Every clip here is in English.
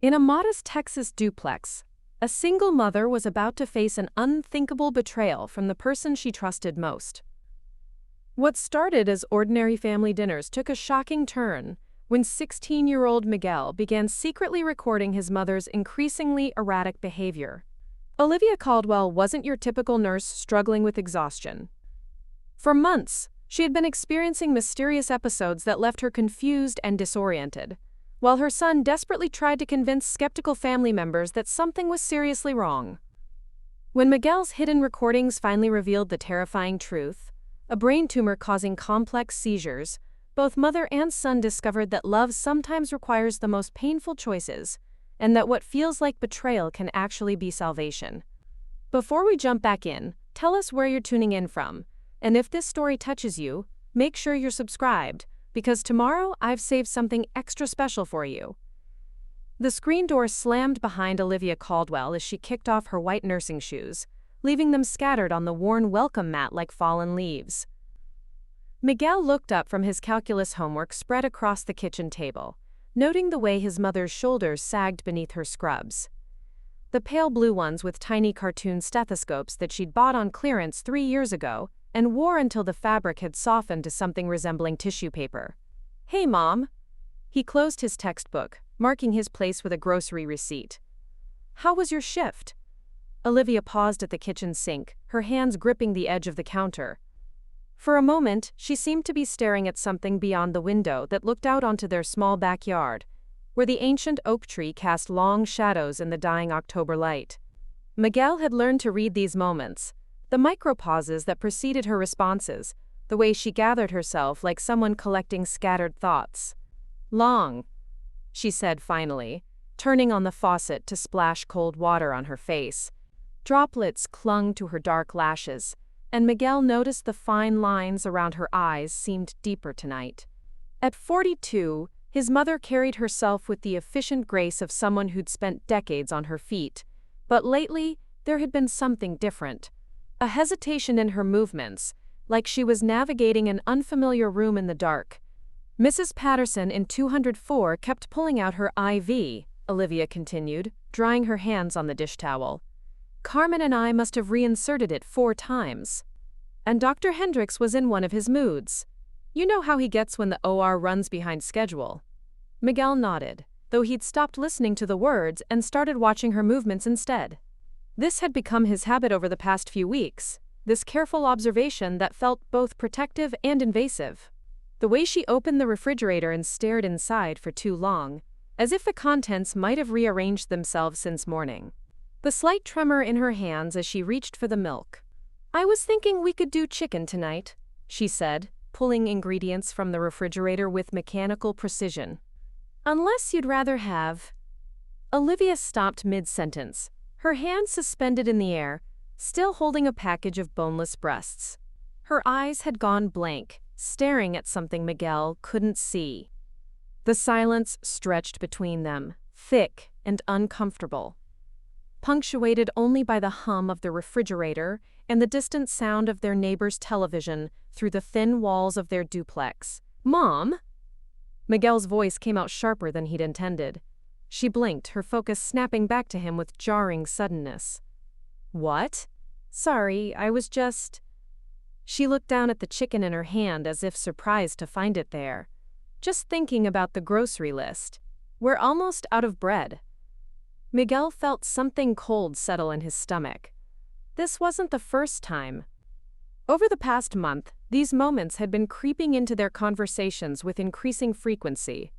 In a modest Texas duplex, a single mother was about to face an unthinkable betrayal from the person she trusted most. What started as ordinary family dinners took a shocking turn when 16-year-old Miguel began secretly recording his mother's increasingly erratic behavior. Olivia Caldwell wasn't your typical nurse struggling with exhaustion. For months, she had been experiencing mysterious episodes that left her confused and disoriented, while her son desperately tried to convince skeptical family members that something was seriously wrong. When Miguel's hidden recordings finally revealed the terrifying truth, a brain tumor causing complex seizures, both mother and son discovered that love sometimes requires the most painful choices, and that what feels like betrayal can actually be salvation. Before we jump back in, tell us where you're tuning in from, and if this story touches you, make sure you're subscribed, because tomorrow I've saved something extra special for you. The screen door slammed behind Olivia Caldwell as she kicked off her white nursing shoes, leaving them scattered on the worn welcome mat like fallen leaves. Miguel looked up from his calculus homework spread across the kitchen table, noting the way his mother's shoulders sagged beneath her scrubs. The pale blue ones with tiny cartoon stethoscopes that she'd bought on clearance 3 years ago and wore until the fabric had softened to something resembling tissue paper. "Hey, Mom." He closed his textbook, marking his place with a grocery receipt. "How was your shift?" Olivia paused at the kitchen sink, her hands gripping the edge of the counter. For a moment, she seemed to be staring at something beyond the window that looked out onto their small backyard, where the ancient oak tree cast long shadows in the dying October light. Miguel had learned to read these moments, the micropauses that preceded her responses, the way she gathered herself like someone collecting scattered thoughts. "Long," she said finally, turning on the faucet to splash cold water on her face. Droplets clung to her dark lashes, and Miguel noticed the fine lines around her eyes seemed deeper tonight. At 42, his mother carried herself with the efficient grace of someone who'd spent decades on her feet, but lately there had been something different. A hesitation in her movements, like she was navigating an unfamiliar room in the dark. "Mrs. Patterson in 204 kept pulling out her IV," Olivia continued, drying her hands on the dish towel. "Carmen and I must have reinserted it 4 times. And Dr. Hendricks was in one of his moods. You know how he gets when the OR runs behind schedule." Miguel nodded, though he'd stopped listening to the words and started watching her movements instead. This had become his habit over the past few weeks, this careful observation that felt both protective and invasive. The way she opened the refrigerator and stared inside for too long, as if the contents might have rearranged themselves since morning. The slight tremor in her hands as she reached for the milk. "I was thinking we could do chicken tonight," she said, pulling ingredients from the refrigerator with mechanical precision. "Unless you'd rather have—" Olivia stopped mid-sentence, her hands suspended in the air, still holding a package of boneless breasts. Her eyes had gone blank, staring at something Miguel couldn't see. The silence stretched between them, thick and uncomfortable, punctuated only by the hum of the refrigerator and the distant sound of their neighbor's television through the thin walls of their duplex. "Mom?" Miguel's voice came out sharper than he'd intended. She blinked, her focus snapping back to him with jarring suddenness. "What?" "Sorry, I was just—" She looked down at the chicken in her hand as if surprised to find it there. "Just thinking about the grocery list. We're almost out of bread." Miguel felt something cold settle in his stomach. This wasn't the first time. Over the past month, these moments had been creeping into their conversations with increasing frequency.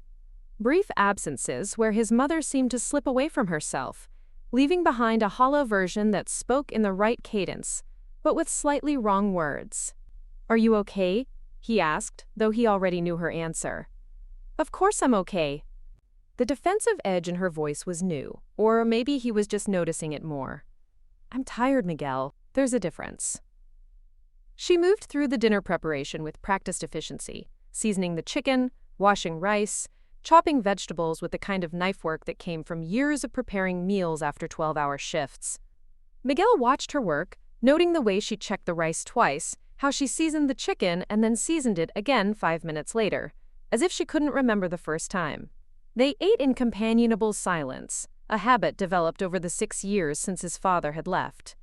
Brief absences where his mother seemed to slip away from herself, leaving behind a hollow version that spoke in the right cadence, but with slightly wrong words. "Are you okay?" he asked, though he already knew her answer. "Of course I'm okay." The defensive edge in her voice was new, or maybe he was just noticing it more. "I'm tired, Miguel. There's a difference." She moved through the dinner preparation with practiced efficiency, seasoning the chicken, washing rice, chopping vegetables with the kind of knife work that came from years of preparing meals after 12-hour shifts. Miguel watched her work, noting the way she checked the rice twice, how she seasoned the chicken and then seasoned it again 5 minutes later, as if she couldn't remember the first time. They ate in companionable silence, a habit developed over the 6 years since his father had left.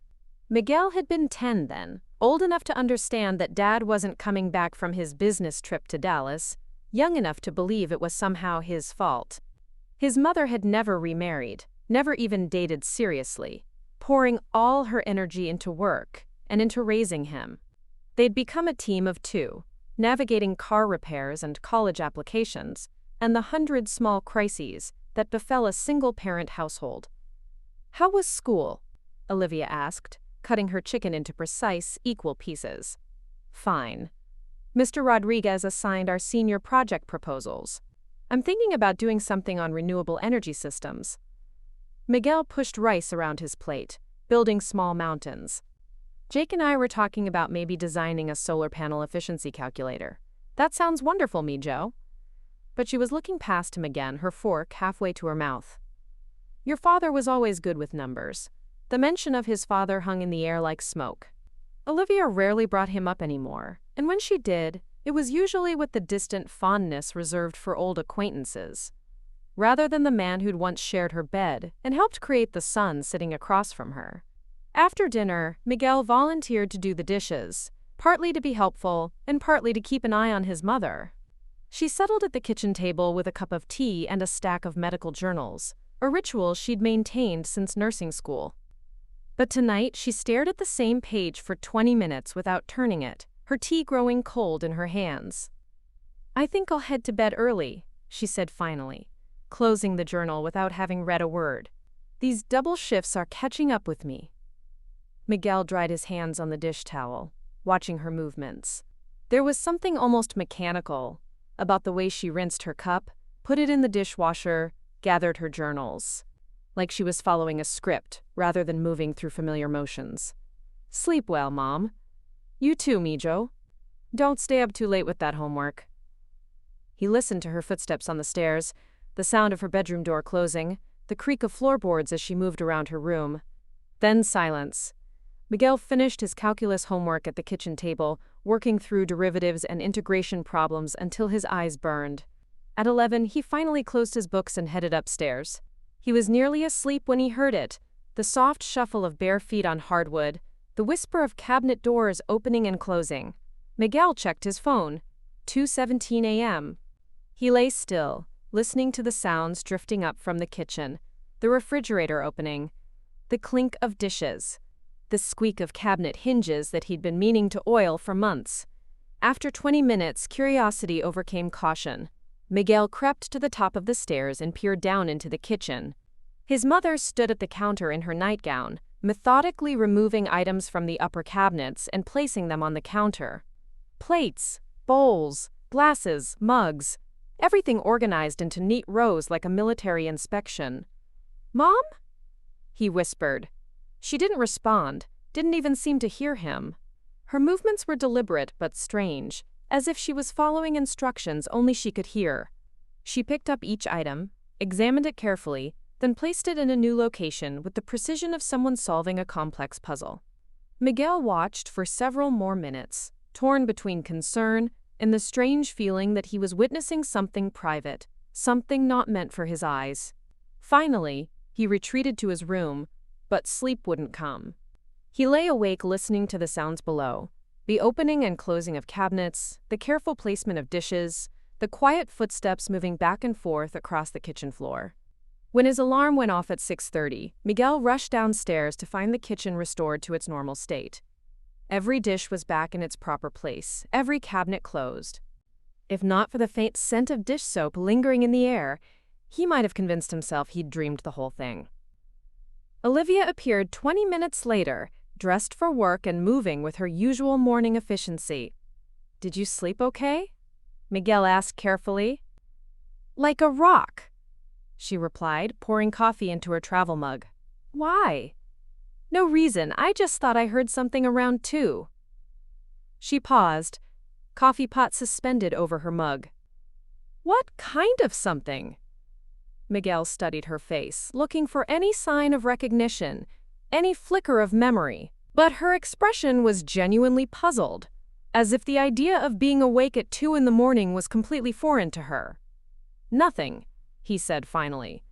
Miguel had been 10 then, old enough to understand that Dad wasn't coming back from his business trip to Dallas, young enough to believe it was somehow his fault. His mother had never remarried, never even dated seriously, pouring all her energy into work and into raising him. They'd become a team of 2, navigating car repairs and college applications, and the 100 small crises that befell a single-parent household. "How was school?" Olivia asked, cutting her chicken into precise, equal pieces. "Fine. Mr. Rodriguez assigned our senior project proposals. I'm thinking about doing something on renewable energy systems." Miguel pushed rice around his plate, building small mountains. "Jake and I were talking about maybe designing a solar panel efficiency calculator. That sounds wonderful, me, Joe." But she was looking past him again, her fork halfway to her mouth. "Your father was always good with numbers." The mention of his father hung in the air like smoke. Olivia rarely brought him up anymore, and when she did, it was usually with the distant fondness reserved for old acquaintances, rather than the man who'd once shared her bed and helped create the sun sitting across from her. After dinner, Miguel volunteered to do the dishes, partly to be helpful and partly to keep an eye on his mother. She settled at the kitchen table with a cup of tea and a stack of medical journals, a ritual she'd maintained since nursing school. But tonight she stared at the same page for 20 minutes without turning it, her tea growing cold in her hands. "I think I'll head to bed early," she said finally, closing the journal without having read a word. "These double shifts are catching up with me." Miguel dried his hands on the dish towel, watching her movements. There was something almost mechanical about the way she rinsed her cup, put it in the dishwasher, gathered her journals, like she was following a script rather than moving through familiar motions. "Sleep well, Mom. You too, Mijo. Don't stay up too late with that homework." He listened to her footsteps on the stairs, the sound of her bedroom door closing, the creak of floorboards as she moved around her room. Then silence. Miguel finished his calculus homework at the kitchen table, working through derivatives and integration problems until his eyes burned. At 11, he finally closed his books and headed upstairs. He was nearly asleep when he heard it, the soft shuffle of bare feet on hardwood, the whisper of cabinet doors opening and closing. Miguel checked his phone. 2:17 a.m. He lay still, listening to the sounds drifting up from the kitchen, the refrigerator opening, the clink of dishes, the squeak of cabinet hinges that he'd been meaning to oil for months. After 20 minutes, curiosity overcame caution. Miguel crept to the top of the stairs and peered down into the kitchen. His mother stood at the counter in her nightgown, methodically removing items from the upper cabinets and placing them on the counter. Plates, bowls, glasses, mugs, everything organized into neat rows like a military inspection. "Mom?" he whispered. She didn't respond, didn't even seem to hear him. Her movements were deliberate but strange, as if she was following instructions only she could hear. She picked up each item, examined it carefully, then placed it in a new location with the precision of someone solving a complex puzzle. Miguel watched for several more minutes, torn between concern and the strange feeling that he was witnessing something private, something not meant for his eyes. Finally, he retreated to his room, but sleep wouldn't come. He lay awake listening to the sounds below, the opening and closing of cabinets, the careful placement of dishes, the quiet footsteps moving back and forth across the kitchen floor. When his alarm went off at 6:30, Miguel rushed downstairs to find the kitchen restored to its normal state. Every dish was back in its proper place, every cabinet closed. If not for the faint scent of dish soap lingering in the air, he might have convinced himself he'd dreamed the whole thing. Olivia appeared 20 minutes later, dressed for work and moving with her usual morning efficiency. "Did you sleep okay?" Miguel asked carefully. "Like a rock," she replied, pouring coffee into her travel mug. "Why?" "No reason, I just thought I heard something around 2. She paused, coffee pot suspended over her mug. "What kind of something?" Miguel studied her face, looking for any sign of recognition, any flicker of memory, but her expression was genuinely puzzled, as if the idea of being awake at 2 in the morning was completely foreign to her. "Nothing," he said finally.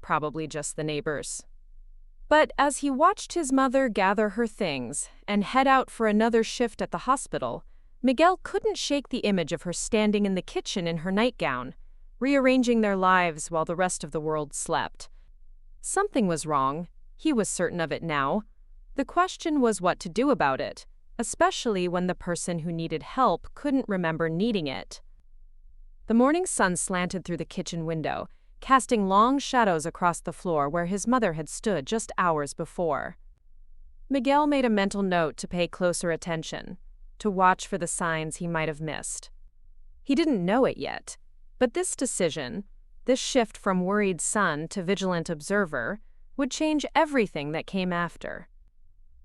Probably just the neighbors. But as he watched his mother gather her things and head out for another shift at the hospital, Miguel couldn't shake the image of her standing in the kitchen in her nightgown, rearranging their lives while the rest of the world slept. Something was wrong. He was certain of it now. The question was what to do about it, especially when the person who needed help couldn't remember needing it. The morning sun slanted through the kitchen window, casting long shadows across the floor where his mother had stood just hours before. Miguel made a mental note to pay closer attention, to watch for the signs he might have missed. He didn't know it yet, but this decision, this shift from worried son to vigilant observer, would change everything that came after.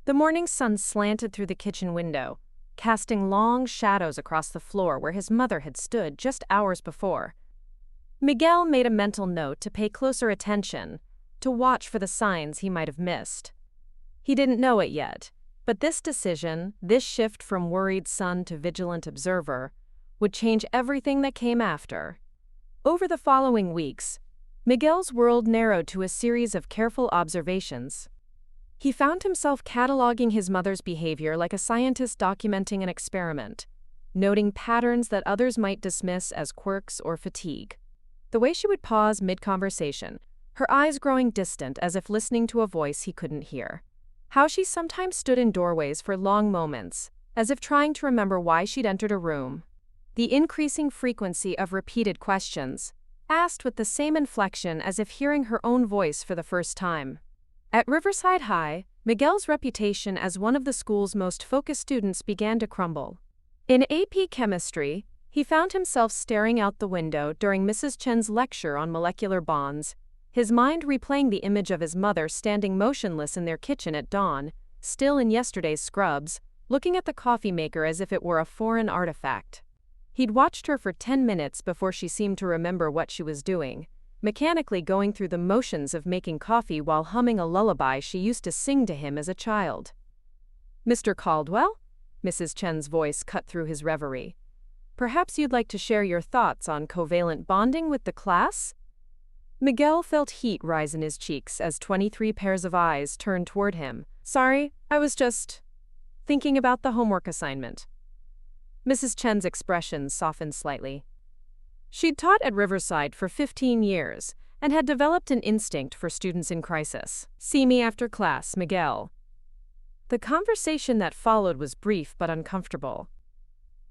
The morning sun slanted through the kitchen window, casting long shadows across the floor where his mother had stood just hours before. Miguel made a mental note to pay closer attention, to watch for the signs he might have missed. He didn't know it yet, but this decision, this shift from worried son to vigilant observer, would change everything that came after. Over the following weeks, Miguel's world narrowed to a series of careful observations. He found himself cataloging his mother's behavior like a scientist documenting an experiment, noting patterns that others might dismiss as quirks or fatigue. The way she would pause mid-conversation, her eyes growing distant as if listening to a voice he couldn't hear. How she sometimes stood in doorways for long moments, as if trying to remember why she'd entered a room. The increasing frequency of repeated questions, asked with the same inflection as if hearing her own voice for the first time. At Riverside High, Miguel's reputation as one of the school's most focused students began to crumble. In AP Chemistry, he found himself staring out the window during Mrs. Chen's lecture on molecular bonds, his mind replaying the image of his mother standing motionless in their kitchen at dawn, still in yesterday's scrubs, looking at the coffee maker as if it were a foreign artifact. He'd watched her for 10 minutes before she seemed to remember what she was doing, mechanically going through the motions of making coffee while humming a lullaby she used to sing to him as a child. "Mr. Caldwell?" Mrs. Chen's voice cut through his reverie. "Perhaps you'd like to share your thoughts on covalent bonding with the class?" Miguel felt heat rise in his cheeks as 23 pairs of eyes turned toward him. "Sorry, I was just thinking about the homework assignment." Mrs. Chen's expression softened slightly. She'd taught at Riverside for 15 years and had developed an instinct for students in crisis. "See me after class, Miguel." The conversation that followed was brief but uncomfortable.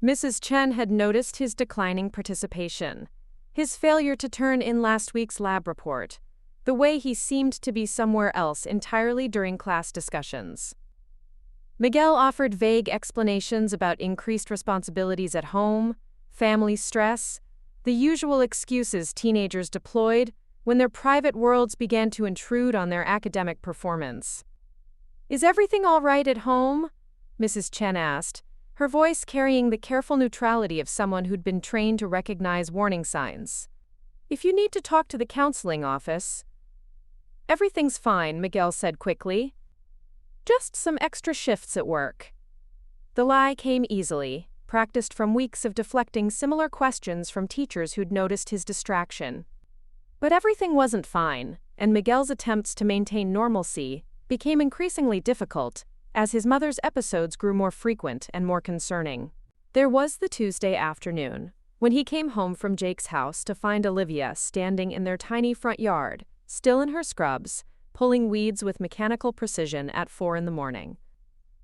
Mrs. Chen had noticed his declining participation, his failure to turn in last week's lab report, the way he seemed to be somewhere else entirely during class discussions. Miguel offered vague explanations about increased responsibilities at home, family stress, the usual excuses teenagers deployed when their private worlds began to intrude on their academic performance. "Is everything all right at home?" Mrs. Chen asked, her voice carrying the careful neutrality of someone who'd been trained to recognize warning signs. "If you need to talk to the counseling office." "Everything's fine," Miguel said quickly. "Just some extra shifts at work." The lie came easily, practiced from weeks of deflecting similar questions from teachers who'd noticed his distraction. But everything wasn't fine, and Miguel's attempts to maintain normalcy became increasingly difficult as his mother's episodes grew more frequent and more concerning. There was the Tuesday afternoon, when he came home from Jake's house to find Olivia standing in their tiny front yard, still in her scrubs, pulling weeds with mechanical precision at 4 a.m.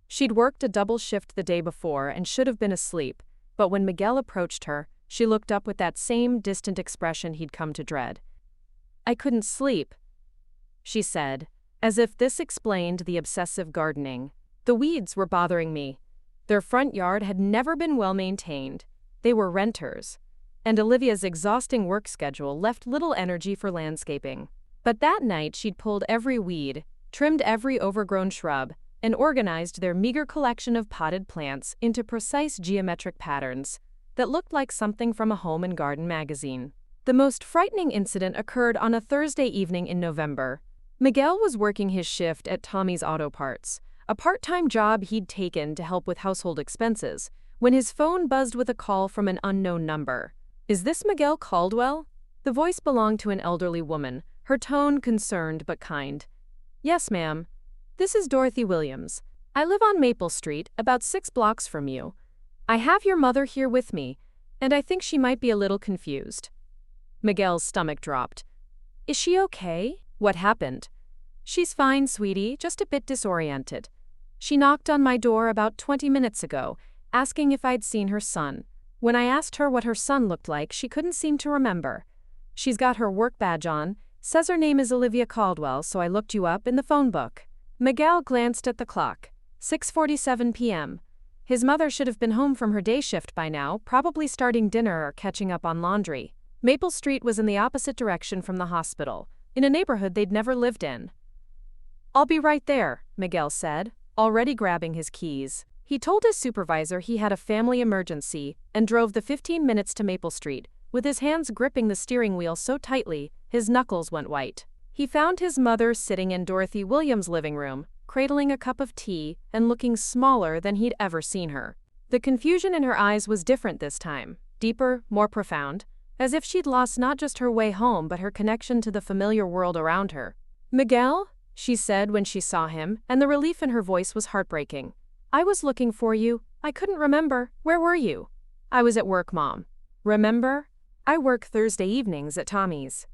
She'd worked a double shift the day before and should have been asleep, but when Miguel approached her, she looked up with that same distant expression he'd come to dread. "I couldn't sleep," she said, as if this explained the obsessive gardening. "The weeds were bothering me. Their front yard had never been well maintained. They were renters, and Olivia's exhausting work schedule left little energy for landscaping. But that night she'd pulled every weed, trimmed every overgrown shrub, and organized their meager collection of potted plants into precise geometric patterns that looked like something from a home and garden magazine." The most frightening incident occurred on a Thursday evening in November. Miguel was working his shift at Tommy's Auto Parts, a part-time job he'd taken to help with household expenses, when his phone buzzed with a call from an unknown number. "Is this Miguel Caldwell?" The voice belonged to an elderly woman, her tone concerned but kind. "Yes, ma'am. This is Dorothy Williams. I live on Maple Street, about 6 blocks from you. I have your mother here with me, and I think she might be a little confused." Miguel's stomach dropped. "Is she okay? What happened?" "She's fine, sweetie, just a bit disoriented. She knocked on my door about 20 minutes ago, asking if I'd seen her son. When I asked her what her son looked like, she couldn't seem to remember. She's got her work badge on, says her name is Olivia Caldwell, so I looked you up in the phone book." Miguel glanced at the clock. 6:47 p.m. His mother should have been home from her day shift by now, probably starting dinner or catching up on laundry. Maple Street was in the opposite direction from the hospital, in a neighborhood they'd never lived in. "I'll be right there," Miguel said, already grabbing his keys. He told his supervisor he had a family emergency and drove the 15 minutes to Maple Street, with his hands gripping the steering wheel so tightly his knuckles went white. He found his mother sitting in Dorothy Williams' living room, cradling a cup of tea and looking smaller than he'd ever seen her. The confusion in her eyes was different this time, deeper, more profound, as if she'd lost not just her way home but her connection to the familiar world around her. "Miguel?" she said when she saw him, and the relief in her voice was heartbreaking. "I was looking for you. I couldn't remember. Where were you?" "I was at work, Mom." "Remember? I work Thursday evenings at Tommy's."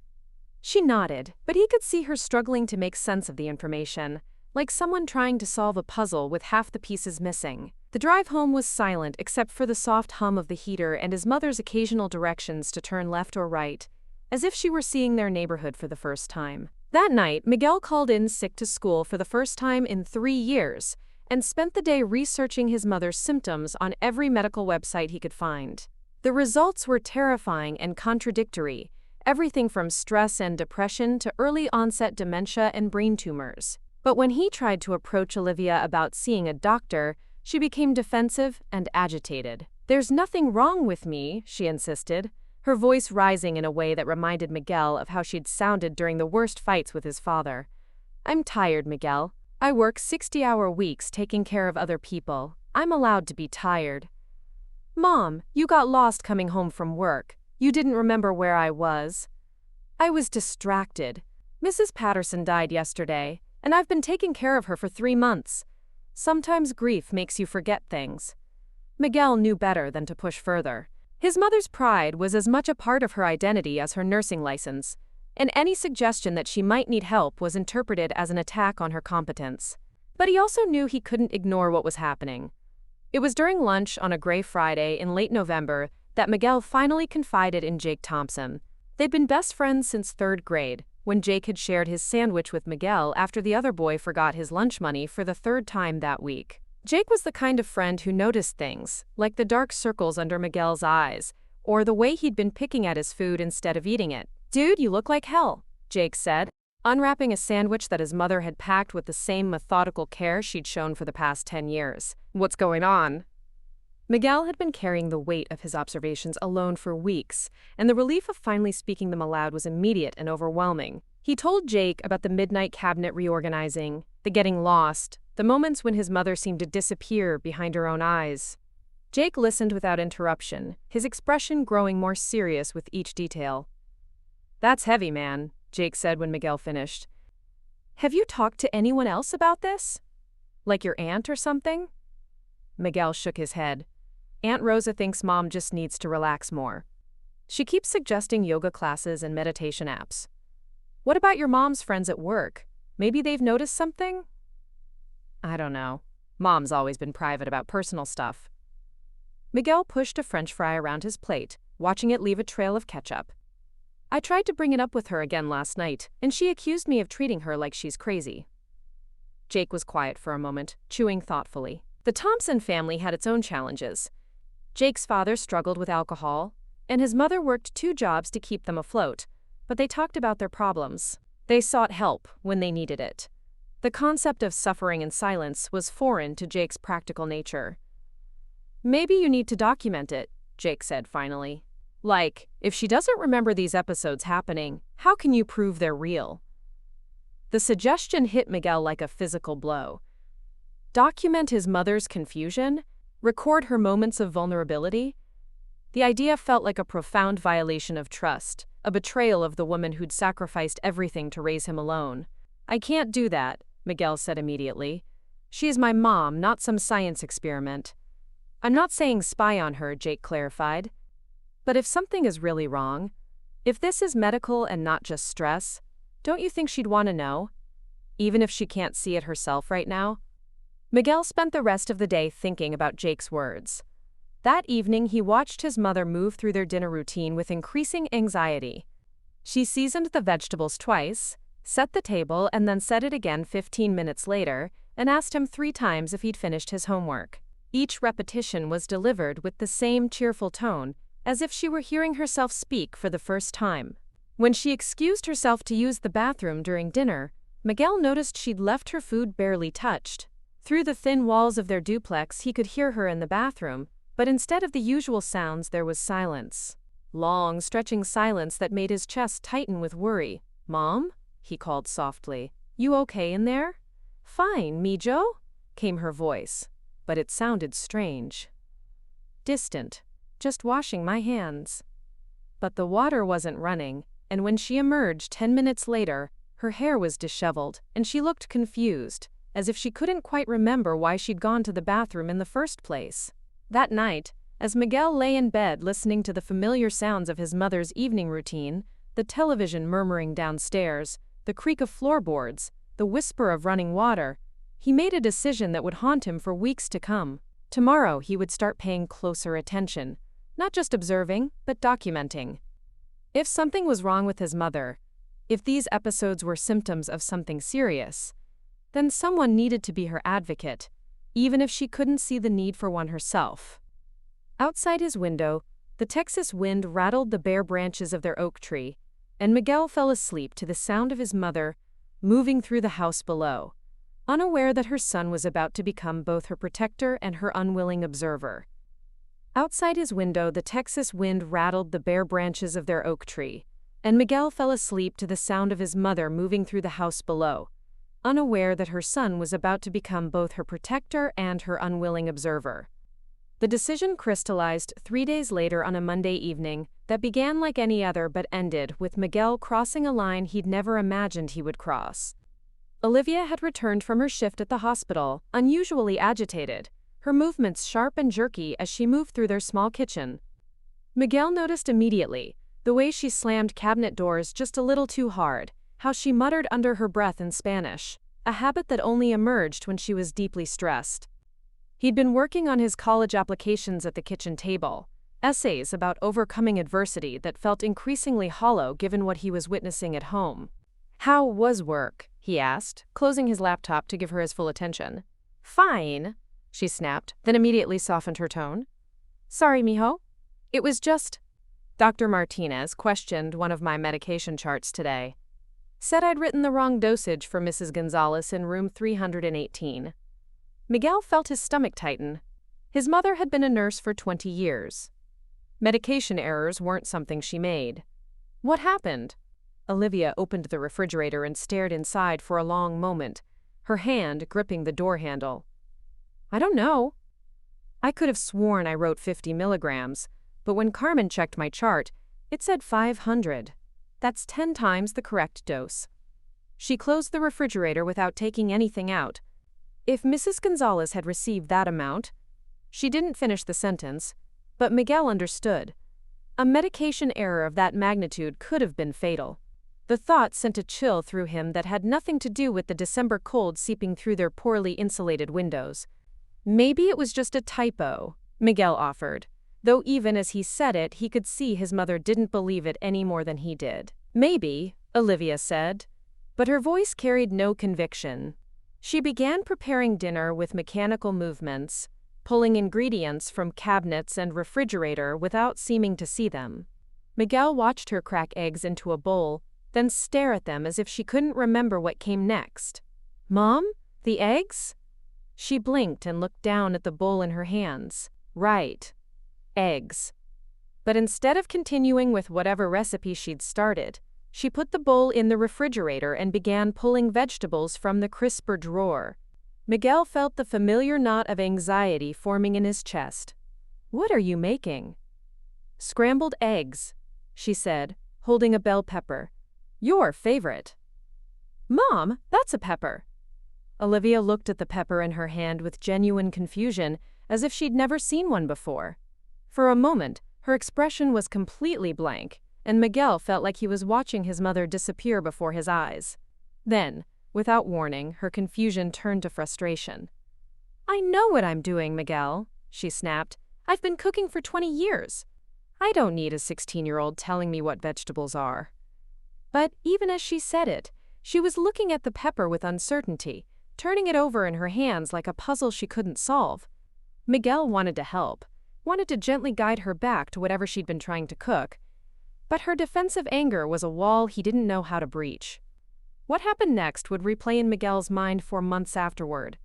She nodded, but he could see her struggling to make sense of the information, like someone trying to solve a puzzle with half the pieces missing. The drive home was silent except for the soft hum of the heater and his mother's occasional directions to turn left or right, as if she were seeing their neighborhood for the first time. That night, Miguel called in sick to school for the first time in 3 years and spent the day researching his mother's symptoms on every medical website he could find. The results were terrifying and contradictory, everything from stress and depression to early-onset dementia and brain tumors. But when he tried to approach Olivia about seeing a doctor, she became defensive and agitated. "There's nothing wrong with me," she insisted, her voice rising in a way that reminded Miguel of how she'd sounded during the worst fights with his father. "I'm tired, Miguel. I work 60-hour weeks taking care of other people. I'm allowed to be tired." "Mom, you got lost coming home from work. You didn't remember where I was." "I was distracted. Mrs. Patterson died yesterday, and I've been taking care of her for 3 months. Sometimes grief makes you forget things." Miguel knew better than to push further. His mother's pride was as much a part of her identity as her nursing license, and any suggestion that she might need help was interpreted as an attack on her competence. But he also knew he couldn't ignore what was happening. It was during lunch on a gray Friday in late November that Miguel finally confided in Jake Thompson. They'd been best friends since 3rd grade, when Jake had shared his sandwich with Miguel after the other boy forgot his lunch money for the 3rd time that week. Jake was the kind of friend who noticed things, like the dark circles under Miguel's eyes, or the way he'd been picking at his food instead of eating it. "Dude, you look like hell," Jake said, unwrapping a sandwich that his mother had packed with the same methodical care she'd shown for the past 10 years. "What's going on?" Miguel had been carrying the weight of his observations alone for weeks, and the relief of finally speaking them aloud was immediate and overwhelming. He told Jake about the midnight cabinet reorganizing, the getting lost, the moments when his mother seemed to disappear behind her own eyes. Jake listened without interruption, his expression growing more serious with each detail. "That's heavy, man," Jake said when Miguel finished. "Have you talked to anyone else about this? Like your aunt or something?" Miguel shook his head. "Aunt Rosa thinks Mom just needs to relax more. She keeps suggesting yoga classes and meditation apps." "What about your mom's friends at work? Maybe they've noticed something?" "I don't know. Mom's always been private about personal stuff." Miguel pushed a French fry around his plate, watching it leave a trail of ketchup. "I tried to bring it up with her again last night, and she accused me of treating her like she's crazy." Jake was quiet for a moment, chewing thoughtfully. The Thompson family had its own challenges. Jake's father struggled with alcohol, and his mother worked 2 jobs to keep them afloat, but they talked about their problems. They sought help when they needed it. The concept of suffering in silence was foreign to Jake's practical nature. "Maybe you need to document it," Jake said finally. "Like, if she doesn't remember these episodes happening, how can you prove they're real?" The suggestion hit Miguel like a physical blow. Document his mother's confusion? Record her moments of vulnerability? The idea felt like a profound violation of trust, a betrayal of the woman who'd sacrificed everything to raise him alone. "I can't do that," Miguel said immediately. "She is my mom, not some science experiment." "I'm not saying spy on her," Jake clarified. "But if something is really wrong, if this is medical and not just stress, don't you think she'd want to know? Even if she can't see it herself right now?" Miguel spent the rest of the day thinking about Jake's words. That evening, he watched his mother move through their dinner routine with increasing anxiety. She seasoned the vegetables twice, set the table, and then set it again 15 minutes later, and asked him 3 times if he'd finished his homework. Each repetition was delivered with the same cheerful tone, as if she were hearing herself speak for the first time. When she excused herself to use the bathroom during dinner, Miguel noticed she'd left her food barely touched. Through the thin walls of their duplex, he could hear her in the bathroom, but instead of the usual sounds, there was silence. Long, stretching silence that made his chest tighten with worry. "Mom?" he called softly. "You okay in there?" "Fine, Mijo," came her voice, but it sounded strange. Distant. "Just washing my hands." But the water wasn't running, and when she emerged 10 minutes later, her hair was disheveled, and she looked confused, as if she couldn't quite remember why she'd gone to the bathroom in the first place. That night, as Miguel lay in bed listening to the familiar sounds of his mother's evening routine, the television murmuring downstairs, the creak of floorboards, the whisper of running water, he made a decision that would haunt him for weeks to come. Tomorrow he would start paying closer attention, not just observing, but documenting. If something was wrong with his mother, if these episodes were symptoms of something serious, then someone needed to be her advocate, even if she couldn't see the need for one herself. Outside his window, the Texas wind rattled the bare branches of their oak tree, and Miguel fell asleep to the sound of his mother moving through the house below, unaware that her son was about to become both her protector and her unwilling observer. Outside his window, the Texas wind rattled the bare branches of their oak tree, and Miguel fell asleep to the sound of his mother moving through the house below, unaware that her son was about to become both her protector and her unwilling observer. The decision crystallized 3 days later on a Monday evening that began like any other but ended with Miguel crossing a line he'd never imagined he would cross. Olivia had returned from her shift at the hospital, unusually agitated, her movements sharp and jerky as she moved through their small kitchen. Miguel noticed immediately the way she slammed cabinet doors just a little too hard, how she muttered under her breath in Spanish, a habit that only emerged when she was deeply stressed. He'd been working on his college applications at the kitchen table, essays about overcoming adversity that felt increasingly hollow given what he was witnessing at home. "How was work?" he asked, closing his laptop to give her his full attention. "Fine," she snapped, then immediately softened her tone. "Sorry, mijo. It was just—" Dr. Martinez questioned one of my medication charts today. Said I'd written the wrong dosage for Mrs. Gonzalez in room 318. Miguel felt his stomach tighten. His mother had been a nurse for 20 years. Medication errors weren't something she made. "What happened?" Olivia opened the refrigerator and stared inside for a long moment, her hand gripping the door handle. "I don't know. I could have sworn I wrote 50 milligrams, but when Carmen checked my chart, it said 500. That's 10 times the correct dose." She closed the refrigerator without taking anything out. If Mrs. Gonzalez had received that amount— She didn't finish the sentence, but Miguel understood. A medication error of that magnitude could have been fatal. The thought sent a chill through him that had nothing to do with the December cold seeping through their poorly insulated windows. "Maybe it was just a typo," Miguel offered, though even as he said it, he could see his mother didn't believe it any more than he did. "Maybe," Olivia said, but her voice carried no conviction. She began preparing dinner with mechanical movements, pulling ingredients from cabinets and refrigerator without seeming to see them. Miguel watched her crack eggs into a bowl, then stare at them as if she couldn't remember what came next. "Mom, the eggs?" She blinked and looked down at the bowl in her hands. Right. Eggs. But instead of continuing with whatever recipe she'd started, she put the bowl in the refrigerator and began pulling vegetables from the crisper drawer. Miguel felt the familiar knot of anxiety forming in his chest. "What are you making?" "Scrambled eggs," she said, holding a bell pepper. "Your favorite." "Mom, that's a pepper." Olivia looked at the pepper in her hand with genuine confusion, as if she'd never seen one before. For a moment, her expression was completely blank, and Miguel felt like he was watching his mother disappear before his eyes. Then, without warning, her confusion turned to frustration. "I know what I'm doing, Miguel," she snapped. "I've been cooking for 20 years. I don't need a 16-year-old telling me what vegetables are." But even as she said it, she was looking at the pepper with uncertainty, turning it over in her hands like a puzzle she couldn't solve. Miguel wanted to help, wanted to gently guide her back to whatever she'd been trying to cook. But her defensive anger was a wall he didn't know how to breach. What happened next would replay in Miguel's mind for months afterward.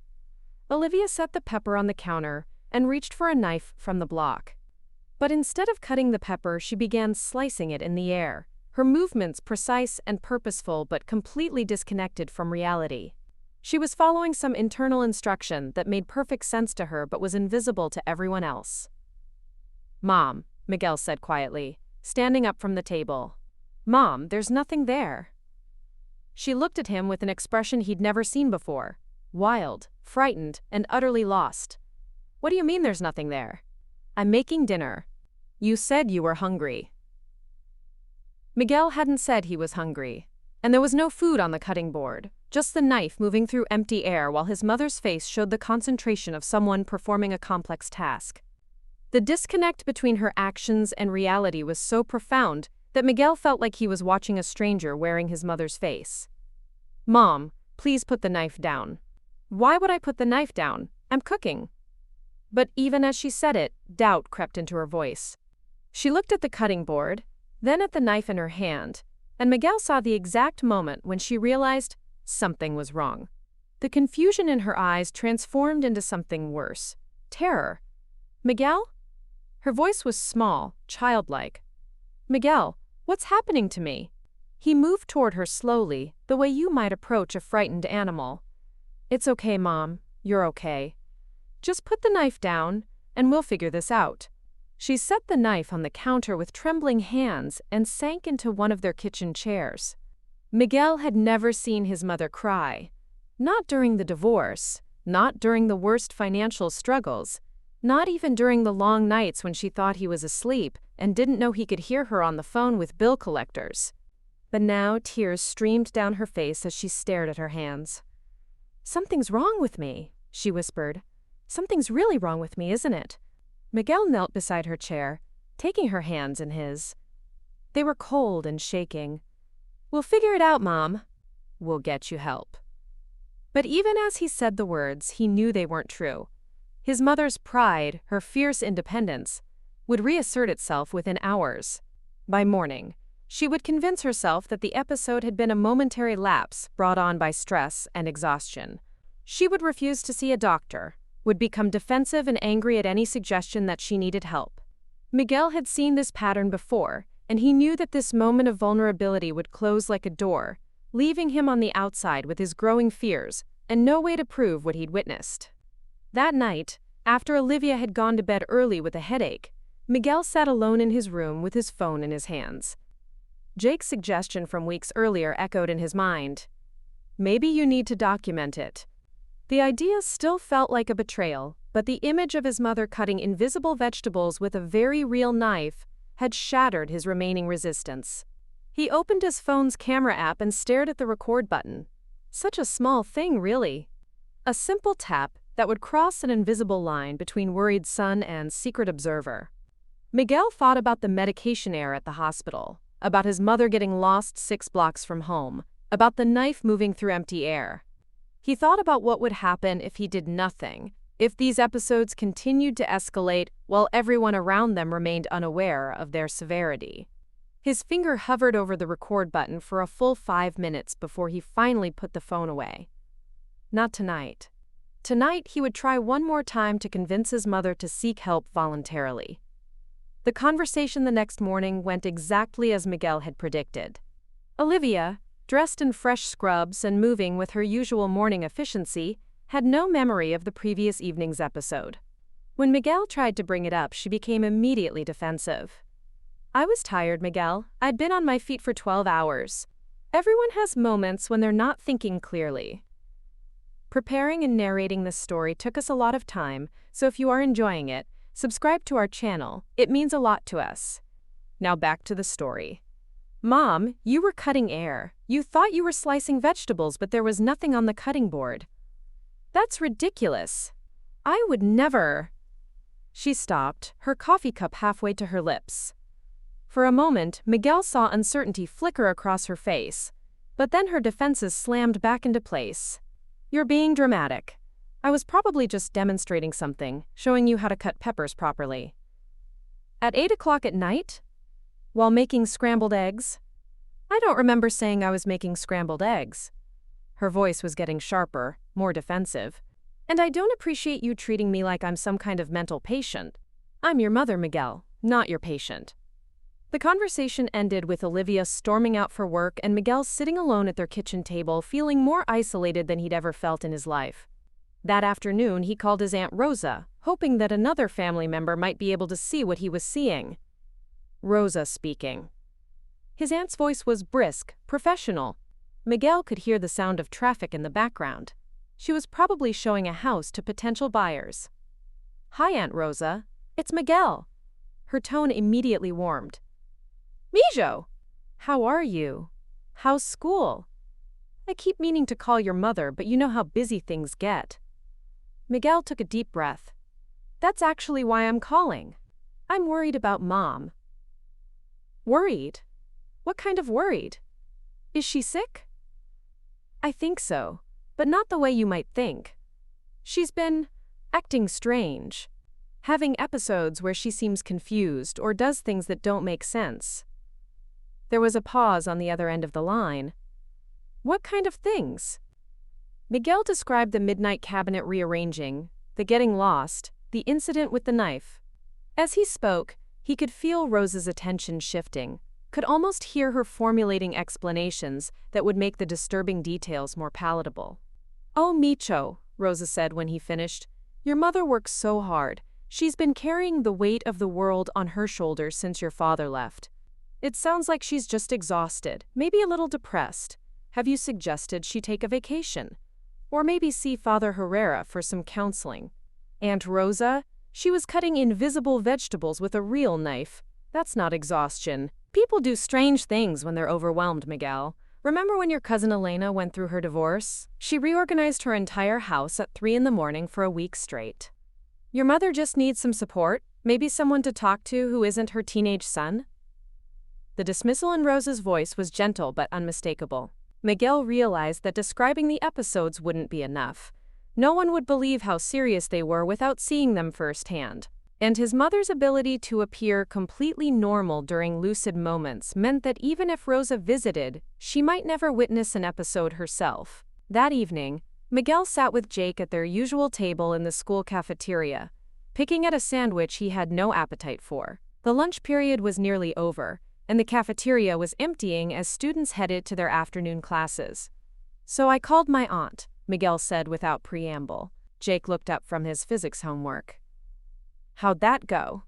Olivia set the pepper on the counter and reached for a knife from the block. But instead of cutting the pepper, she began slicing it in the air, her movements precise and purposeful but completely disconnected from reality. She was following some internal instruction that made perfect sense to her but was invisible to everyone else. "Mom," Miguel said quietly, standing up from the table. "Mom, there's nothing there." She looked at him with an expression he'd never seen before, wild, frightened, and utterly lost. "What do you mean there's nothing there?" "I'm making dinner." "You said you were hungry." Miguel hadn't said he was hungry, and there was no food on the cutting board, just the knife moving through empty air while his mother's face showed the concentration of someone performing a complex task. The disconnect between her actions and reality was so profound that Miguel felt like he was watching a stranger wearing his mother's face. "Mom, please put the knife down." "Why would I put the knife down? I'm cooking." But even as she said it, doubt crept into her voice. She looked at the cutting board, then at the knife in her hand, and Miguel saw the exact moment when she realized something was wrong. The confusion in her eyes transformed into something worse. Terror. "Miguel?" Her voice was small, childlike. "Miguel, what's happening to me?" He moved toward her slowly, the way you might approach a frightened animal. "It's okay, Mom. You're okay. Just put the knife down, and we'll figure this out." She set the knife on the counter with trembling hands and sank into one of their kitchen chairs. Miguel had never seen his mother cry. Not during the divorce, not during the worst financial struggles, not even during the long nights when she thought he was asleep and didn't know he could hear her on the phone with bill collectors. But now tears streamed down her face as she stared at her hands. "Something's wrong with me," she whispered. "Something's really wrong with me, isn't it?" Miguel knelt beside her chair, taking her hands in his. They were cold and shaking. "We'll figure it out, Mom. We'll get you help." But even as he said the words, he knew they weren't true. His mother's pride, her fierce independence, would reassert itself within hours. By morning, she would convince herself that the episode had been a momentary lapse brought on by stress and exhaustion. She would refuse to see a doctor, would become defensive and angry at any suggestion that she needed help. Miguel had seen this pattern before, and he knew that this moment of vulnerability would close like a door, leaving him on the outside with his growing fears and no way to prove what he'd witnessed. That night, after Olivia had gone to bed early with a headache, Miguel sat alone in his room with his phone in his hands. Jake's suggestion from weeks earlier echoed in his mind. Maybe you need to document it. The idea still felt like a betrayal, but the image of his mother cutting invisible vegetables with a very real knife had shattered his remaining resistance. He opened his phone's camera app and stared at the record button. Such a small thing, really. A simple tap that would cross an invisible line between worried son and secret observer. Miguel thought about the medication error at the hospital, about his mother getting lost 6 blocks from home, about the knife moving through empty air. He thought about what would happen if he did nothing, if these episodes continued to escalate while everyone around them remained unaware of their severity. His finger hovered over the record button for a full 5 minutes before he finally put the phone away. Not tonight. Tonight, he would try one more time to convince his mother to seek help voluntarily. The conversation the next morning went exactly as Miguel had predicted. Olivia, dressed in fresh scrubs and moving with her usual morning efficiency, had no memory of the previous evening's episode. When Miguel tried to bring it up, she became immediately defensive. I was tired, Miguel. I'd been on my feet for 12 hours. Everyone has moments when they're not thinking clearly. Preparing and narrating this story took us a lot of time, so if you are enjoying it, subscribe to our channel. It means a lot to us. Now back to the story. Mom, you were cutting air. You thought you were slicing vegetables, but there was nothing on the cutting board. That's ridiculous. I would never. She stopped, her coffee cup halfway to her lips. For a moment, Miguel saw uncertainty flicker across her face, but then her defenses slammed back into place. You're being dramatic. I was probably just demonstrating something, showing you how to cut peppers properly. At 8 o'clock at night? While making scrambled eggs? I don't remember saying I was making scrambled eggs. Her voice was getting sharper, more defensive. And I don't appreciate you treating me like I'm some kind of mental patient. I'm your mother, Miguel, not your patient. The conversation ended with Olivia storming out for work and Miguel sitting alone at their kitchen table, feeling more isolated than he'd ever felt in his life. That afternoon, he called his Aunt Rosa, hoping that another family member might be able to see what he was seeing. Rosa speaking. His aunt's voice was brisk, professional. Miguel could hear the sound of traffic in the background. She was probably showing a house to potential buyers. Hi, Aunt Rosa. It's Miguel. Her tone immediately warmed. Mijo! How are you? How's school? I keep meaning to call your mother, but you know how busy things get. Miguel took a deep breath. That's actually why I'm calling. I'm worried about Mom. Worried? What kind of worried? Is she sick? I think so, but not the way you might think. She's been acting strange, having episodes where she seems confused or does things that don't make sense. There was a pause on the other end of the line. What kind of things? Miguel described the midnight cabinet rearranging, the getting lost, the incident with the knife. As he spoke, he could feel Rosa's attention shifting, could almost hear her formulating explanations that would make the disturbing details more palatable. Oh, Micho, Rosa said when he finished, your mother works so hard. She's been carrying the weight of the world on her shoulders since your father left. It sounds like she's just exhausted, maybe a little depressed. Have you suggested she take a vacation? Or maybe see Father Herrera for some counseling? Aunt Rosa? She was cutting invisible vegetables with a real knife. That's not exhaustion. People do strange things when they're overwhelmed, Miguel. Remember when your cousin Elena went through her divorce? She reorganized her entire house at 3 in the morning for a week straight. Your mother just needs some support, maybe someone to talk to who isn't her teenage son? The dismissal in Rosa's voice was gentle but unmistakable. Miguel realized that describing the episodes wouldn't be enough. No one would believe how serious they were without seeing them firsthand. And his mother's ability to appear completely normal during lucid moments meant that even if Rosa visited, she might never witness an episode herself. That evening, Miguel sat with Jake at their usual table in the school cafeteria, picking at a sandwich he had no appetite for. The lunch period was nearly over, and the cafeteria was emptying as students headed to their afternoon classes. So I called my aunt, Miguel said without preamble. Jake looked up from his physics homework. How'd that go?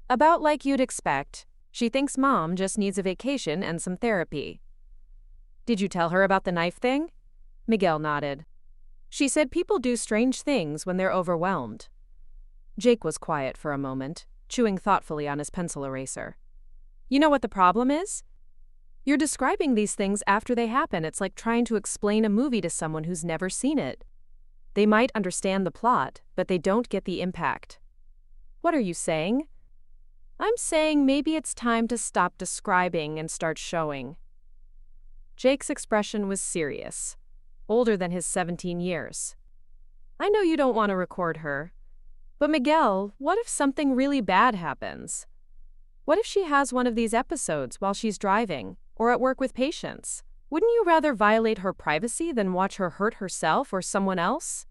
About like you'd expect. She thinks Mom just needs a vacation and some therapy. Did you tell her about the knife thing? Miguel nodded. She said people do strange things when they're overwhelmed. Jake was quiet for a moment, chewing thoughtfully on his pencil eraser. You know what the problem is? You're describing these things after they happen. It's like trying to explain a movie to someone who's never seen it. They might understand the plot, but they don't get the impact. What are you saying? I'm saying maybe it's time to stop describing and start showing. Jake's expression was serious, older than his 17 years. I know you don't want to record her, but Miguel, what if something really bad happens? What if she has one of these episodes while she's driving or at work with patients? Wouldn't you rather violate her privacy than watch her hurt herself or someone else?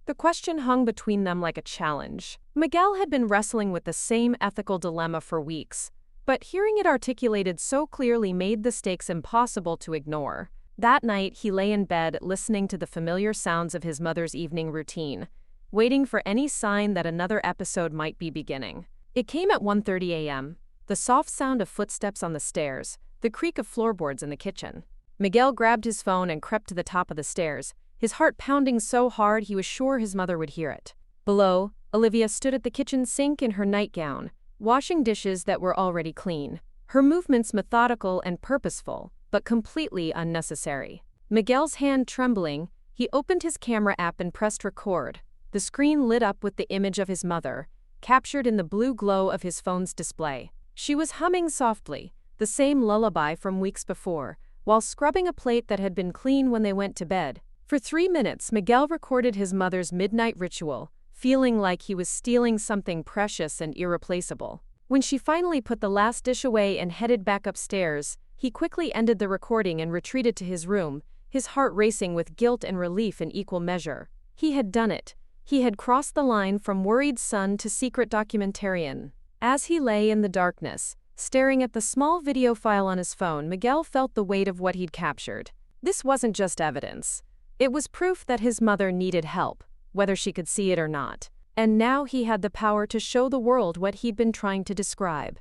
The question hung between them like a challenge. Miguel had been wrestling with the same ethical dilemma for weeks, but hearing it articulated so clearly made the stakes impossible to ignore. That night, he lay in bed listening to the familiar sounds of his mother's evening routine, waiting for any sign that another episode might be beginning. It came at 1:30 a.m., the soft sound of footsteps on the stairs, the creak of floorboards in the kitchen. Miguel grabbed his phone and crept to the top of the stairs, his heart pounding so hard he was sure his mother would hear it. Below, Olivia stood at the kitchen sink in her nightgown, washing dishes that were already clean. Her movements methodical and purposeful, but completely unnecessary. Miguel's hand trembling, he opened his camera app and pressed record. The screen lit up with the image of his mother, captured in the blue glow of his phone's display. She was humming softly, the same lullaby from weeks before, while scrubbing a plate that had been clean when they went to bed. For 3 minutes, Miguel recorded his mother's midnight ritual, feeling like he was stealing something precious and irreplaceable. When she finally put the last dish away and headed back upstairs, he quickly ended the recording and retreated to his room, his heart racing with guilt and relief in equal measure. He had done it. He had crossed the line from worried son to secret documentarian. As he lay in the darkness, staring at the small video file on his phone, Miguel felt the weight of what he'd captured. This wasn't just evidence. It was proof that his mother needed help, whether she could see it or not. And now he had the power to show the world what he'd been trying to describe,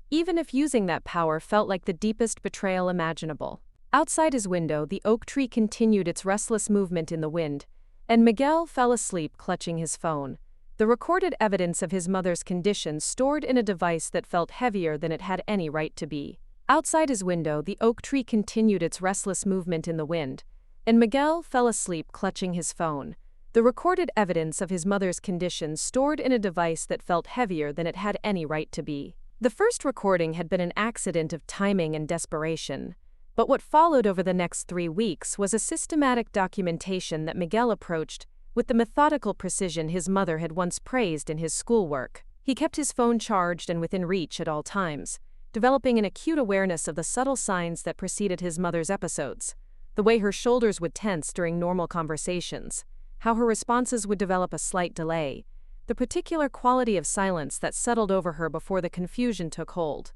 even if using that power felt like the deepest betrayal imaginable. Outside his window, the oak tree continued its restless movement in the wind, and Miguel fell asleep clutching his phone, the recorded evidence of his mother's condition stored in a device that felt heavier than it had any right to be. Outside his window, the oak tree continued its restless movement in the wind, and Miguel fell asleep clutching his phone, the recorded evidence of his mother's condition stored in a device that felt heavier than it had any right to be. The first recording had been an accident of timing and desperation, but what followed over the next 3 weeks was a systematic documentation that Miguel approached with the methodical precision his mother had once praised in his schoolwork. He kept his phone charged and within reach at all times, developing an acute awareness of the subtle signs that preceded his mother's episodes, the way her shoulders would tense during normal conversations, how her responses would develop a slight delay, the particular quality of silence that settled over her before the confusion took hold.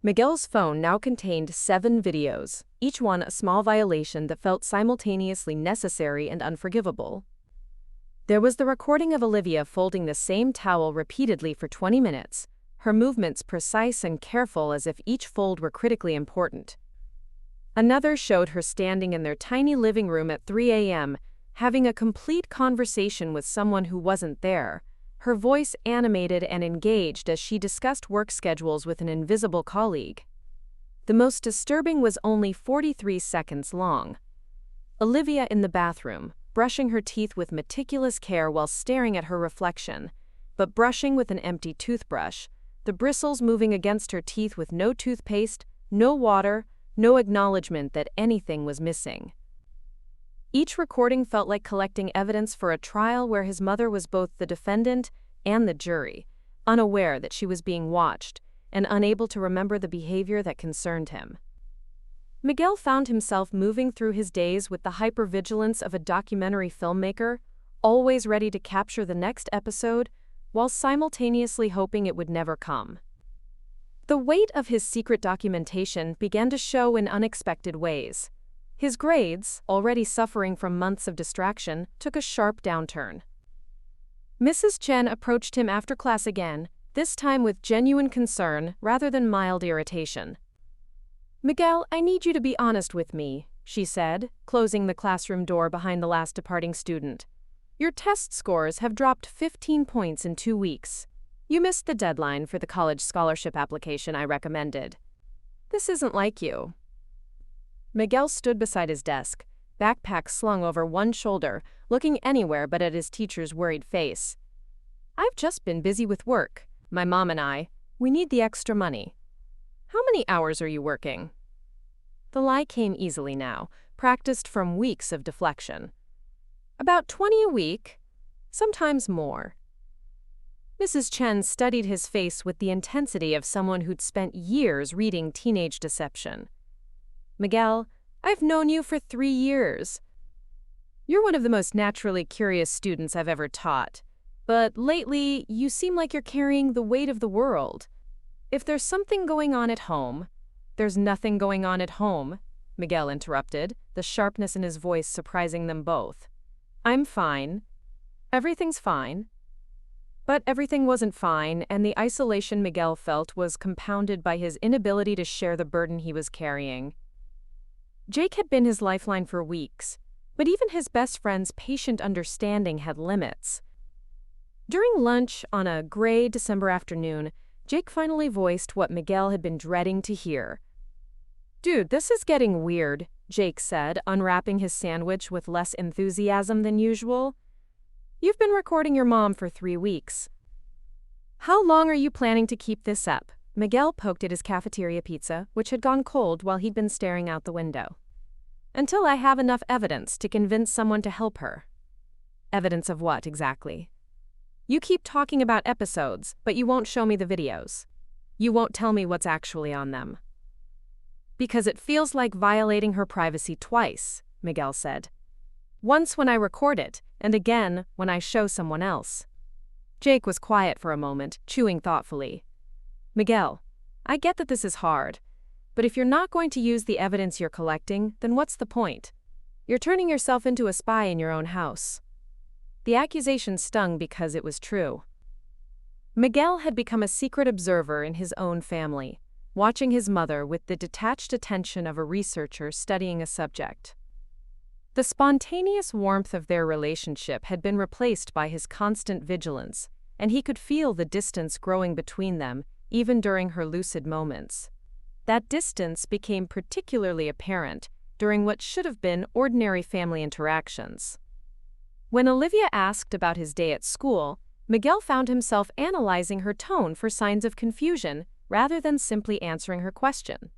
Miguel's phone now contained 7 videos, each one a small violation that felt simultaneously necessary and unforgivable. There was the recording of Olivia folding the same towel repeatedly for 20 minutes, her movements precise and careful as if each fold were critically important. Another showed her standing in their tiny living room at 3 a.m., having a complete conversation with someone who wasn't there, her voice animated and engaged as she discussed work schedules with an invisible colleague. The most disturbing was only 43 seconds long. Olivia in the bathroom, brushing her teeth with meticulous care while staring at her reflection, but brushing with an empty toothbrush, the bristles moving against her teeth with no toothpaste, no water, no acknowledgement that anything was missing. Each recording felt like collecting evidence for a trial where his mother was both the defendant and the jury, unaware that she was being watched and unable to remember the behavior that concerned him. Miguel found himself moving through his days with the hypervigilance of a documentary filmmaker, always ready to capture the next episode while simultaneously hoping it would never come. The weight of his secret documentation began to show in unexpected ways. His grades, already suffering from months of distraction, took a sharp downturn. Mrs. Chen approached him after class again, this time with genuine concern rather than mild irritation. "Miguel, I need you to be honest with me," she said, closing the classroom door behind the last departing student. "Your test scores have dropped 15 points in 2 weeks. You missed the deadline for the college scholarship application I recommended. This isn't like you." Miguel stood beside his desk, backpack slung over one shoulder, looking anywhere but at his teacher's worried face. "I've just been busy with work. My mom and we need the extra money. How many hours are you working?" The lie came easily now, practiced from weeks of deflection. "About 20 a week, sometimes more." Mrs. Chen studied his face with the intensity of someone who'd spent years reading teenage deception. "Miguel, I've known you for 3 years. You're one of the most naturally curious students I've ever taught, but lately you seem like you're carrying the weight of the world. If there's something going on at home—" "There's nothing going on at home," Miguel interrupted, the sharpness in his voice surprising them both. "I'm fine. Everything's fine. But everything wasn't fine, and the isolation Miguel felt was compounded by his inability to share the burden he was carrying. Jake had been his lifeline for weeks, but even his best friend's patient understanding had limits. During lunch on a gray December afternoon, Jake finally voiced what Miguel had been dreading to hear. "Dude, this is getting weird," Jake said, unwrapping his sandwich with less enthusiasm than usual. "You've been recording your mom for 3 weeks. How long are you planning to keep this up?" Miguel poked at his cafeteria pizza, which had gone cold while he'd been staring out the window. "Until I have enough evidence to convince someone to help her." "Evidence of what, exactly?" "You keep talking about episodes, but you won't show me the videos. You won't tell me what's actually on them." "Because it feels like violating her privacy twice," Miguel said. "Once when I record it, and again when I show someone else." Jake was quiet for a moment, chewing thoughtfully. "Miguel, I get that this is hard, but if you're not going to use the evidence you're collecting, then what's the point? You're turning yourself into a spy in your own house." The accusation stung because it was true. Miguel had become a secret observer in his own family, watching his mother with the detached attention of a researcher studying a subject. The spontaneous warmth of their relationship had been replaced by his constant vigilance, and he could feel the distance growing between them, even during her lucid moments. That distance became particularly apparent during what should have been ordinary family interactions. When Olivia asked about his day at school, Miguel found himself analyzing her tone for signs of confusion rather than simply answering her question.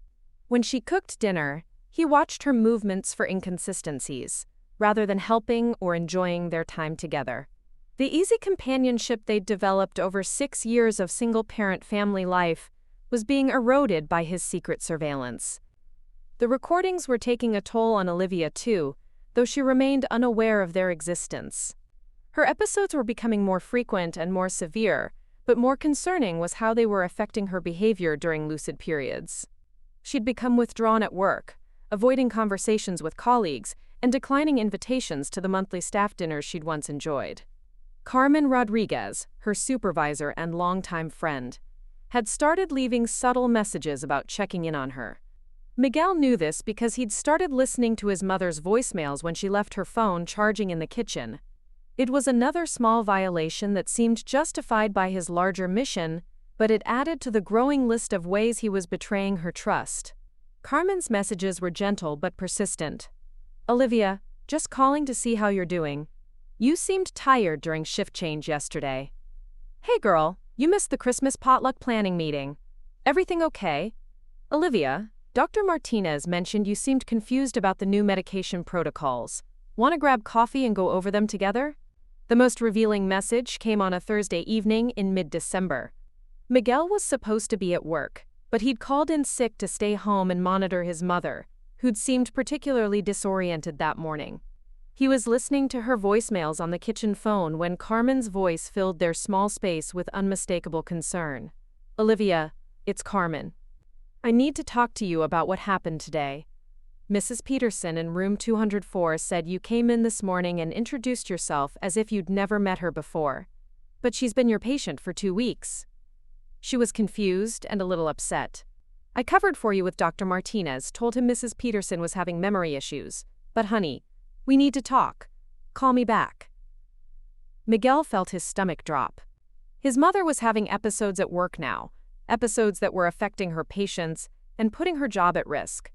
When she cooked dinner, he watched her movements for inconsistencies, rather than helping or enjoying their time together. The easy companionship they'd developed over 6 years of single-parent family life was being eroded by his secret surveillance. The recordings were taking a toll on Olivia too, though she remained unaware of their existence. Her episodes were becoming more frequent and more severe, but more concerning was how they were affecting her behavior during lucid periods. She'd become withdrawn at work, avoiding conversations with colleagues, and declining invitations to the monthly staff dinners she'd once enjoyed. Carmen Rodriguez, her supervisor and longtime friend, had started leaving subtle messages about checking in on her. Miguel knew this because he'd started listening to his mother's voicemails when she left her phone charging in the kitchen. It was another small violation that seemed justified by his larger mission, but it added to the growing list of ways he was betraying her trust. Carmen's messages were gentle but persistent. "Olivia, just calling to see how you're doing. You seemed tired during shift change yesterday. Hey girl, you missed the Christmas potluck planning meeting. Everything okay? Olivia, Dr. Martinez mentioned you seemed confused about the new medication protocols. Want to grab coffee and go over them together?" The most revealing message came on a Thursday evening in mid-December. Miguel was supposed to be at work, but he'd called in sick to stay home and monitor his mother, who'd seemed particularly disoriented that morning. He was listening to her voicemails on the kitchen phone when Carmen's voice filled their small space with unmistakable concern. "Olivia, it's Carmen. I need to talk to you about what happened today. Mrs. Peterson in room 204 said you came in this morning and introduced yourself as if you'd never met her before. But she's been your patient for 2 weeks. She was confused and a little upset. I covered for you with Dr. Martinez, told him Mrs. Peterson was having memory issues. But honey, we need to talk. Call me back." Miguel felt his stomach drop. His mother was having episodes at work now, episodes that were affecting her patients and putting her job at risk.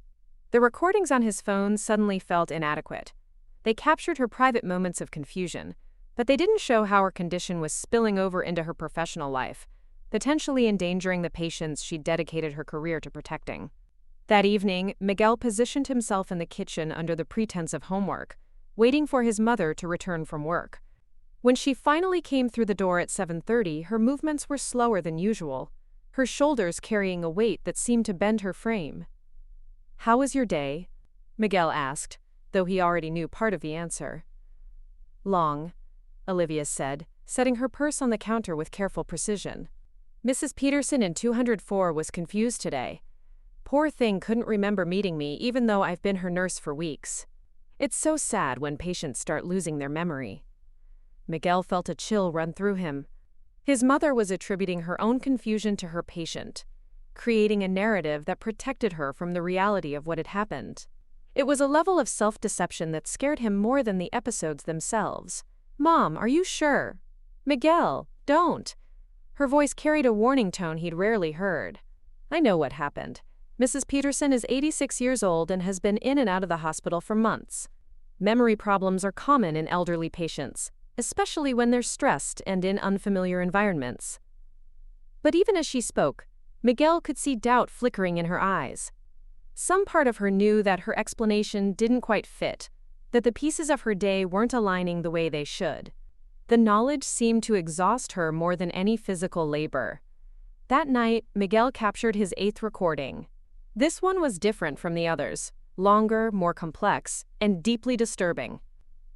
The recordings on his phone suddenly felt inadequate. They captured her private moments of confusion, but they didn't show how her condition was spilling over into her professional life, potentially endangering the patients she'd dedicated her career to protecting. That evening, Miguel positioned himself in the kitchen under the pretense of homework, waiting for his mother to return from work. When she finally came through the door at 7:30, her movements were slower than usual, her shoulders carrying a weight that seemed to bend her frame. "How was your day?" Miguel asked, though he already knew part of the answer. "Long," Olivia said, setting her purse on the counter with careful precision. "Mrs. Peterson in 204 was confused today. Poor thing couldn't remember meeting me even though I've been her nurse for weeks. It's so sad when patients start losing their memory." Miguel felt a chill run through him. His mother was attributing her own confusion to her patient, creating a narrative that protected her from the reality of what had happened. It was a level of self-deception that scared him more than the episodes themselves. "Mom, are you sure?" "Miguel, don't." Her voice carried a warning tone he'd rarely heard. "I know what happened. Mrs. Peterson is 86 years old and has been in and out of the hospital for months. Memory problems are common in elderly patients, especially when they're stressed and in unfamiliar environments." But even as she spoke, Miguel could see doubt flickering in her eyes. Some part of her knew that her explanation didn't quite fit, that the pieces of her day weren't aligning the way they should. The knowledge seemed to exhaust her more than any physical labor. That night, Miguel captured his 8th recording. This one was different from the others, longer, more complex, and deeply disturbing.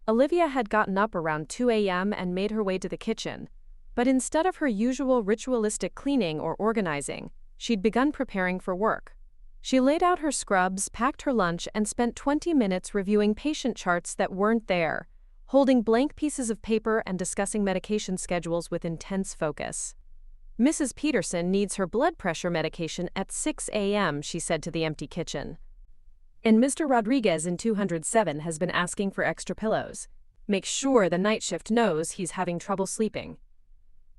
Olivia had gotten up around 2 a.m. and made her way to the kitchen, but instead of her usual ritualistic cleaning or organizing, she'd begun preparing for work. She laid out her scrubs, packed her lunch, and spent 20 minutes reviewing patient charts that weren't there, holding blank pieces of paper and discussing medication schedules with intense focus. "Mrs. Peterson needs her blood pressure medication at 6 a.m., she said to the empty kitchen. "And Mr. Rodriguez in 207 has been asking for extra pillows. Make sure the night shift knows he's having trouble sleeping."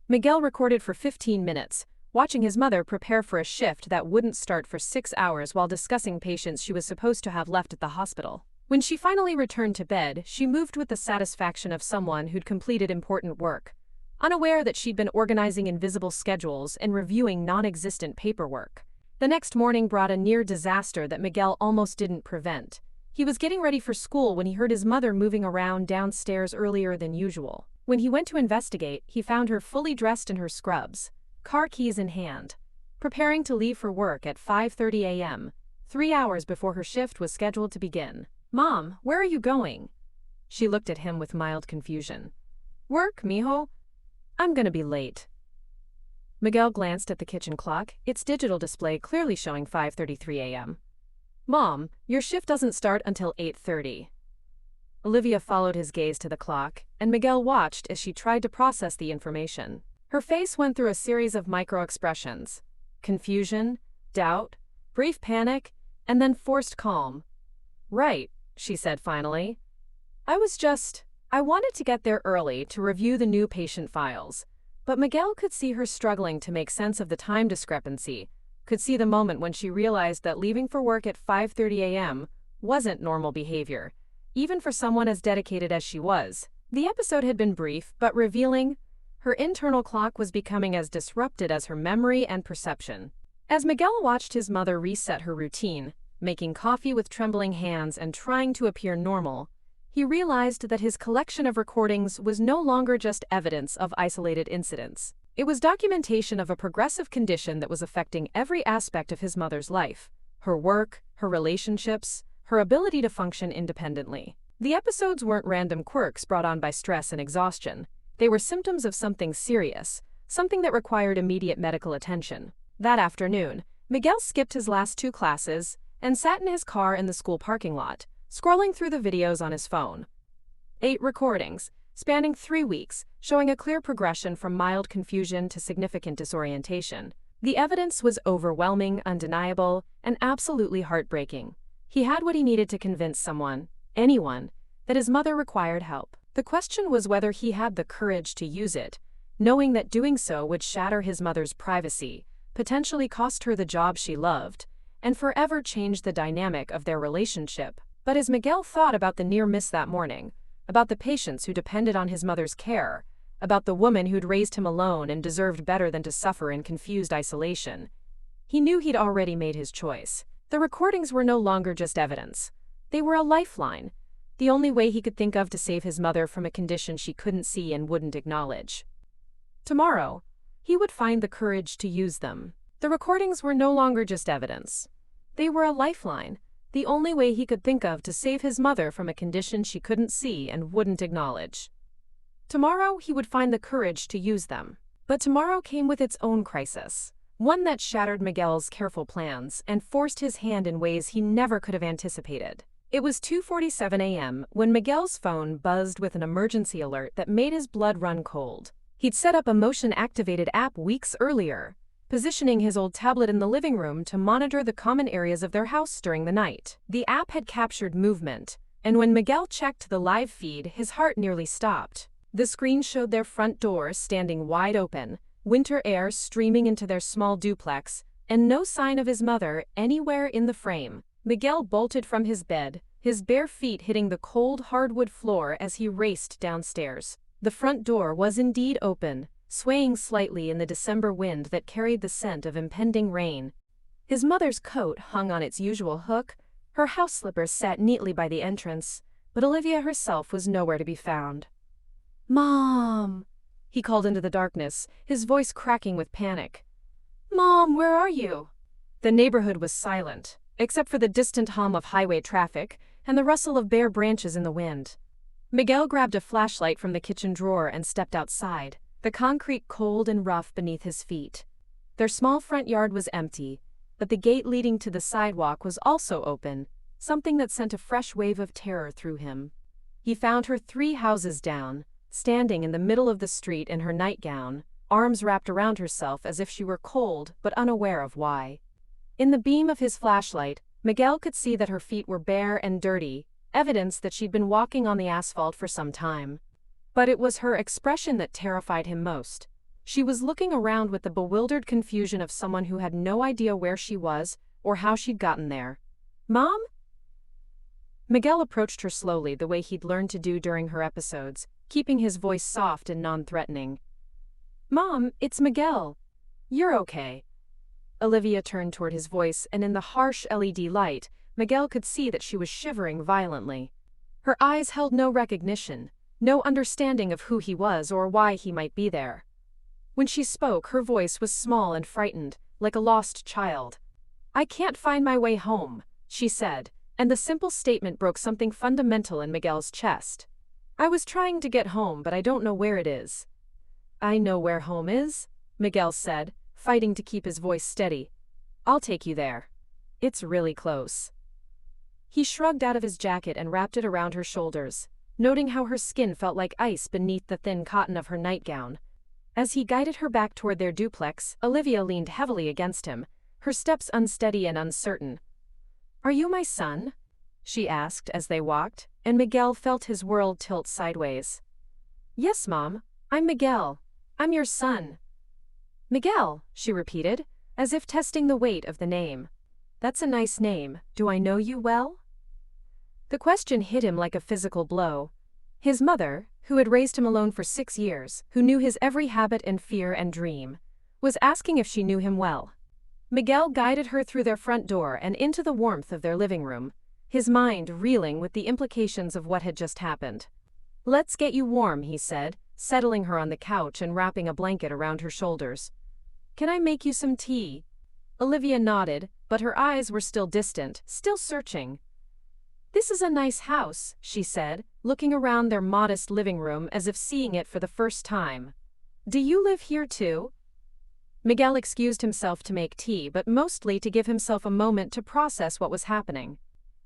Miguel recorded for 15 minutes, watching his mother prepare for a shift that wouldn't start for 6 hours while discussing patients she was supposed to have left at the hospital. When she finally returned to bed, she moved with the satisfaction of someone who'd completed important work, unaware that she'd been organizing invisible schedules and reviewing non-existent paperwork. The next morning brought a near disaster that Miguel almost didn't prevent. He was getting ready for school when he heard his mother moving around downstairs earlier than usual. When he went to investigate, he found her fully dressed in her scrubs, car keys in hand, preparing to leave for work at 5:30 a.m., 3 hours before her shift was scheduled to begin. "Mom, where are you going?" She looked at him with mild confusion. "Work, mijo. I'm gonna be late." Miguel glanced at the kitchen clock, its digital display clearly showing 5:33 a.m. "Mom, your shift doesn't start until 8:30. Olivia followed his gaze to the clock, and Miguel watched as she tried to process the information. Her face went through a series of micro-expressions: confusion, doubt, brief panic, and then forced calm. "Right," she said finally. I wanted to get there early to review the new patient files." But Miguel could see her struggling to make sense of the time discrepancy, could see the moment when she realized that leaving for work at 5:30 a.m. wasn't normal behavior, even for someone as dedicated as she was. The episode had been brief but revealing. Her internal clock was becoming as disrupted as her memory and perception. As Miguel watched his mother reset her routine, making coffee with trembling hands and trying to appear normal, he realized that his collection of recordings was no longer just evidence of isolated incidents. It was documentation of a progressive condition that was affecting every aspect of his mother's life: her work, her relationships, her ability to function independently. The episodes weren't random quirks brought on by stress and exhaustion. They were symptoms of something serious, something that required immediate medical attention. That afternoon, Miguel skipped his last 2 classes and sat in his car in the school parking lot, scrolling through the videos on his phone. 8 recordings, spanning 3 weeks, showing a clear progression from mild confusion to significant disorientation. The evidence was overwhelming, undeniable, and absolutely heartbreaking. He had what he needed to convince someone, anyone, that his mother required help. The question was whether he had the courage to use it, knowing that doing so would shatter his mother's privacy, potentially cost her the job she loved, and forever change the dynamic of their relationship. But as Miguel thought about the near miss that morning, about the patients who depended on his mother's care, about the woman who'd raised him alone and deserved better than to suffer in confused isolation, he knew he'd already made his choice. The recordings were no longer just evidence. They were a lifeline, the only way he could think of to save his mother from a condition she couldn't see and wouldn't acknowledge. Tomorrow, he would find the courage to use them. The recordings were no longer just evidence. They were a lifeline, the only way he could think of to save his mother from a condition she couldn't see and wouldn't acknowledge. Tomorrow, he would find the courage to use them. But tomorrow came with its own crisis, one that shattered Miguel's careful plans and forced his hand in ways he never could have anticipated. It was 2:47 a.m. when Miguel's phone buzzed with an emergency alert that made his blood run cold. He'd set up a motion-activated app weeks earlier, positioning his old tablet in the living room to monitor the common areas of their house during the night. The app had captured movement, and when Miguel checked the live feed, his heart nearly stopped. The screen showed their front door standing wide open, winter air streaming into their small duplex, and no sign of his mother anywhere in the frame. Miguel bolted from his bed, his bare feet hitting the cold hardwood floor as he raced downstairs. The front door was indeed open, swaying slightly in the December wind that carried the scent of impending rain. His mother's coat hung on its usual hook, her house slippers sat neatly by the entrance, but Olivia herself was nowhere to be found. "Mom!" he called into the darkness, his voice cracking with panic. "Mom, where are you?" The neighborhood was silent, except for the distant hum of highway traffic and the rustle of bare branches in the wind. Miguel grabbed a flashlight from the kitchen drawer and stepped outside, the concrete cold and rough beneath his feet. Their small front yard was empty, but the gate leading to the sidewalk was also open, something that sent a fresh wave of terror through him. He found her 3 houses down, standing in the middle of the street in her nightgown, arms wrapped around herself as if she were cold but unaware of why. In the beam of his flashlight, Miguel could see that her feet were bare and dirty, evidence that she'd been walking on the asphalt for some time. But it was her expression that terrified him most. She was looking around with the bewildered confusion of someone who had no idea where she was or how she'd gotten there. "Mom?" Miguel approached her slowly, the way he'd learned to do during her episodes, keeping his voice soft and non-threatening. "Mom, it's Miguel. You're okay." Olivia turned toward his voice, and in the harsh LED light, Miguel could see that she was shivering violently. Her eyes held no recognition, no understanding of who he was or why he might be there. When she spoke, her voice was small and frightened, like a lost child. "I can't find my way home," she said, and the simple statement broke something fundamental in Miguel's chest. "I was trying to get home, but I don't know where it is." "I know where home is," Miguel said, fighting to keep his voice steady. "I'll take you there. It's really close." He shrugged out of his jacket and wrapped it around her shoulders, noting how her skin felt like ice beneath the thin cotton of her nightgown. As he guided her back toward their duplex, Olivia leaned heavily against him, her steps unsteady and uncertain. "Are you my son?" she asked as they walked, and Miguel felt his world tilt sideways. "Yes, Mom, I'm Miguel. I'm your son." "Miguel," she repeated, as if testing the weight of the name. "That's a nice name. Do I know you well?" The question hit him like a physical blow. His mother, who had raised him alone for 6 years, who knew his every habit and fear and dream, was asking if she knew him well. Miguel guided her through their front door and into the warmth of their living room, his mind reeling with the implications of what had just happened. "Let's get you warm," he said, settling her on the couch and wrapping a blanket around her shoulders. "Can I make you some tea?" Olivia nodded, but her eyes were still distant, still searching. "This is a nice house," she said, looking around their modest living room as if seeing it for the first time. "Do you live here too?" Miguel excused himself to make tea, but mostly to give himself a moment to process what was happening.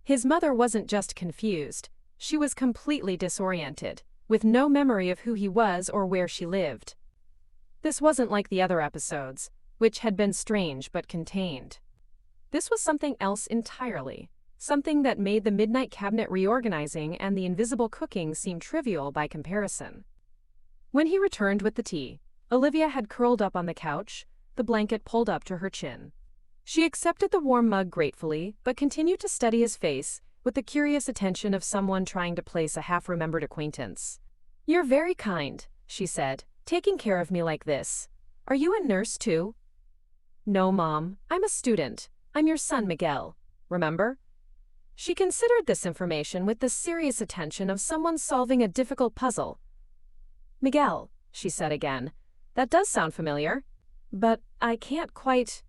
His mother wasn't just confused, she was completely disoriented, with no memory of who he was or where she lived. This wasn't like the other episodes, which had been strange but contained. This was something else entirely. Something that made the midnight cabinet reorganizing and the invisible cooking seem trivial by comparison. When he returned with the tea, Olivia had curled up on the couch, the blanket pulled up to her chin. She accepted the warm mug gratefully, but continued to study his face with the curious attention of someone trying to place a half-remembered acquaintance. "You're very kind," she said, "taking care of me like this. Are you a nurse too?" "No, Mom, I'm a student. I'm your son, Miguel. Remember?" She considered this information with the serious attention of someone solving a difficult puzzle. "Miguel," she said again, "that does sound familiar. But I can't quite—"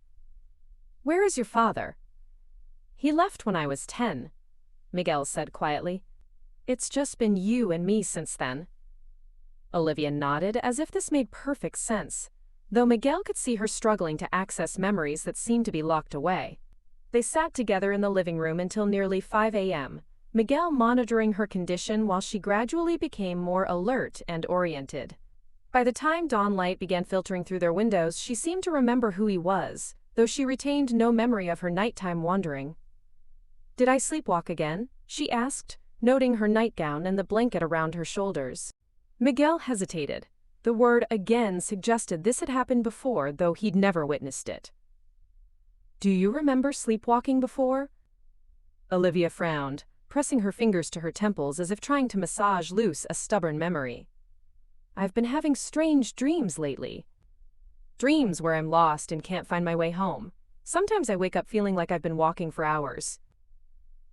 "Where is your father?" "He left when I was 10, Miguel said quietly. "It's just been you and me since then." Olivia nodded as if this made perfect sense, though Miguel could see her struggling to access memories that seemed to be locked away. They sat together in the living room until nearly 5 a.m., Miguel monitoring her condition while she gradually became more alert and oriented. By the time dawn light began filtering through their windows, she seemed to remember who he was, though she retained no memory of her nighttime wandering. "Did I sleepwalk again?" she asked, noting her nightgown and the blanket around her shoulders. Miguel hesitated. The word "again" suggested this had happened before, though he'd never witnessed it. "Do you remember sleepwalking before?" Olivia frowned, pressing her fingers to her temples as if trying to massage loose a stubborn memory. "I've been having strange dreams lately. Dreams where I'm lost and can't find my way home. Sometimes I wake up feeling like I've been walking for hours."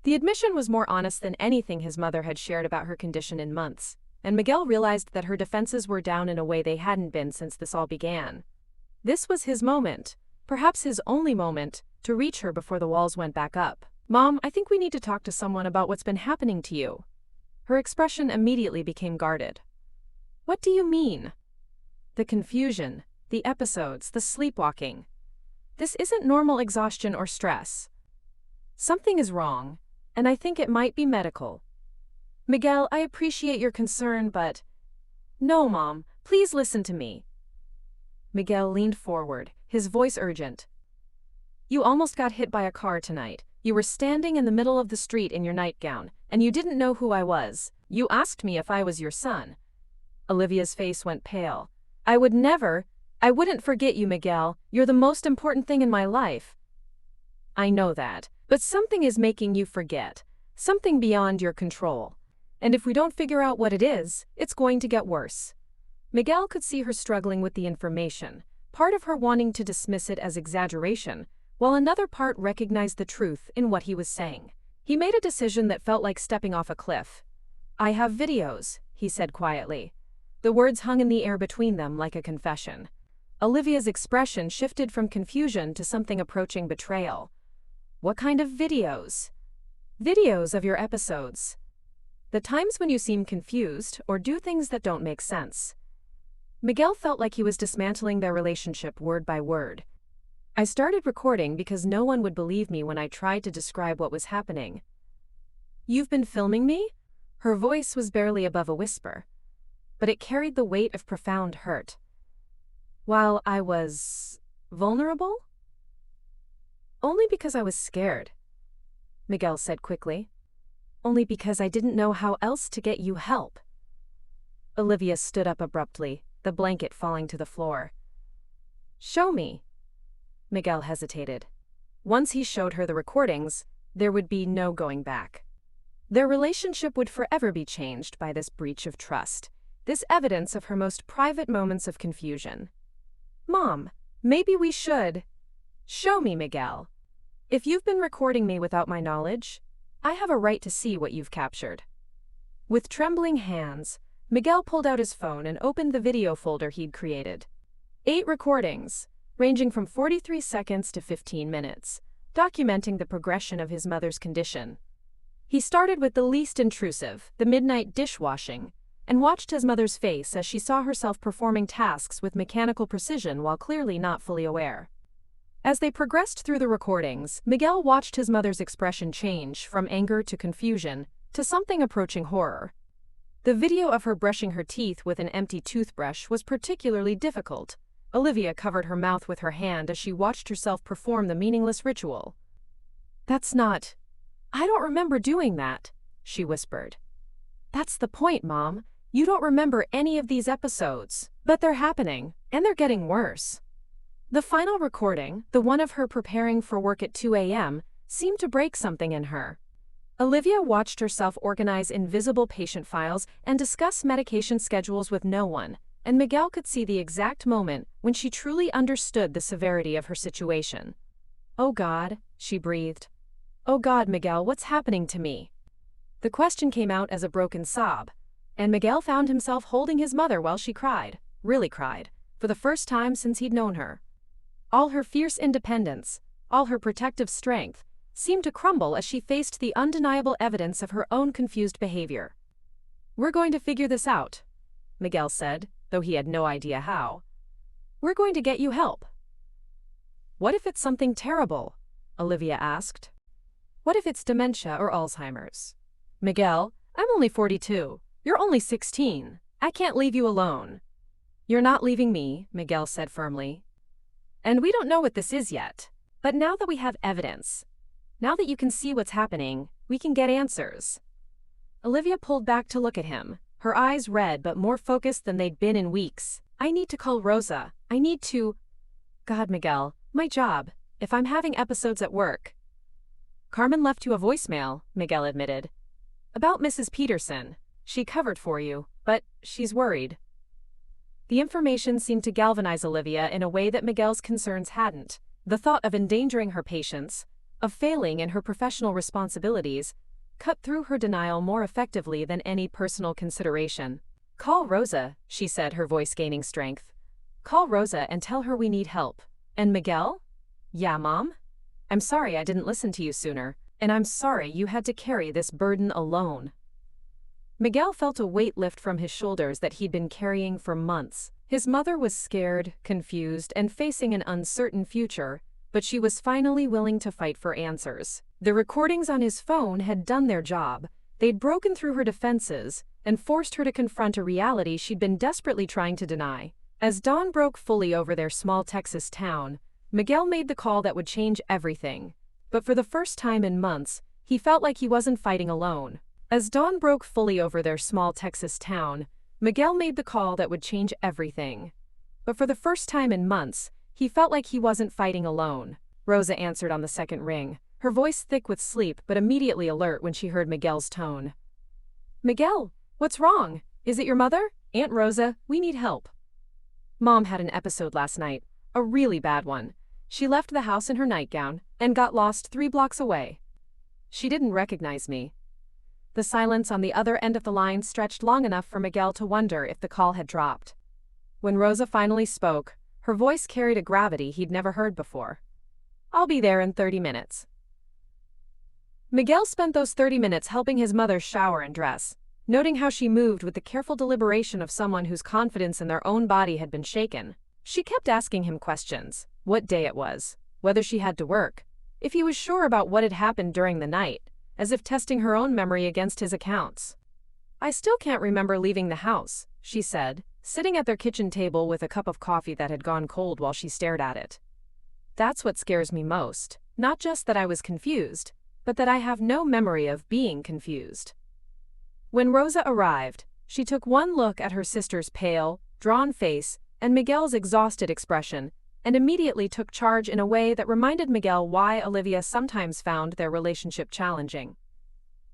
The admission was more honest than anything his mother had shared about her condition in months, and Miguel realized that her defenses were down in a way they hadn't been since this all began. This was his moment, perhaps his only moment, to reach her before the walls went back up. "Mom, I think we need to talk to someone about what's been happening to you." Her expression immediately became guarded. "What do you mean?" "The confusion, the episodes, the sleepwalking. This isn't normal exhaustion or stress. Something is wrong, and I think it might be medical." "Miguel, I appreciate your concern, but—" "No, Mom, please listen to me." Miguel leaned forward, his voice urgent. "You almost got hit by a car tonight. You were standing in the middle of the street in your nightgown, and you didn't know who I was. You asked me if I was your son." Olivia's face went pale. I wouldn't forget you, Miguel. You're the most important thing in my life." "I know that, but something is making you forget. Something beyond your control. And if we don't figure out what it is, it's going to get worse." Miguel could see her struggling with the information, part of her wanting to dismiss it as exaggeration, while another part recognized the truth in what he was saying. He made a decision that felt like stepping off a cliff. "I have videos," he said quietly. The words hung in the air between them like a confession. Olivia's expression shifted from confusion to something approaching betrayal. "What kind of videos?" "Videos of your episodes. The times when you seem confused or do things that don't make sense." Miguel felt like he was dismantling their relationship word by word. "I started recording because no one would believe me when I tried to describe what was happening." "You've been filming me?" Her voice was barely above a whisper, but it carried the weight of profound hurt. "While I was vulnerable?" "Only because I was scared," Miguel said quickly. "Only because I didn't know how else to get you help." Olivia stood up abruptly, the blanket falling to the floor. "Show me." Miguel hesitated. Once he showed her the recordings, there would be no going back. Their relationship would forever be changed by this breach of trust, this evidence of her most private moments of confusion. "Mom, maybe we should—" "Show me, Miguel. If you've been recording me without my knowledge, I have a right to see what you've captured." With trembling hands, Miguel pulled out his phone and opened the video folder he'd created. 8 recordings, ranging from 43 seconds to 15 minutes, documenting the progression of his mother's condition. He started with the least intrusive, the midnight dishwashing, and watched his mother's face as she saw herself performing tasks with mechanical precision while clearly not fully aware. As they progressed through the recordings, Miguel watched his mother's expression change from anger to confusion to something approaching horror. The video of her brushing her teeth with an empty toothbrush was particularly difficult. Olivia covered her mouth with her hand as she watched herself perform the meaningless ritual. I don't remember doing that," she whispered. "That's the point, Mom. You don't remember any of these episodes, but they're happening, and they're getting worse." The final recording, the one of her preparing for work at 2 a.m., seemed to break something in her. Olivia watched herself organize invisible patient files and discuss medication schedules with no one, and Miguel could see the exact moment when she truly understood the severity of her situation. "Oh God," she breathed. "Oh God, Miguel, what's happening to me?" The question came out as a broken sob, and Miguel found himself holding his mother while she cried, really cried, for the first time since he'd known her. All her fierce independence, all her protective strength, seemed to crumble as she faced the undeniable evidence of her own confused behavior. "We're going to figure this out," Miguel said, though he had no idea how. "We're going to get you help." "What if it's something terrible?" Olivia asked. "What if it's dementia or Alzheimer's?" "Miguel, I'm only 42. You're only 16. I can't leave you alone." "You're not leaving me," Miguel said firmly. "And we don't know what this is yet. But now that we have evidence, now that you can see what's happening, we can get answers." Olivia pulled back to look at him, her eyes red but more focused than they'd been in weeks. "I need to call Rosa. I need to—" "God, Miguel, my job. If I'm having episodes at work." "Carmen left you a voicemail," Miguel admitted. "About Mrs. Peterson. She covered for you, but she's worried." The information seemed to galvanize Olivia in a way that Miguel's concerns hadn't. The thought of endangering her patients, of failing in her professional responsibilities, cut through her denial more effectively than any personal consideration. "Call Rosa," she said, her voice gaining strength. "Call Rosa and tell her we need help." "And Miguel?" "Yeah, Mom? I'm sorry I didn't listen to you sooner, and I'm sorry you had to carry this burden alone." Miguel felt a weight lift from his shoulders that he'd been carrying for months. His mother was scared, confused, and facing an uncertain future, but she was finally willing to fight for answers. The recordings on his phone had done their job. They'd broken through her defenses and forced her to confront a reality she'd been desperately trying to deny. As dawn broke fully over their small Texas town, Miguel made the call that would change everything. But for the first time in months, he felt like he wasn't fighting alone. As dawn broke fully over their small Texas town, Miguel made the call that would change everything. But for the first time in months, he felt like he wasn't fighting alone. Rosa answered on the second ring, her voice thick with sleep but immediately alert when she heard Miguel's tone. "Miguel, what's wrong? Is it your mother?" "Aunt Rosa, we need help. Mom had an episode last night, a really bad one. She left the house in her nightgown and got lost 3 blocks away. She didn't recognize me." The silence on the other end of the line stretched long enough for Miguel to wonder if the call had dropped. When Rosa finally spoke, her voice carried a gravity he'd never heard before. "I'll be there in 30 minutes. Miguel spent those 30 minutes helping his mother shower and dress, noting how she moved with the careful deliberation of someone whose confidence in their own body had been shaken. She kept asking him questions: what day it was, whether she had to work, if he was sure about what had happened during the night, as if testing her own memory against his accounts. "I still can't remember leaving the house," she said, sitting at their kitchen table with a cup of coffee that had gone cold while she stared at it. "That's what scares me most. Not just that I was confused, but that I have no memory of being confused." When Rosa arrived, she took one look at her sister's pale, drawn face and Miguel's exhausted expression, and immediately took charge in a way that reminded Miguel why Olivia sometimes found their relationship challenging.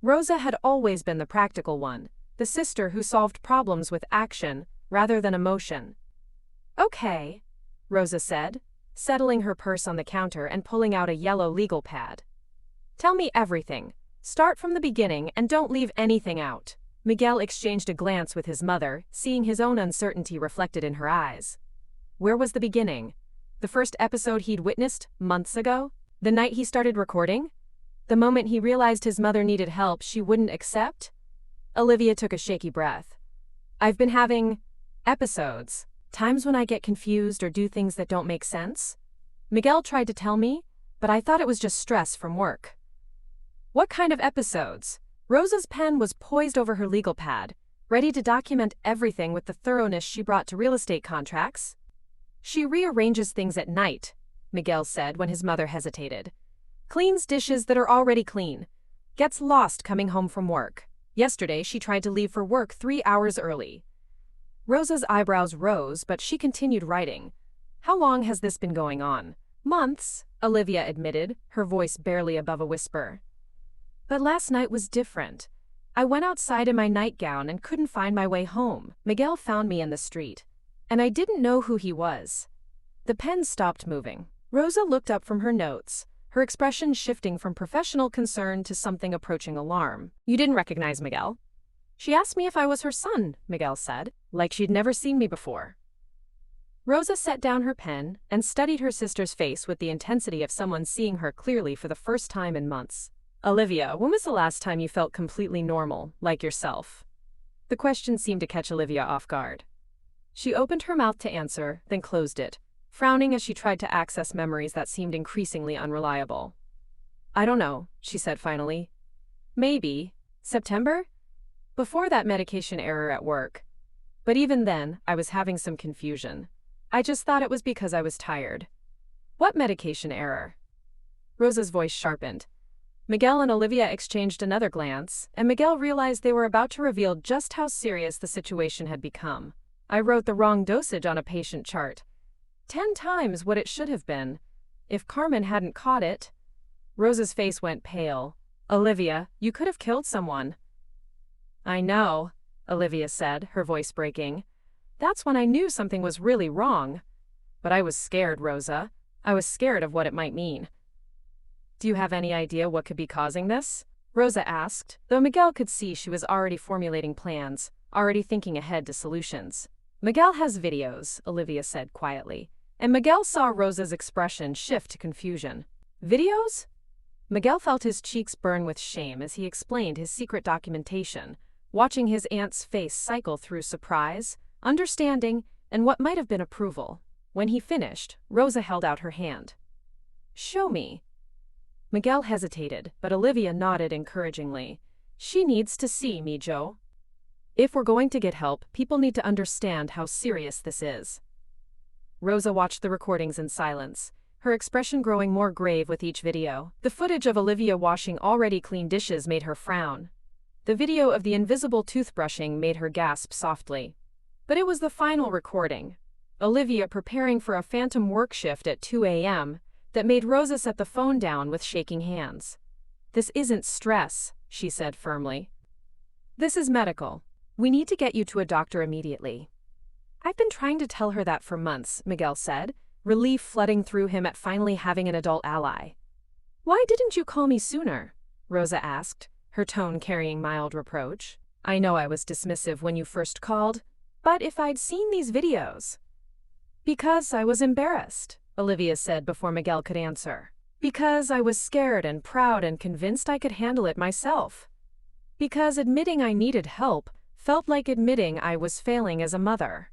Rosa had always been the practical one, the sister who solved problems with action rather than emotion. "Okay," Rosa said, settling her purse on the counter and pulling out a yellow legal pad. "Tell me everything. Start from the beginning and don't leave anything out." Miguel exchanged a glance with his mother, seeing his own uncertainty reflected in her eyes. Where was the beginning? The first episode he'd witnessed months ago? The night he started recording? The moment he realized his mother needed help she wouldn't accept? Olivia took a shaky breath. "I've been having episodes. Times when I get confused or do things that don't make sense. Miguel tried to tell me, but I thought it was just stress from work." "What kind of episodes?" Rosa's pen was poised over her legal pad, ready to document everything with the thoroughness she brought to real estate contracts. "She rearranges things at night," Miguel said when his mother hesitated. "Cleans dishes that are already clean. Gets lost coming home from work. Yesterday she tried to leave for work 3 hours early." Rosa's eyebrows rose, but she continued writing. "How long has this been going on?" "Months," Olivia admitted, her voice barely above a whisper. "But last night was different. I went outside in my nightgown and couldn't find my way home. Miguel found me in the street, and I didn't know who he was." The pen stopped moving. Rosa looked up from her notes, her expression shifting from professional concern to something approaching alarm. "You didn't recognize Miguel?" "She asked me if I was her son," Miguel said, like she'd never seen me before. Rosa set down her pen and studied her sister's face with the intensity of someone seeing her clearly for the first time in months. "Olivia, when was the last time you felt completely normal, like yourself?" The question seemed to catch Olivia off guard. She opened her mouth to answer, then closed it, frowning as she tried to access memories that seemed increasingly unreliable. "I don't know," she said finally. "Maybe September? Before that medication error at work. But even then, I was having some confusion. I just thought it was because I was tired. What medication error? Rosa's voice sharpened. Miguel and Olivia exchanged another glance, and Miguel realized they were about to reveal just how serious the situation had become. I wrote the wrong dosage on a patient chart. 10 times what it should have been. If Carmen hadn't caught it. Rosa's face went pale. Olivia, you could have killed someone. I know, Olivia said, her voice breaking. That's when I knew something was really wrong. But I was scared, Rosa. I was scared of what it might mean. Do you have any idea what could be causing this? Rosa asked, though Miguel could see she was already formulating plans, already thinking ahead to solutions. Miguel has videos, Olivia said quietly, and Miguel saw Rosa's expression shift to confusion. Videos? Miguel felt his cheeks burn with shame as he explained his secret documentation, watching his aunt's face cycle through surprise, understanding, and what might have been approval. When he finished, Rosa held out her hand. Show me. Miguel hesitated, but Olivia nodded encouragingly. She needs to see me, Joe. If we're going to get help, people need to understand how serious this is. Rosa watched the recordings in silence, her expression growing more grave with each video. The footage of Olivia washing already clean dishes made her frown. The video of the invisible toothbrushing made her gasp softly. But it was the final recording, Olivia preparing for a phantom work shift at 2 a.m., that made Rosa set the phone down with shaking hands. This isn't stress, she said firmly. This is medical. We need to get you to a doctor immediately. I've been trying to tell her that for months, Miguel said, relief flooding through him at finally having an adult ally. Why didn't you call me sooner? Rosa asked, her tone carrying mild reproach. I know I was dismissive when you first called, but if I'd seen these videos. Because I was embarrassed, Olivia said before Miguel could answer. Because I was scared and proud and convinced I could handle it myself. Because admitting I needed help felt like admitting I was failing as a mother.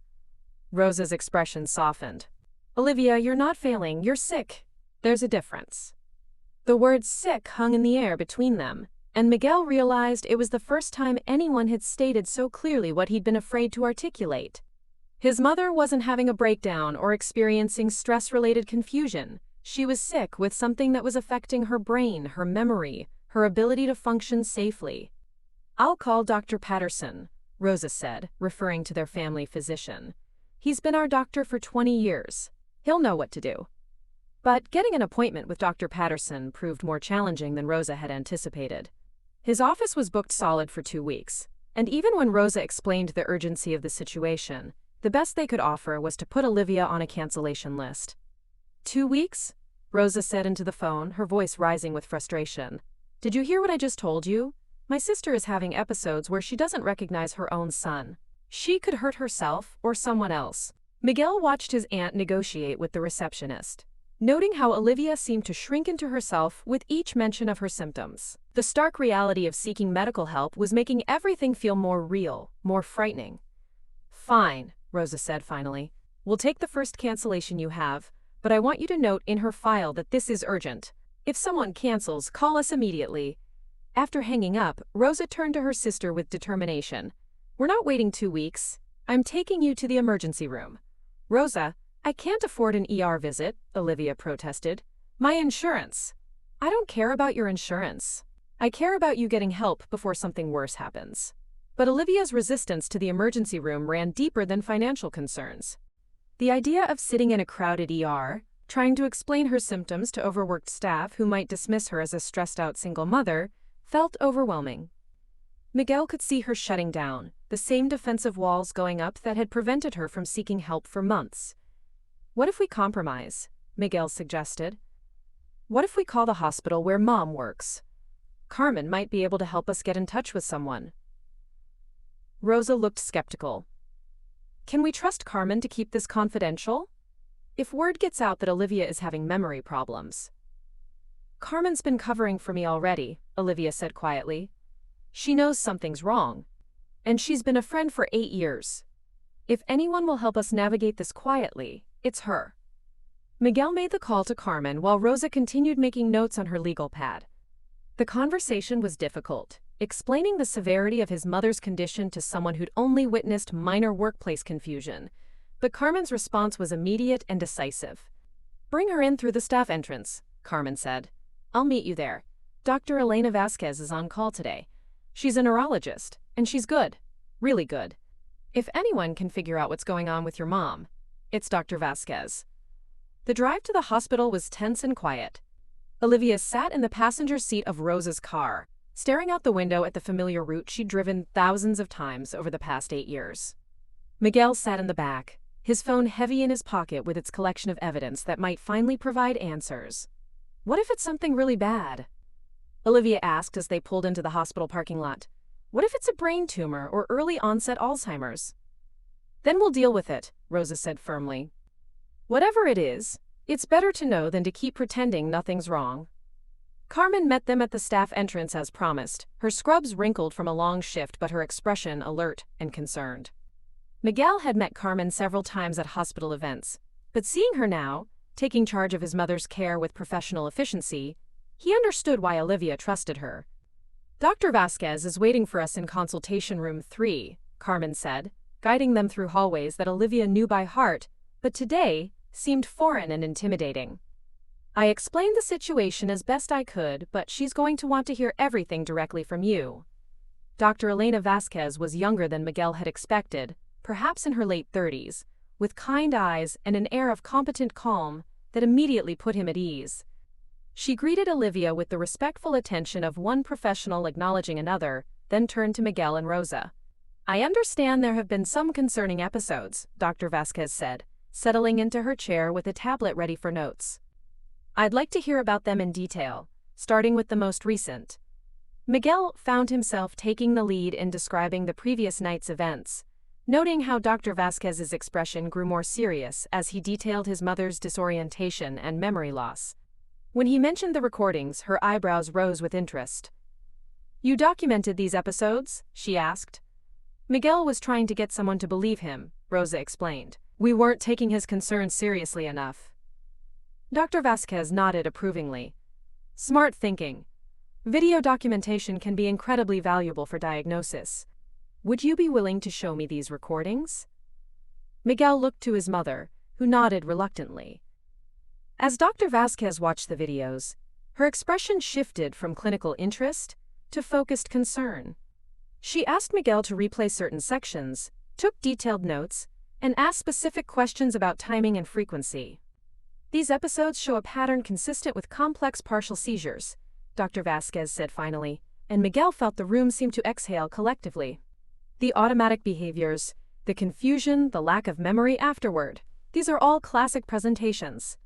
Rosa's expression softened. Olivia, you're not failing, you're sick. There's a difference. The word sick hung in the air between them, and Miguel realized it was the first time anyone had stated so clearly what he'd been afraid to articulate. His mother wasn't having a breakdown or experiencing stress-related confusion. She was sick with something that was affecting her brain, her memory, her ability to function safely. I'll call Dr. Patterson, Rosa said, referring to their family physician. He's been our doctor for 20 years. He'll know what to do. But getting an appointment with Dr. Patterson proved more challenging than Rosa had anticipated. His office was booked solid for 2 weeks, and even when Rosa explained the urgency of the situation, the best they could offer was to put Olivia on a cancellation list. 2 weeks? Rosa said into the phone, her voice rising with frustration. Did you hear what I just told you? My sister is having episodes where she doesn't recognize her own son. She could hurt herself or someone else. Miguel watched his aunt negotiate with the receptionist, noting how Olivia seemed to shrink into herself with each mention of her symptoms. The stark reality of seeking medical help was making everything feel more real, more frightening. Fine, Rosa said finally. We'll take the first cancellation you have, but I want you to note in her file that this is urgent. If someone cancels, call us immediately. After hanging up, Rosa turned to her sister with determination. We're not waiting 2 weeks. I'm taking you to the emergency room. Rosa, I can't afford an ER visit, Olivia protested. My insurance. I don't care about your insurance. I care about you getting help before something worse happens. But Olivia's resistance to the emergency room ran deeper than financial concerns. The idea of sitting in a crowded ER, trying to explain her symptoms to overworked staff who might dismiss her as a stressed-out single mother, felt overwhelming. Miguel could see her shutting down, the same defensive walls going up that had prevented her from seeking help for months. What if we compromise? Miguel suggested. What if we call the hospital where Mom works? Carmen might be able to help us get in touch with someone. Rosa looked skeptical. Can we trust Carmen to keep this confidential? If word gets out that Olivia is having memory problems. Carmen's been covering for me already, Olivia said quietly. She knows something's wrong. And she's been a friend for 8 years. If anyone will help us navigate this quietly, it's her. Miguel made the call to Carmen while Rosa continued making notes on her legal pad. The conversation was difficult. explaining the severity of his mother's condition to someone who'd only witnessed minor workplace confusion. But Carmen's response was immediate and decisive. "Bring her in through the staff entrance," Carmen said. "I'll meet you there. Dr. Elena Vasquez is on call today. She's a neurologist, and she's good. Really good. If anyone can figure out what's going on with your mom, it's Dr. Vasquez." The drive to the hospital was tense and quiet. Olivia sat in the passenger seat of Rosa's car, staring out the window at the familiar route she'd driven thousands of times over the past 8 years. Miguel sat in the back, his phone heavy in his pocket with its collection of evidence that might finally provide answers. "What if it's something really bad?" Olivia asked as they pulled into the hospital parking lot. "What if it's a brain tumor or early-onset Alzheimer's?" "Then we'll deal with it," Rosa said firmly. "Whatever it is, it's better to know than to keep pretending nothing's wrong." Carmen met them at the staff entrance as promised, her scrubs wrinkled from a long shift but her expression alert and concerned. Miguel had met Carmen several times at hospital events, but seeing her now, taking charge of his mother's care with professional efficiency, he understood why Olivia trusted her. "Dr. Vasquez is waiting for us in consultation room 3, Carmen said, guiding them through hallways that Olivia knew by heart, but today seemed foreign and intimidating. "I explained the situation as best I could, but she's going to want to hear everything directly from you." Dr. Elena Vasquez was younger than Miguel had expected, perhaps in her late 30s, with kind eyes and an air of competent calm that immediately put him at ease. She greeted Olivia with the respectful attention of one professional acknowledging another, then turned to Miguel and Rosa. "I understand there have been some concerning episodes," Dr. Vasquez said, settling into her chair with a tablet ready for notes. "I'd like to hear about them in detail, starting with the most recent." Miguel found himself taking the lead in describing the previous night's events, noting how Dr. Vasquez's expression grew more serious as he detailed his mother's disorientation and memory loss. When he mentioned the recordings, her eyebrows rose with interest. "You documented these episodes?" she asked. Miguel was trying to get someone to believe him, Rosa explained. "We weren't taking his concerns seriously enough." Dr. Vasquez nodded approvingly. "Smart thinking. Video documentation can be incredibly valuable for diagnosis. Would you be willing to show me these recordings?" Miguel looked to his mother, who nodded reluctantly. As Dr. Vasquez watched the videos, her expression shifted from clinical interest to focused concern. She asked Miguel to replay certain sections, took detailed notes, and asked specific questions about timing and frequency. "These episodes show a pattern consistent with complex partial seizures," Dr. Vasquez said finally, and Miguel felt the room seem to exhale collectively. "The automatic behaviors, the confusion, the lack of memory afterward, these are all classic presentations."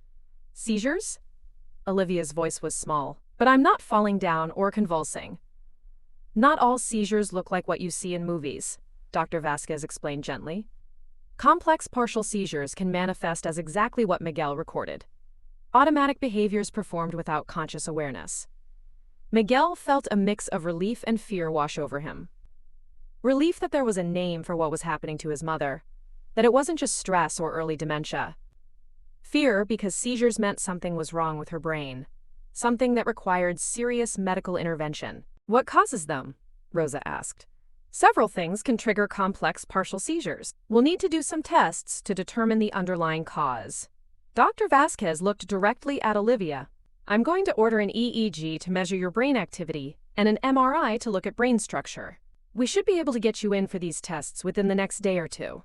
"Seizures?" Olivia's voice was small. "But I'm not falling down or convulsing." "Not all seizures look like what you see in movies," Dr. Vasquez explained gently. "Complex partial seizures can manifest as exactly what Miguel recorded. Automatic behaviors performed without conscious awareness." Miguel felt a mix of relief and fear wash over him. Relief that there was a name for what was happening to his mother, that it wasn't just stress or early dementia. Fear because seizures meant something was wrong with her brain, something that required serious medical intervention. "What causes them?" Rosa asked. "Several things can trigger complex partial seizures. We'll need to do some tests to determine the underlying cause." Dr. Vasquez looked directly at Olivia. "I'm going to order an EEG to measure your brain activity and an MRI to look at brain structure. We should be able to get you in for these tests within the next day or two."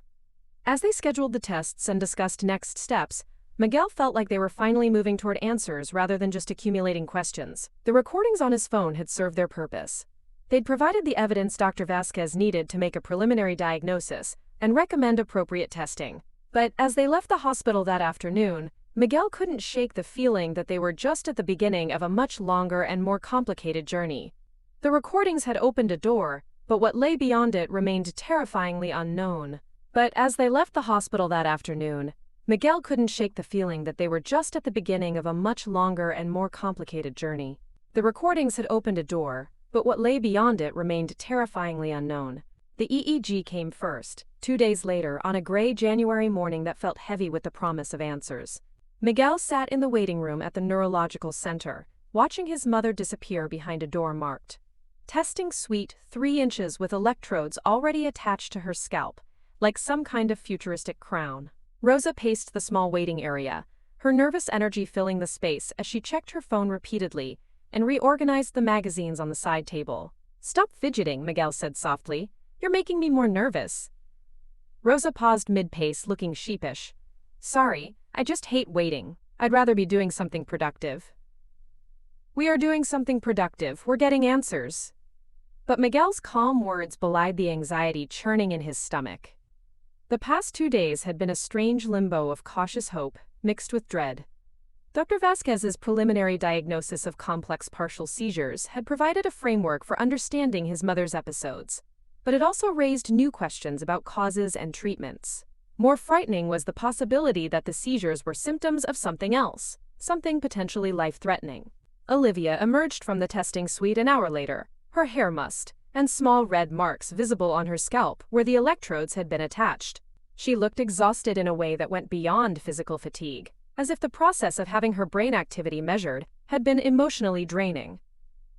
As they scheduled the tests and discussed next steps, Miguel felt like they were finally moving toward answers rather than just accumulating questions. The recordings on his phone had served their purpose. They'd provided the evidence Dr. Vasquez needed to make a preliminary diagnosis and recommend appropriate testing. But as they left the hospital that afternoon, Miguel couldn't shake the feeling that they were just at the beginning of a much longer and more complicated journey. The recordings had opened a door, but what lay beyond it remained terrifyingly unknown. But as they left the hospital that afternoon, Miguel couldn't shake the feeling that they were just at the beginning of a much longer and more complicated journey. The recordings had opened a door, but what lay beyond it remained terrifyingly unknown. The EEG came first, 2 days later, on a gray January morning that felt heavy with the promise of answers. Miguel sat in the waiting room at the neurological center, watching his mother disappear behind a door marked Testing suite 3 inches with electrodes already attached to her scalp, like some kind of futuristic crown. Rosa paced the small waiting area, her nervous energy filling the space as she checked her phone repeatedly and reorganized the magazines on the side table. "Stop fidgeting," Miguel said softly. "You're making me more nervous." Rosa paused mid-pace, looking sheepish. "Sorry, I just hate waiting. I'd rather be doing something productive." "We are doing something productive. We're getting answers." But Miguel's calm words belied the anxiety churning in his stomach. The past 2 days had been a strange limbo of cautious hope, mixed with dread. Dr. Vasquez's preliminary diagnosis of complex partial seizures had provided a framework for understanding his mother's episodes, but it also raised new questions about causes and treatments. More frightening was the possibility that the seizures were symptoms of something else, something potentially life-threatening. Olivia emerged from the testing suite an hour later, her hair mussed, and small red marks visible on her scalp where the electrodes had been attached. She looked exhausted in a way that went beyond physical fatigue, as if the process of having her brain activity measured had been emotionally draining.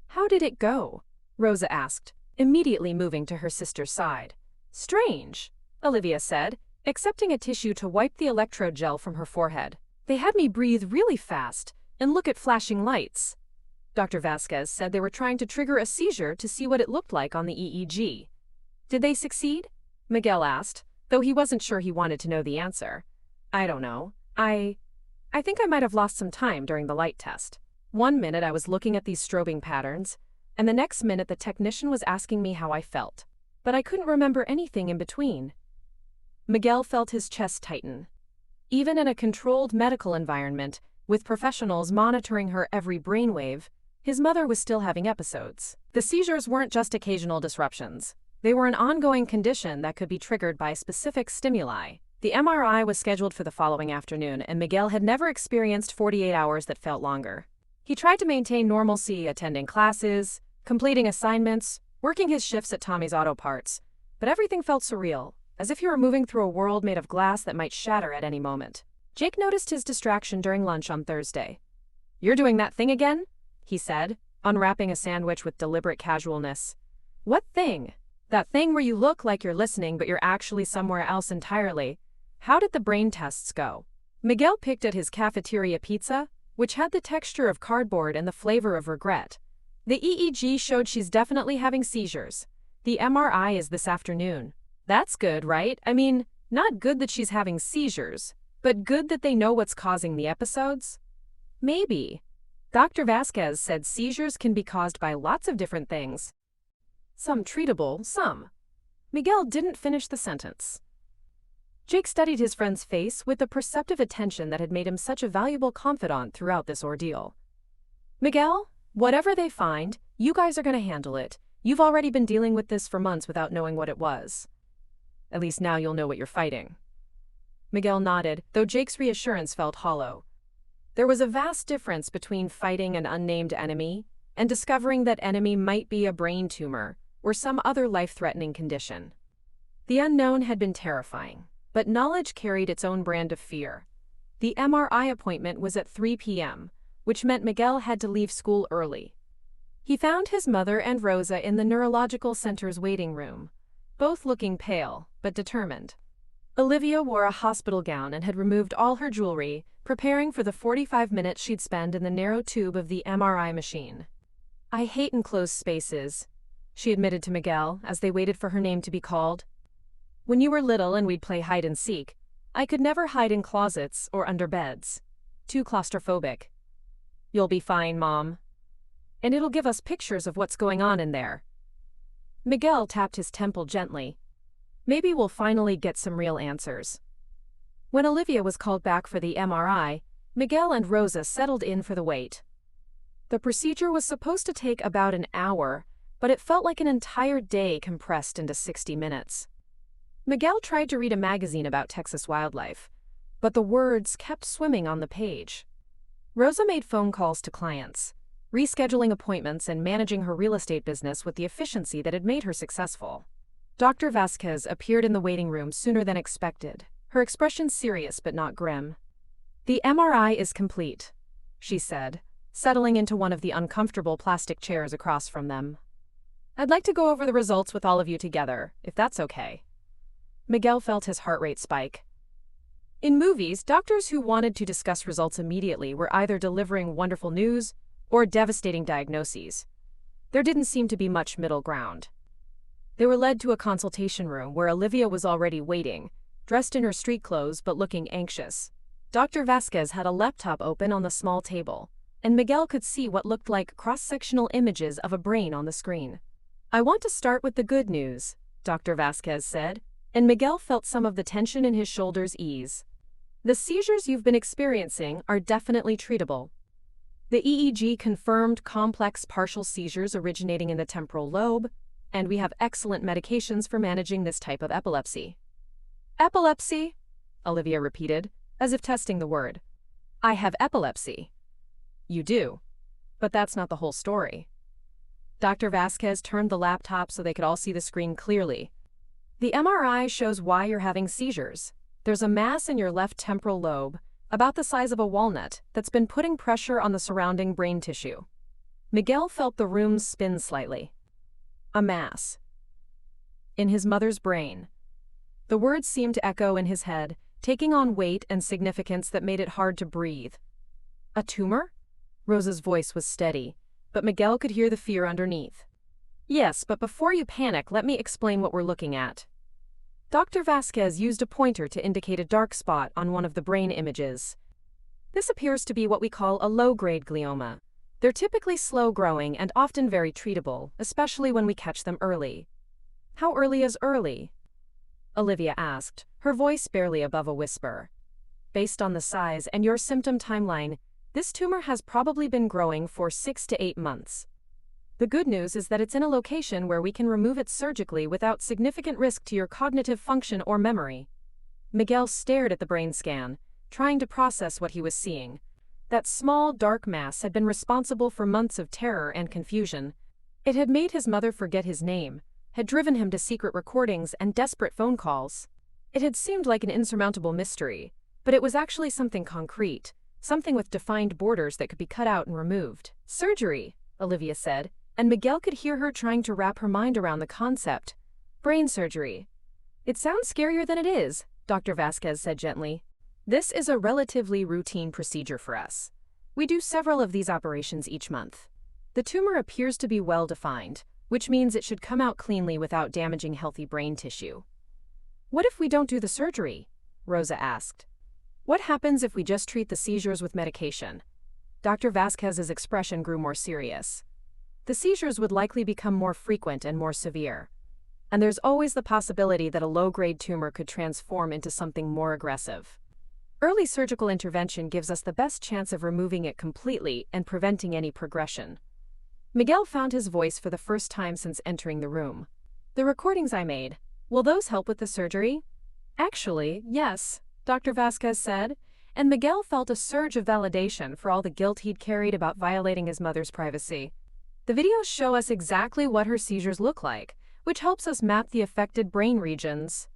"How did it go?" Rosa asked, immediately moving to her sister's side. "Strange," Olivia said, accepting a tissue to wipe the electrode gel from her forehead. "They had me breathe really fast and look at flashing lights." Dr. Vasquez said they were trying to trigger a seizure to see what it looked like on the EEG. "Did they succeed?" Miguel asked, though he wasn't sure he wanted to know the answer. "I don't know. I think I might have lost some time during the light test. One minute I was looking at these strobing patterns, and the next minute the technician was asking me how I felt. But I couldn't remember anything in between." Miguel felt his chest tighten. Even in a controlled medical environment, with professionals monitoring her every brainwave, his mother was still having episodes. The seizures weren't just occasional disruptions. They were an ongoing condition that could be triggered by specific stimuli. The MRI was scheduled for the following afternoon, and Miguel had never experienced 48 hours that felt longer. He tried to maintain normalcy, attending classes, completing assignments, working his shifts at Tommy's Auto Parts, but everything felt surreal, as if he were moving through a world made of glass that might shatter at any moment. Jake noticed his distraction during lunch on Thursday. "You're doing that thing again?" he said, unwrapping a sandwich with deliberate casualness. "What thing?" "That thing where you look like you're listening but you're actually somewhere else entirely. How did the brain tests go?" Miguel picked at his cafeteria pizza, which had the texture of cardboard and the flavor of regret. "The EEG showed she's definitely having seizures. The MRI is this afternoon." "That's good, right? I mean, not good that she's having seizures, but good that they know what's causing the episodes?" "Maybe." Dr. Vasquez said seizures can be caused by lots of different things. Some treatable, some. Miguel didn't finish the sentence. Jake studied his friend's face with the perceptive attention that had made him such a valuable confidant throughout this ordeal. "Miguel, whatever they find, you guys are going to handle it. You've already been dealing with this for months without knowing what it was. At least now you'll know what you're fighting." Miguel nodded, though Jake's reassurance felt hollow. There was a vast difference between fighting an unnamed enemy and discovering that enemy might be a brain tumor or some other life-threatening condition. The unknown had been terrifying, but knowledge carried its own brand of fear. The MRI appointment was at 3 p.m., which meant Miguel had to leave school early. He found his mother and Rosa in the neurological center's waiting room, both looking pale but determined. Olivia wore a hospital gown and had removed all her jewelry, preparing for the 45 minutes she'd spend in the narrow tube of the MRI machine. "I hate enclosed spaces," she admitted to Miguel as they waited for her name to be called. "When you were little and we'd play hide and seek, I could never hide in closets or under beds. Too claustrophobic." "You'll be fine, Mom. And it'll give us pictures of what's going on in there." Miguel tapped his temple gently. "Maybe we'll finally get some real answers." When Olivia was called back for the MRI, Miguel and Rosa settled in for the wait. The procedure was supposed to take about an hour, but it felt like an entire day compressed into 60 minutes. Miguel tried to read a magazine about Texas wildlife, but the words kept swimming on the page. Rosa made phone calls to clients, rescheduling appointments and managing her real estate business with the efficiency that had made her successful. Dr. Vasquez appeared in the waiting room sooner than expected, her expression serious but not grim. "The MRI is complete," she said, settling into one of the uncomfortable plastic chairs across from them. I'd like to go over the results with all of you together, if that's okay. Miguel felt his heart rate spike. In movies, doctors who wanted to discuss results immediately were either delivering wonderful news or devastating diagnoses. There didn't seem to be much middle ground. They were led to a consultation room where Olivia was already waiting, dressed in her street clothes but looking anxious. Dr. Vasquez had a laptop open on the small table, and Miguel could see what looked like cross-sectional images of a brain on the screen. "I want to start with the good news," Dr. Vasquez said, and Miguel felt some of the tension in his shoulders ease. "The seizures you've been experiencing are definitely treatable. The EEG confirmed complex partial seizures originating in the temporal lobe, and we have excellent medications for managing this type of epilepsy." "Epilepsy?" Olivia repeated, as if testing the word. "I have epilepsy." "You do. But that's not the whole story." Dr. Vasquez turned the laptop so they could all see the screen clearly. "The MRI shows why you're having seizures. There's a mass in your left temporal lobe, about the size of a walnut, that's been putting pressure on the surrounding brain tissue." Miguel felt the room spin slightly. A mass. In his mother's brain. The words seemed to echo in his head, taking on weight and significance that made it hard to breathe. "A tumor?" Rosa's voice was steady, but Miguel could hear the fear underneath. "Yes, but before you panic, let me explain what we're looking at." Dr. Vasquez used a pointer to indicate a dark spot on one of the brain images. "This appears to be what we call a low-grade glioma. They're typically slow-growing and often very treatable, especially when we catch them early." "How early is early?" Olivia asked, her voice barely above a whisper. "Based on the size and your symptom timeline, this tumor has probably been growing for 6 to 8 months. The good news is that it's in a location where we can remove it surgically without significant risk to your cognitive function or memory." Miguel stared at the brain scan, trying to process what he was seeing. That small, dark mass had been responsible for months of terror and confusion. It had made his mother forget his name, had driven him to secret recordings and desperate phone calls. It had seemed like an insurmountable mystery, but it was actually something concrete, something with defined borders that could be cut out and removed. "Surgery," Olivia said, and Miguel could hear her trying to wrap her mind around the concept. "Brain surgery." "It sounds scarier than it is," Dr. Vasquez said gently. "This is a relatively routine procedure for us. We do several of these operations each month. The tumor appears to be well-defined, which means it should come out cleanly without damaging healthy brain tissue." "What if we don't do the surgery?" Rosa asked. "What happens if we just treat the seizures with medication?" Dr. Vasquez's expression grew more serious. "The seizures would likely become more frequent and more severe. And there's always the possibility that a low-grade tumor could transform into something more aggressive. Early surgical intervention gives us the best chance of removing it completely and preventing any progression." Miguel found his voice for the first time since entering the room. "The recordings I made, will those help with the surgery?" "Actually, yes," Dr. Vasquez said, and Miguel felt a surge of validation for all the guilt he'd carried about violating his mother's privacy. "The videos show us exactly what her seizures look like, which helps us map the affected brain regions.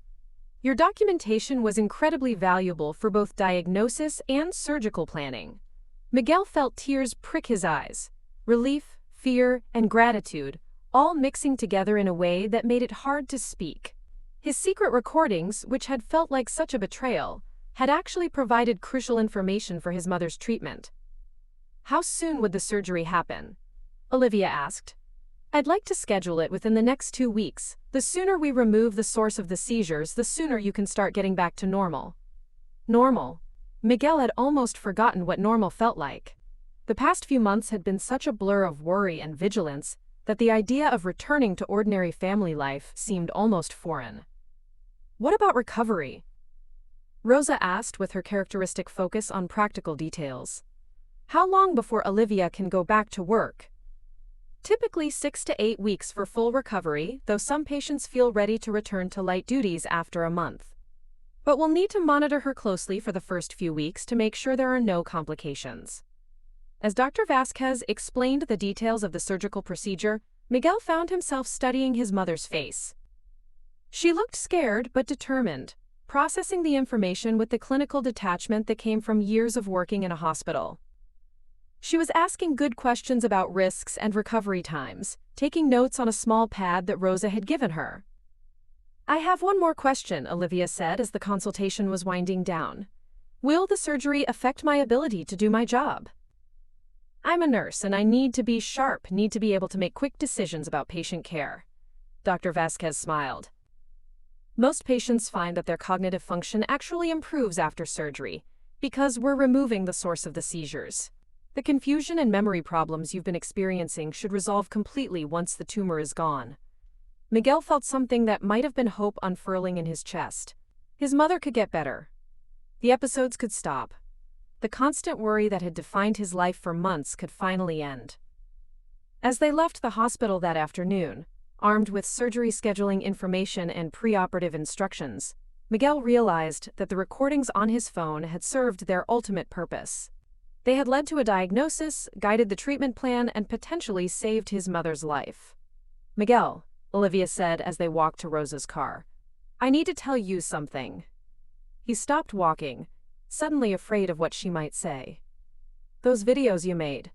Your documentation was incredibly valuable for both diagnosis and surgical planning." Miguel felt tears prick his eyes. Relief, fear, and gratitude, all mixing together in a way that made it hard to speak. His secret recordings, which had felt like such a betrayal, had actually provided crucial information for his mother's treatment. "How soon would the surgery happen?" Olivia asked. "I'd like to schedule it within the next 2 weeks. The sooner we remove the source of the seizures, the sooner you can start getting back to normal." Normal. Miguel had almost forgotten what normal felt like. The past few months had been such a blur of worry and vigilance that the idea of returning to ordinary family life seemed almost foreign. "What about recovery?" Rosa asked with her characteristic focus on practical details. "How long before Olivia can go back to work?" "Typically 6 to 8 weeks for full recovery, though some patients feel ready to return to light duties after a month. But we'll need to monitor her closely for the first few weeks to make sure there are no complications." As Dr. Vasquez explained the details of the surgical procedure, Miguel found himself studying his mother's face. She looked scared but determined, processing the information with the clinical detachment that came from years of working in a hospital. She was asking good questions about risks and recovery times, taking notes on a small pad that Rosa had given her. "I have one more question," Olivia said as the consultation was winding down. "Will the surgery affect my ability to do my job? I'm a nurse and I need to be sharp, need to be able to make quick decisions about patient care." Dr. Vasquez smiled. "Most patients find that their cognitive function actually improves after surgery because we're removing the source of the seizures. The confusion and memory problems you've been experiencing should resolve completely once the tumor is gone." Miguel felt something that might have been hope unfurling in his chest. His mother could get better. The episodes could stop. The constant worry that had defined his life for months could finally end. As they left the hospital that afternoon, armed with surgery scheduling information and preoperative instructions, Miguel realized that the recordings on his phone had served their ultimate purpose. They had led to a diagnosis, guided the treatment plan, and potentially saved his mother's life. "Miguel," Olivia said as they walked to Rosa's car, "I need to tell you something." He stopped walking, suddenly afraid of what she might say. "Those videos you made,"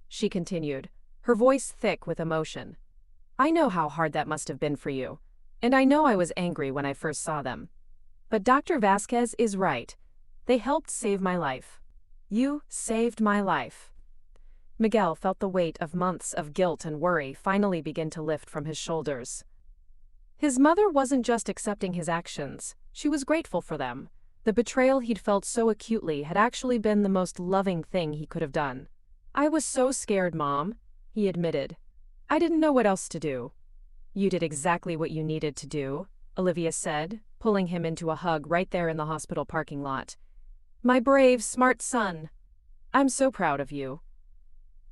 she continued, her voice thick with emotion. "I know how hard that must have been for you, and I know I was angry when I first saw them. But Dr. Vasquez is right. They helped save my life. You saved my life." Miguel felt the weight of months of guilt and worry finally begin to lift from his shoulders. His mother wasn't just accepting his actions, she was grateful for them. The betrayal he'd felt so acutely had actually been the most loving thing he could have done. "I was so scared, Mom," he admitted. "I didn't know what else to do." "You did exactly what you needed to do," Olivia said, pulling him into a hug right there in the hospital parking lot. "My brave, smart son. I'm so proud of you."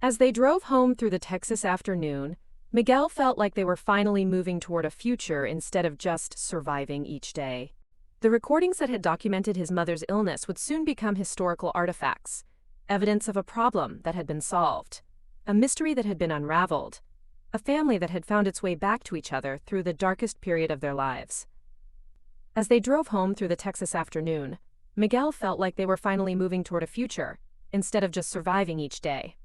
As they drove home through the Texas afternoon, Miguel felt like they were finally moving toward a future instead of just surviving each day. The recordings that had documented his mother's illness would soon become historical artifacts, evidence of a problem that had been solved, a mystery that had been unraveled, a family that had found its way back to each other through the darkest period of their lives. As they drove home through the Texas afternoon, Miguel felt like they were finally moving toward a future, instead of just surviving each day.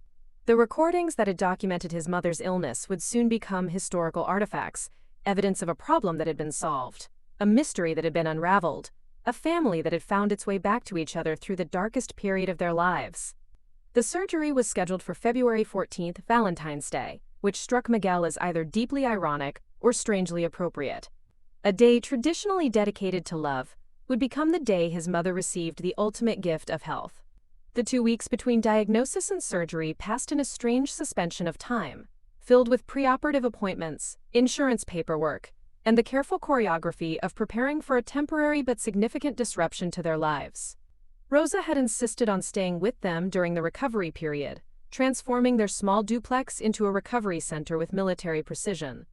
The recordings that had documented his mother's illness would soon become historical artifacts, evidence of a problem that had been solved, a mystery that had been unraveled, a family that had found its way back to each other through the darkest period of their lives. The surgery was scheduled for February 14th, Valentine's Day, which struck Miguel as either deeply ironic or strangely appropriate. A day traditionally dedicated to love would become the day his mother received the ultimate gift of health. The 2 weeks between diagnosis and surgery passed in a strange suspension of time, filled with preoperative appointments, insurance paperwork, and the careful choreography of preparing for a temporary but significant disruption to their lives. Rosa had insisted on staying with them during the recovery period, transforming their small duplex into a recovery center with military precision.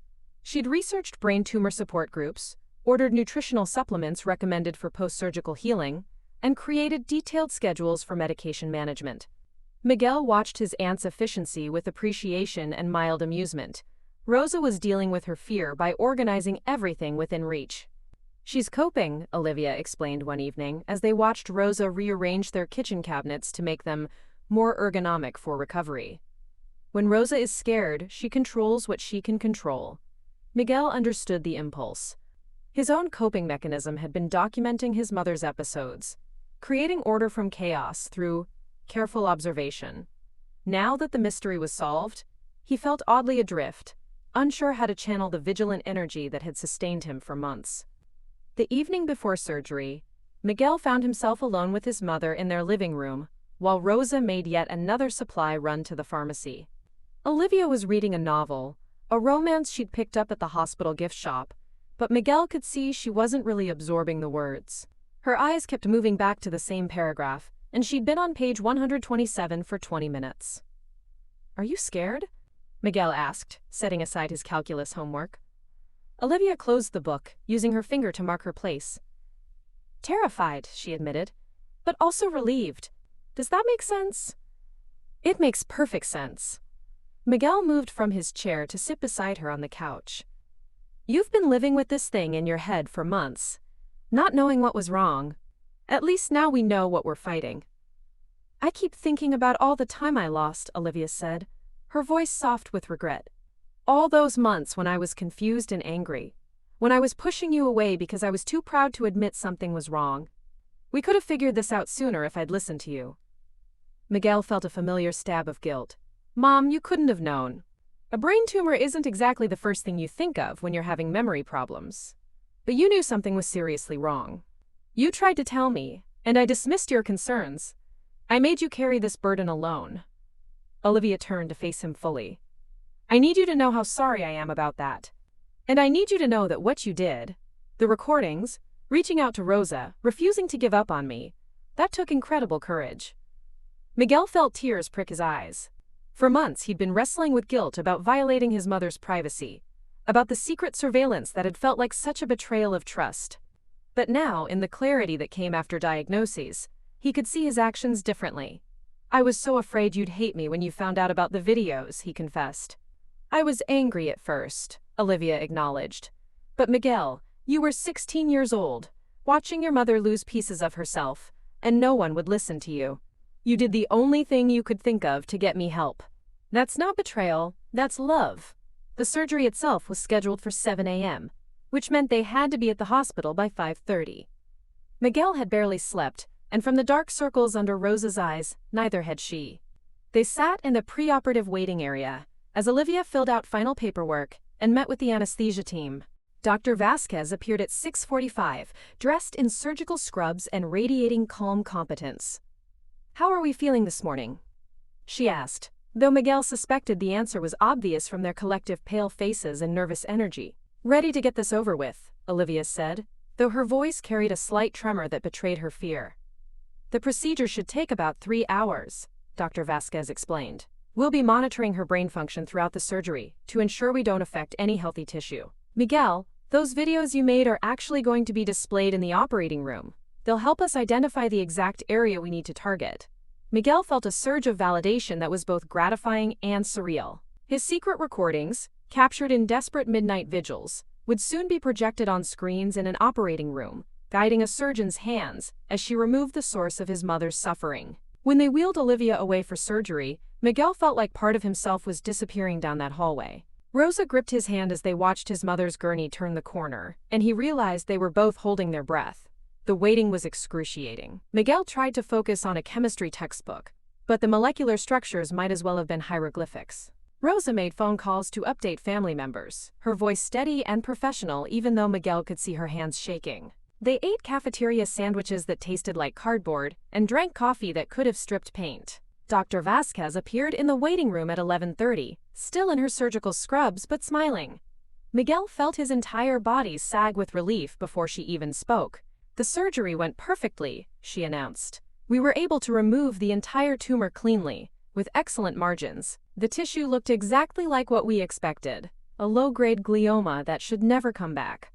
She'd researched brain tumor support groups, ordered nutritional supplements recommended for post-surgical healing, and created detailed schedules for medication management. Miguel watched his aunt's efficiency with appreciation and mild amusement. Rosa was dealing with her fear by organizing everything within reach. "She's coping," Olivia explained one evening as they watched Rosa rearrange their kitchen cabinets to make them more ergonomic for recovery. "When Rosa is scared, she controls what she can control." Miguel understood the impulse. His own coping mechanism had been documenting his mother's episodes, creating order from chaos through careful observation. Now that the mystery was solved, he felt oddly adrift, unsure how to channel the vigilant energy that had sustained him for months. The evening before surgery, Miguel found himself alone with his mother in their living room, while Rosa made yet another supply run to the pharmacy. Olivia was reading a novel, a romance she'd picked up at the hospital gift shop, but Miguel could see she wasn't really absorbing the words. Her eyes kept moving back to the same paragraph, and she'd been on page 127 for 20 minutes. "Are you scared?" Miguel asked, setting aside his calculus homework. Olivia closed the book, using her finger to mark her place. "Terrified," she admitted, "but also relieved. Does that make sense?" "It makes perfect sense." Miguel moved from his chair to sit beside her on the couch. "You've been living with this thing in your head for months, not knowing what was wrong. At least now we know what we're fighting." I keep thinking about all the time I lost, Olivia said, her voice soft with regret. All those months when I was confused and angry. When I was pushing you away because I was too proud to admit something was wrong. We could have figured this out sooner if I'd listened to you. Miguel felt a familiar stab of guilt. Mom, you couldn't have known. A brain tumor isn't exactly the first thing you think of when you're having memory problems. But you knew something was seriously wrong. You tried to tell me, and I dismissed your concerns. I made you carry this burden alone. Olivia turned to face him fully. I need you to know how sorry I am about that. And I need you to know that what you did, the recordings, reaching out to Rosa, refusing to give up on me, that took incredible courage. Miguel felt tears prick his eyes. For months he'd been wrestling with guilt about violating his mother's privacy, about the secret surveillance that had felt like such a betrayal of trust. But now, in the clarity that came after diagnoses, he could see his actions differently. I was so afraid you'd hate me when you found out about the videos, he confessed. I was angry at first, Olivia acknowledged. But Miguel, you were 16 years old, watching your mother lose pieces of herself, and no one would listen to you. You did the only thing you could think of to get me help. That's not betrayal, that's love. The surgery itself was scheduled for 7 a.m., which meant they had to be at the hospital by 5:30. Miguel had barely slept, and from the dark circles under Rosa's eyes, neither had she. They sat in the preoperative waiting area, as Olivia filled out final paperwork and met with the anesthesia team. Dr. Vasquez appeared at 6:45, dressed in surgical scrubs and radiating calm competence. How are we feeling this morning? She asked, though Miguel suspected the answer was obvious from their collective pale faces and nervous energy. Ready to get this over with, Olivia said, though her voice carried a slight tremor that betrayed her fear. The procedure should take about 3 hours, Dr. Vasquez explained. We'll be monitoring her brain function throughout the surgery to ensure we don't affect any healthy tissue. Miguel, those videos you made are actually going to be displayed in the operating room. They'll help us identify the exact area we need to target. Miguel felt a surge of validation that was both gratifying and surreal. His secret recordings, captured in desperate midnight vigils, would soon be projected on screens in an operating room, guiding a surgeon's hands as she removed the source of his mother's suffering. When they wheeled Olivia away for surgery, Miguel felt like part of himself was disappearing down that hallway. Rosa gripped his hand as they watched his mother's gurney turn the corner, and he realized they were both holding their breath. The waiting was excruciating. Miguel tried to focus on a chemistry textbook, but the molecular structures might as well have been hieroglyphics. Rosa made phone calls to update family members, her voice steady and professional even though Miguel could see her hands shaking. They ate cafeteria sandwiches that tasted like cardboard and drank coffee that could have stripped paint. Dr. Vasquez appeared in the waiting room at 11:30, still in her surgical scrubs but smiling. Miguel felt his entire body sag with relief before she even spoke. The surgery went perfectly, she announced. We were able to remove the entire tumor cleanly, with excellent margins. The tissue looked exactly like what we expected, a low-grade glioma that should never come back.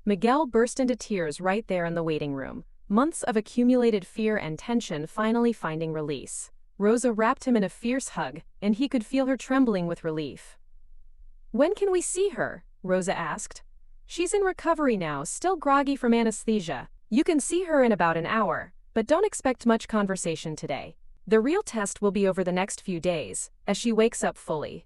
Miguel burst into tears right there in the waiting room, months of accumulated fear and tension finally finding release. Rosa wrapped him in a fierce hug, and he could feel her trembling with relief. When can we see her? Rosa asked. She's in recovery now, still groggy from anesthesia. You can see her in about an hour, but don't expect much conversation today. The real test will be over the next few days, as she wakes up fully.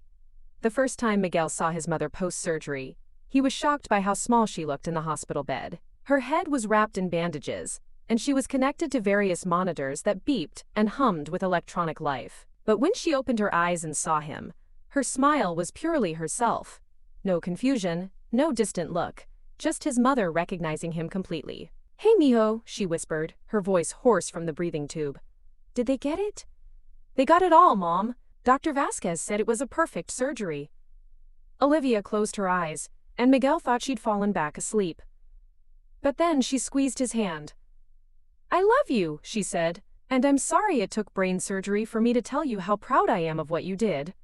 The first time Miguel saw his mother post-surgery, he was shocked by how small she looked in the hospital bed. Her head was wrapped in bandages, and she was connected to various monitors that beeped and hummed with electronic life. But when she opened her eyes and saw him, her smile was purely herself. No confusion, no distant look, just his mother recognizing him completely. Hey mijo, she whispered, her voice hoarse from the breathing tube. Did they get it? They got it all, Mom. Dr. Vasquez said it was a perfect surgery. Olivia closed her eyes, and Miguel thought she'd fallen back asleep. But then she squeezed his hand. I love you, she said, and I'm sorry it took brain surgery for me to tell you how proud I am of what you did.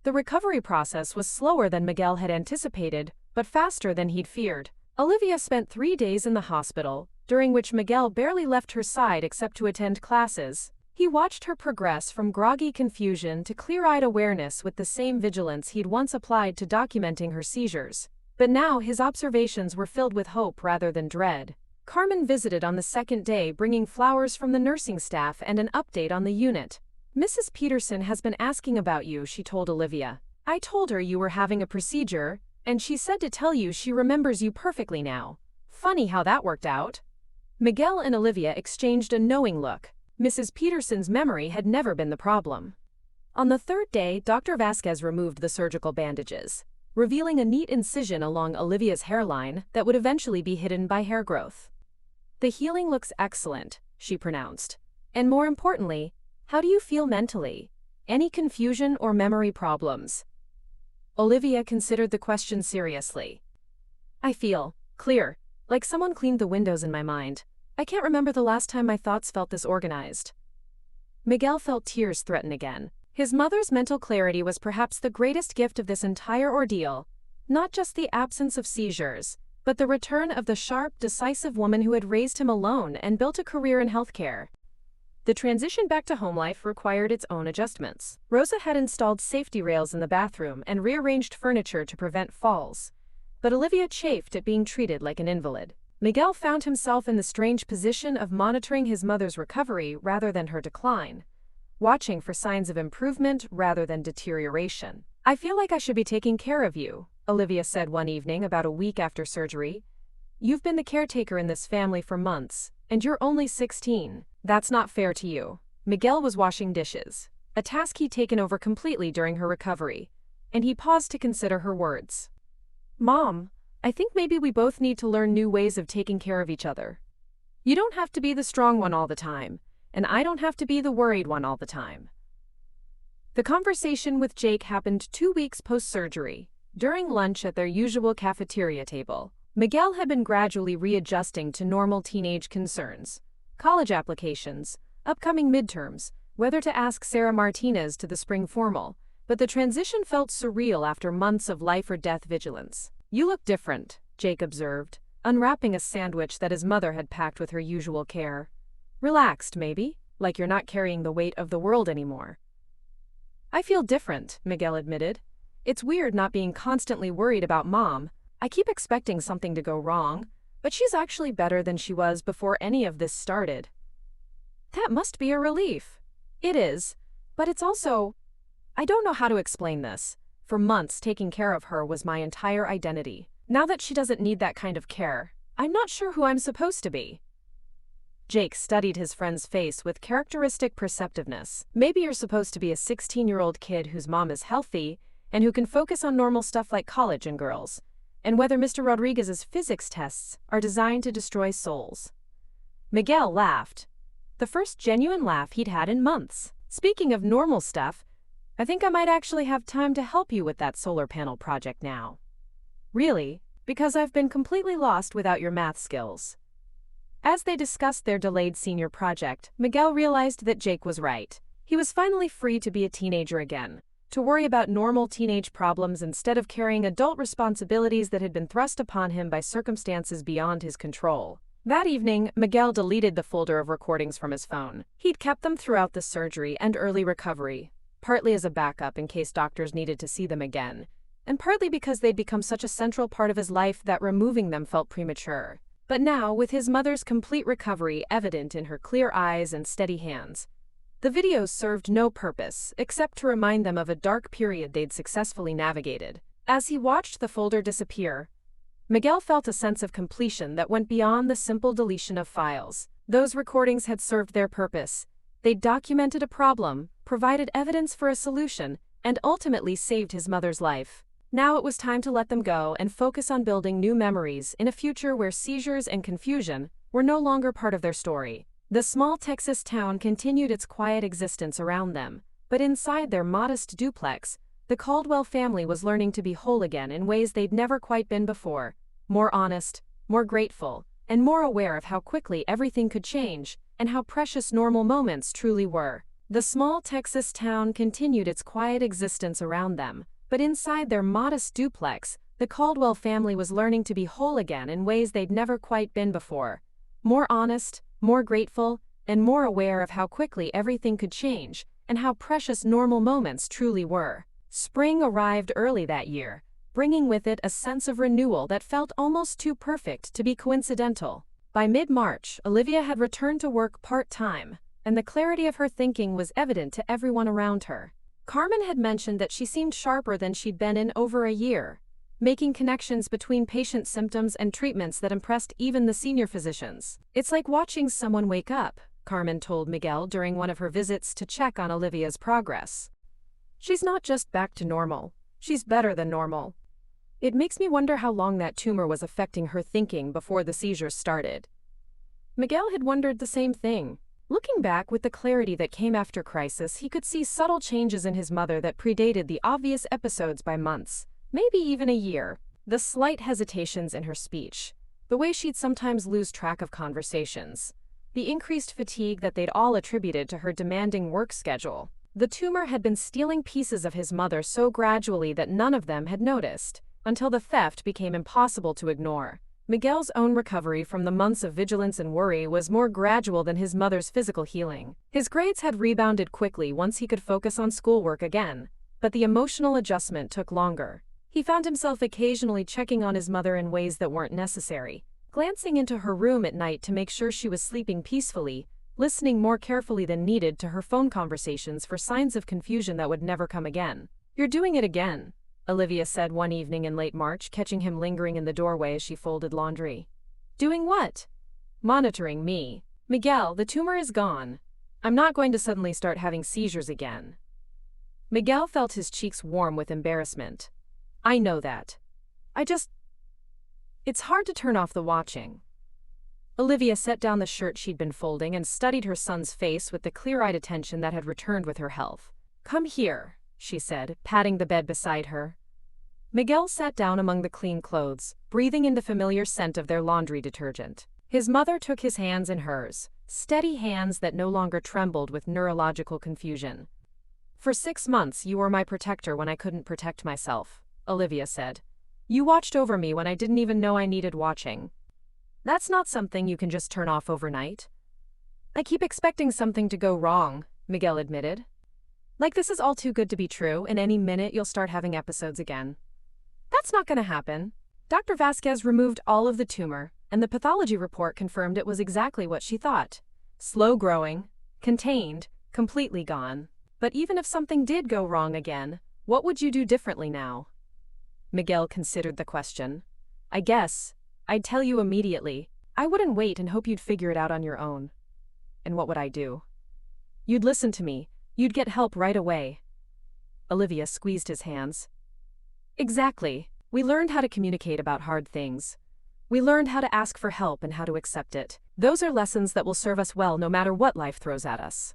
The recovery process was slower than Miguel had anticipated, but faster than he'd feared. Olivia spent 3 days in the hospital, during which Miguel barely left her side except to attend classes. He watched her progress from groggy confusion to clear-eyed awareness with the same vigilance he'd once applied to documenting her seizures. But now his observations were filled with hope rather than dread. Carmen visited on the second day, bringing flowers from the nursing staff and an update on the unit. "Mrs. Peterson has been asking about you," she told Olivia. "I told her you were having a procedure, and she said to tell you she remembers you perfectly now. Funny how that worked out." Miguel and Olivia exchanged a knowing look. Mrs. Peterson's memory had never been the problem. On the third day, Dr. Vasquez removed the surgical bandages, revealing a neat incision along Olivia's hairline that would eventually be hidden by hair growth. "The healing looks excellent," she pronounced. "And more importantly, how do you feel mentally? Any confusion or memory problems?" Olivia considered the question seriously. "I feel clear, like someone cleaned the windows in my mind. I can't remember the last time my thoughts felt this organized." Miguel felt tears threaten again. His mother's mental clarity was perhaps the greatest gift of this entire ordeal, not just the absence of seizures, but the return of the sharp, decisive woman who had raised him alone and built a career in healthcare. The transition back to home life required its own adjustments. Rosa had installed safety rails in the bathroom and rearranged furniture to prevent falls, but Olivia chafed at being treated like an invalid. Miguel found himself in the strange position of monitoring his mother's recovery rather than her decline, watching for signs of improvement rather than deterioration. "I feel like I should be taking care of you," Olivia said one evening about a week after surgery. "You've been the caretaker in this family for months, and you're only 16. That's not fair to you." Miguel was washing dishes, a task he'd taken over completely during her recovery, and he paused to consider her words. "Mom, I think maybe we both need to learn new ways of taking care of each other. You don't have to be the strong one all the time, and I don't have to be the worried one all the time." The conversation with Jake happened 2 weeks post-surgery, during lunch at their usual cafeteria table. Miguel had been gradually readjusting to normal teenage concerns: college applications, upcoming midterms, whether to ask Sarah Martinez to the spring formal, but the transition felt surreal after months of life-or-death vigilance. "You look different," Jake observed, unwrapping a sandwich that his mother had packed with her usual care. "Relaxed, maybe? Like you're not carrying the weight of the world anymore." "I feel different," Miguel admitted. "It's weird not being constantly worried about Mom. I keep expecting something to go wrong, but she's actually better than she was before any of this started." "That must be a relief." "It is, but it's also... I don't know how to explain this. For months, taking care of her was my entire identity. Now that she doesn't need that kind of care, I'm not sure who I'm supposed to be." Jake studied his friend's face with characteristic perceptiveness. "Maybe you're supposed to be a 16-year-old kid whose mom is healthy and who can focus on normal stuff like college and girls, and whether Mr. Rodriguez's physics tests are designed to destroy souls." Miguel laughed, the first genuine laugh he'd had in months. "Speaking of normal stuff, I think I might actually have time to help you with that solar panel project now." "Really? Because I've been completely lost without your math skills." As they discussed their delayed senior project, Miguel realized that Jake was right. He was finally free to be a teenager again, to worry about normal teenage problems instead of carrying adult responsibilities that had been thrust upon him by circumstances beyond his control. That evening, Miguel deleted the folder of recordings from his phone. He'd kept them throughout the surgery and early recovery, partly as a backup in case doctors needed to see them again, and partly because they'd become such a central part of his life that removing them felt premature. But now, with his mother's complete recovery evident in her clear eyes and steady hands, the videos served no purpose except to remind them of a dark period they'd successfully navigated. As he watched the folder disappear, Miguel felt a sense of completion that went beyond the simple deletion of files. Those recordings had served their purpose. They'd documented a problem, provided evidence for a solution, and ultimately saved his mother's life. Now it was time to let them go and focus on building new memories in a future where seizures and confusion were no longer part of their story. The small Texas town continued its quiet existence around them, but inside their modest duplex, the Caldwell family was learning to be whole again in ways they'd never quite been before: more honest, more grateful, and more aware of how quickly everything could change and how precious normal moments truly were. The small Texas town continued its quiet existence around them, but inside their modest duplex, the Caldwell family was learning to be whole again in ways they'd never quite been before: more honest, more grateful, and more aware of how quickly everything could change and how precious normal moments truly were. Spring arrived early that year, bringing with it a sense of renewal that felt almost too perfect to be coincidental. By mid-March, Olivia had returned to work part-time, and the clarity of her thinking was evident to everyone around her. Carmen had mentioned that she seemed sharper than she'd been in over a year, making connections between patient symptoms and treatments that impressed even the senior physicians. "It's like watching someone wake up," Carmen told Miguel during one of her visits to check on Olivia's progress. "She's not just back to normal, she's better than normal. It makes me wonder how long that tumor was affecting her thinking before the seizures started." Miguel had wondered the same thing. Looking back with the clarity that came after crisis, he could see subtle changes in his mother that predated the obvious episodes by months, maybe even a year. The slight hesitations in her speech, the way she'd sometimes lose track of conversations, the increased fatigue that they'd all attributed to her demanding work schedule. The tumor had been stealing pieces of his mother so gradually that none of them had noticed, until the theft became impossible to ignore. Miguel's own recovery from the months of vigilance and worry was more gradual than his mother's physical healing. His grades had rebounded quickly once he could focus on schoolwork again, but the emotional adjustment took longer. He found himself occasionally checking on his mother in ways that weren't necessary, glancing into her room at night to make sure she was sleeping peacefully, listening more carefully than needed to her phone conversations for signs of confusion that would never come again. "You're doing it again," Olivia said one evening in late March, catching him lingering in the doorway as she folded laundry. "Doing what?" "Monitoring me. Miguel, the tumor is gone. I'm not going to suddenly start having seizures again." Miguel felt his cheeks warm with embarrassment. "I know that. It's hard to turn off the watching." Olivia set down the shirt she'd been folding and studied her son's face with the clear-eyed attention that had returned with her health. "Come here," she said, patting the bed beside her. Miguel sat down among the clean clothes, breathing in the familiar scent of their laundry detergent. His mother took his hands in hers, steady hands that no longer trembled with neurological confusion. "For 6 months you were my protector when I couldn't protect myself," Olivia said. "You watched over me when I didn't even know I needed watching. That's not something you can just turn off overnight." "I keep expecting something to go wrong," Miguel admitted. "Like this is all too good to be true, and any minute you'll start having episodes again." "That's not going to happen." Dr. Vasquez removed all of the tumor, and the pathology report confirmed it was exactly what she thought. Slow growing, contained, completely gone. "But even if something did go wrong again, what would you do differently now?" Miguel considered the question. "I guess I'd tell you immediately. I wouldn't wait and hope you'd figure it out on your own." "And what would I do?" "You'd listen to me. You'd get help right away." Olivia squeezed his hands. "Exactly. We learned how to communicate about hard things. We learned how to ask for help and how to accept it. Those are lessons that will serve us well no matter what life throws at us."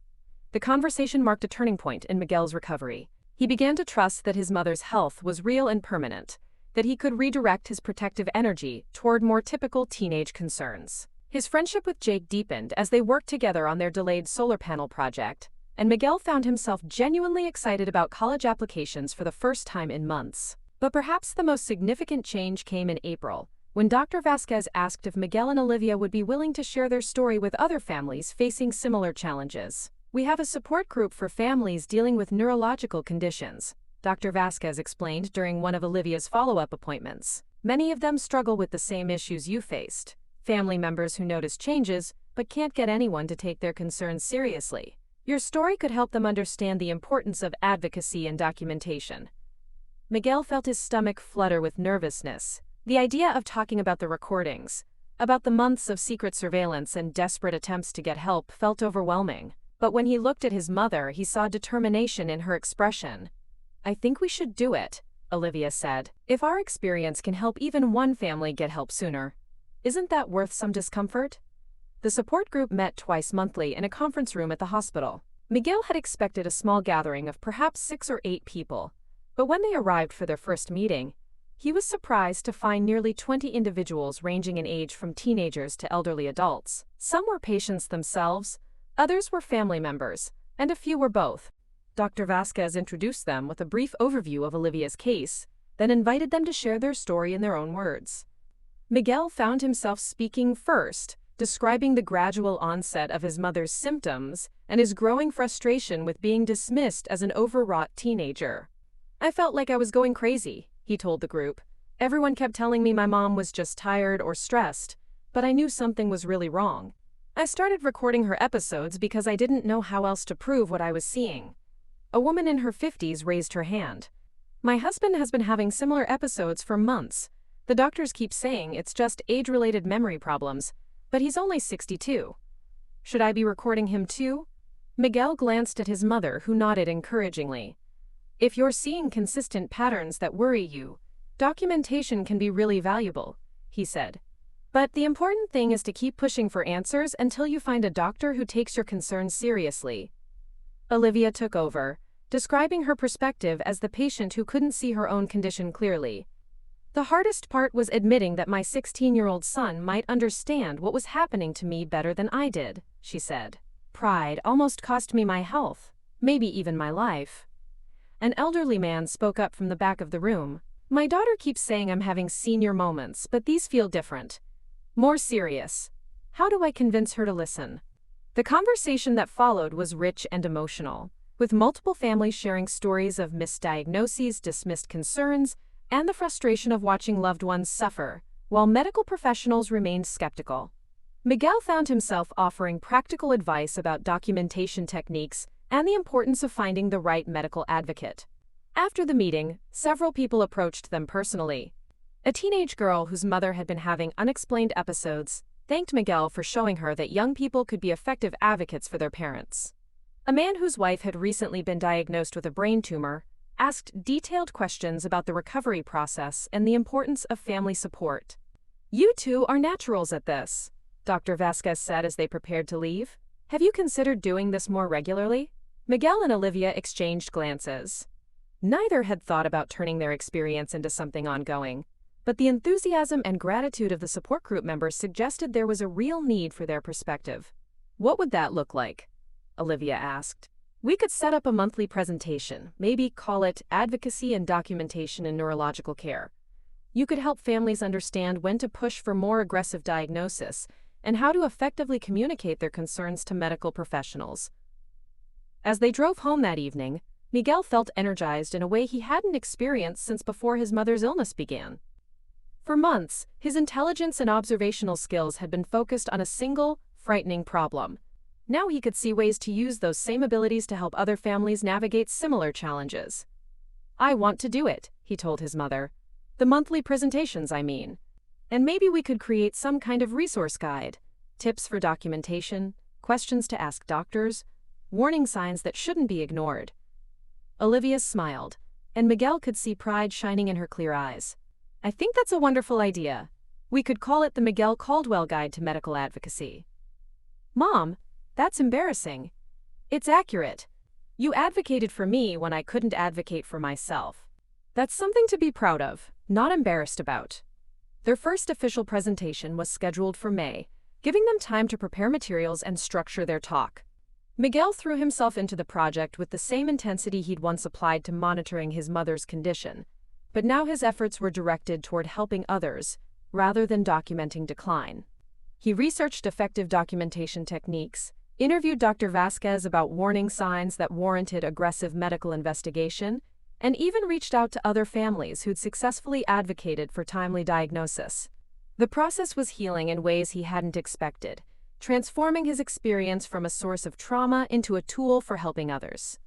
The conversation marked a turning point in Miguel's recovery. He began to trust that his mother's health was real and permanent, that he could redirect his protective energy toward more typical teenage concerns. His friendship with Jake deepened as they worked together on their delayed solar panel project, and Miguel found himself genuinely excited about college applications for the first time in months. But perhaps the most significant change came in April, when Dr. Vasquez asked if Miguel and Olivia would be willing to share their story with other families facing similar challenges. "We have a support group for families dealing with neurological conditions," Dr. Vasquez explained during one of Olivia's follow-up appointments. "Many of them struggle with the same issues you faced. Family members who notice changes, but can't get anyone to take their concerns seriously. Your story could help them understand the importance of advocacy and documentation." Miguel felt his stomach flutter with nervousness. The idea of talking about the recordings, about the months of secret surveillance and desperate attempts to get help, felt overwhelming. But when he looked at his mother, he saw determination in her expression. "I think we should do it," Olivia said. "If our experience can help even one family get help sooner, isn't that worth some discomfort?" The support group met twice monthly in a conference room at the hospital. Miguel had expected a small gathering of perhaps 6 or 8 people, but when they arrived for their first meeting, he was surprised to find nearly 20 individuals ranging in age from teenagers to elderly adults. Some were patients themselves, others were family members, and a few were both. Dr. Vasquez introduced them with a brief overview of Olivia's case, then invited them to share their story in their own words. Miguel found himself speaking first, describing the gradual onset of his mother's symptoms and his growing frustration with being dismissed as an overwrought teenager. "I felt like I was going crazy," he told the group. "Everyone kept telling me my mom was just tired or stressed, but I knew something was really wrong. I started recording her episodes because I didn't know how else to prove what I was seeing. A woman in her 50s raised her hand. My husband has been having similar episodes for months. The doctors keep saying it's just age-related memory problems, but he's only 62. Should I be recording him too? Miguel glanced at his mother, who nodded encouragingly. If you're seeing consistent patterns that worry you, documentation can be really valuable, he said. But the important thing is to keep pushing for answers until you find a doctor who takes your concerns seriously. Olivia took over, describing her perspective as the patient who couldn't see her own condition clearly. The hardest part was admitting that my 16-year-old son might understand what was happening to me better than I did, she said. Pride almost cost me my health, maybe even my life. An elderly man spoke up from the back of the room. My daughter keeps saying I'm having senior moments, but these feel different. More serious. How do I convince her to listen? The conversation that followed was rich and emotional, with multiple families sharing stories of misdiagnoses, dismissed concerns, and the frustration of watching loved ones suffer, while medical professionals remained skeptical. Miguel found himself offering practical advice about documentation techniques and the importance of finding the right medical advocate. After the meeting, several people approached them personally. A teenage girl whose mother had been having unexplained episodes thanked Miguel for showing her that young people could be effective advocates for their parents. A man whose wife had recently been diagnosed with a brain tumor asked detailed questions about the recovery process and the importance of family support. "You two are naturals at this," Dr. Vasquez said as they prepared to leave. "Have you considered doing this more regularly?" Miguel and Olivia exchanged glances. Neither had thought about turning their experience into something ongoing, but the enthusiasm and gratitude of the support group members suggested there was a real need for their perspective. "What would that look like?" Olivia asked. "We could set up a monthly presentation, maybe call it Advocacy and Documentation in Neurological Care. You could help families understand when to push for more aggressive diagnosis and how to effectively communicate their concerns to medical professionals." As they drove home that evening, Miguel felt energized in a way he hadn't experienced since before his mother's illness began. For months, his intelligence and observational skills had been focused on a single, frightening problem. Now he could see ways to use those same abilities to help other families navigate similar challenges. "I want to do it," he told his mother. "The monthly presentations, I mean. And maybe we could create some kind of resource guide, tips for documentation, questions to ask doctors, warning signs that shouldn't be ignored." Olivia smiled, and Miguel could see pride shining in her clear eyes. "I think that's a wonderful idea. We could call it the Miguel Caldwell Guide to Medical Advocacy." "Mom, that's embarrassing." "It's accurate. You advocated for me when I couldn't advocate for myself. That's something to be proud of, not embarrassed about." Their first official presentation was scheduled for May, giving them time to prepare materials and structure their talk. Miguel threw himself into the project with the same intensity he'd once applied to monitoring his mother's condition, but now his efforts were directed toward helping others, rather than documenting decline. He researched effective documentation techniques, interviewed Dr. Vasquez about warning signs that warranted aggressive medical investigation, and even reached out to other families who'd successfully advocated for timely diagnosis. The process was healing in ways he hadn't expected, transforming his experience from a source of trauma into a tool for helping others.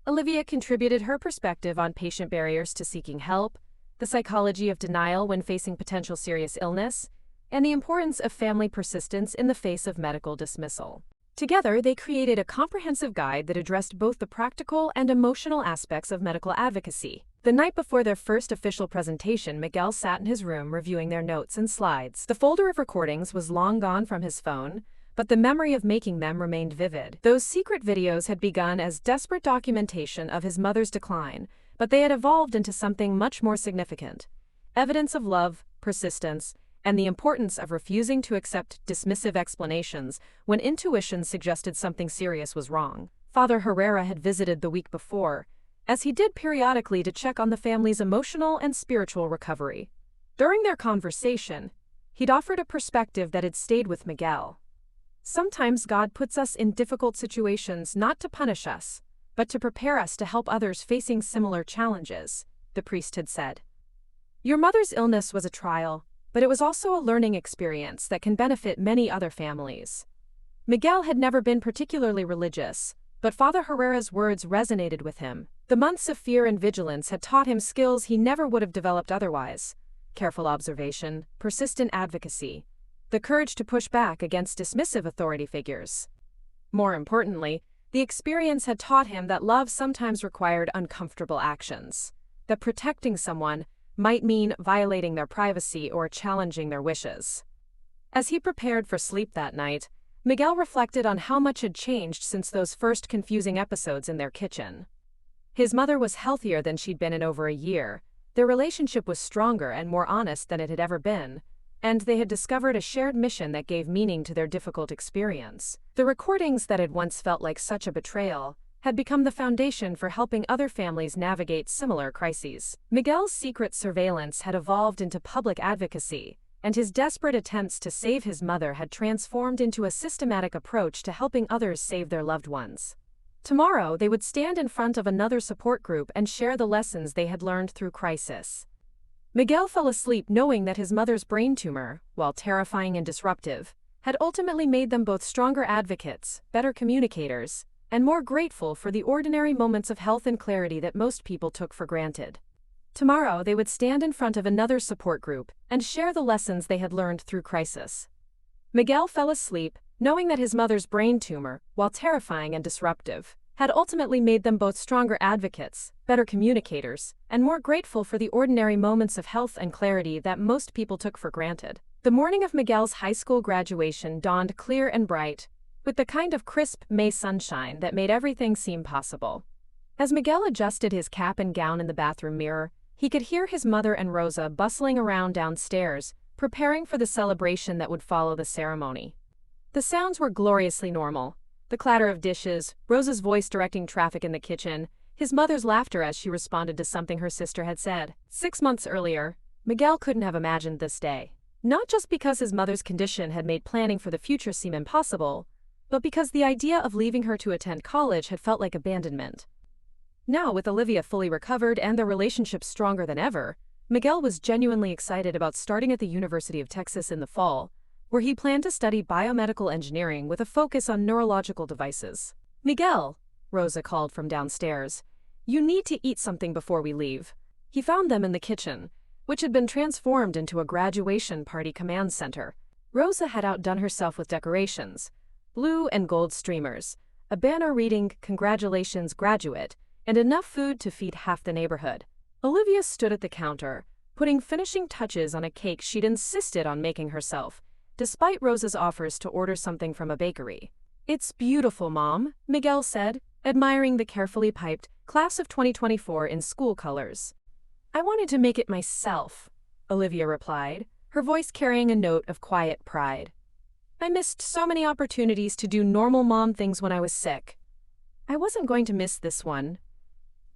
Olivia contributed her perspective on patient barriers to seeking help, the psychology of denial when facing potential serious illness, and the importance of family persistence in the face of medical dismissal. Together, they created a comprehensive guide that addressed both the practical and emotional aspects of medical advocacy. The night before their first official presentation, Miguel sat in his room reviewing their notes and slides. The folder of recordings was long gone from his phone, but the memory of making them remained vivid. Those secret videos had begun as desperate documentation of his mother's decline, but they had evolved into something much more significant: evidence of love, persistence, and the importance of refusing to accept dismissive explanations when intuition suggested something serious was wrong. Father Herrera had visited the week before, as he did periodically to check on the family's emotional and spiritual recovery. During their conversation, he'd offered a perspective that had stayed with Miguel. "Sometimes God puts us in difficult situations not to punish us, but to prepare us to help others facing similar challenges," the priest had said. "Your mother's illness was a trial, but it was also a learning experience that can benefit many other families. Miguel had never been particularly religious, but Father Herrera's words resonated with him. The months of fear and vigilance had taught him skills he never would have developed otherwise: careful observation, persistent advocacy, the courage to push back against dismissive authority figures. More importantly, the experience had taught him that love sometimes required uncomfortable actions, that protecting someone might mean violating their privacy or challenging their wishes. As he prepared for sleep that night, Miguel reflected on how much had changed since those first confusing episodes in their kitchen. His mother was healthier than she'd been in over a year, their relationship was stronger and more honest than it had ever been, and they had discovered a shared mission that gave meaning to their difficult experience. The recordings that had once felt like such a betrayal had become the foundation for helping other families navigate similar crises. Miguel's secret surveillance had evolved into public advocacy, and his desperate attempts to save his mother had transformed into a systematic approach to helping others save their loved ones. Tomorrow, they would stand in front of another support group and share the lessons they had learned through crisis. Miguel fell asleep knowing that his mother's brain tumor, while terrifying and disruptive, had ultimately made them both stronger advocates, better communicators, and more grateful for the ordinary moments of health and clarity that most people took for granted. Tomorrow, they would stand in front of another support group and share the lessons they had learned through crisis. Miguel fell asleep, knowing that his mother's brain tumor, while terrifying and disruptive, had ultimately made them both stronger advocates, better communicators, and more grateful for the ordinary moments of health and clarity that most people took for granted. The morning of Miguel's high school graduation dawned clear and bright, with the kind of crisp May sunshine that made everything seem possible. As Miguel adjusted his cap and gown in the bathroom mirror, he could hear his mother and Rosa bustling around downstairs, preparing for the celebration that would follow the ceremony. The sounds were gloriously normal: the clatter of dishes, Rosa's voice directing traffic in the kitchen, his mother's laughter as she responded to something her sister had said. 6 months earlier, Miguel couldn't have imagined this day. Not just because his mother's condition had made planning for the future seem impossible, but because the idea of leaving her to attend college had felt like abandonment. Now, with Olivia fully recovered and their relationship stronger than ever, Miguel was genuinely excited about starting at the University of Texas in the fall, where he planned to study biomedical engineering with a focus on neurological devices. "Miguel," Rosa called from downstairs, "you need to eat something before we leave." He found them in the kitchen, which had been transformed into a graduation party command center. Rosa had outdone herself with decorations: blue and gold streamers, a banner reading "Congratulations, Graduate," and enough food to feed half the neighborhood. Olivia stood at the counter, putting finishing touches on a cake she'd insisted on making herself, despite Rosa's offers to order something from a bakery. "It's beautiful, Mom," Miguel said, admiring the carefully piped Class of 2024 in school colors. "I wanted to make it myself," Olivia replied, her voice carrying a note of quiet pride. "I missed so many opportunities to do normal mom things when I was sick. I wasn't going to miss this one."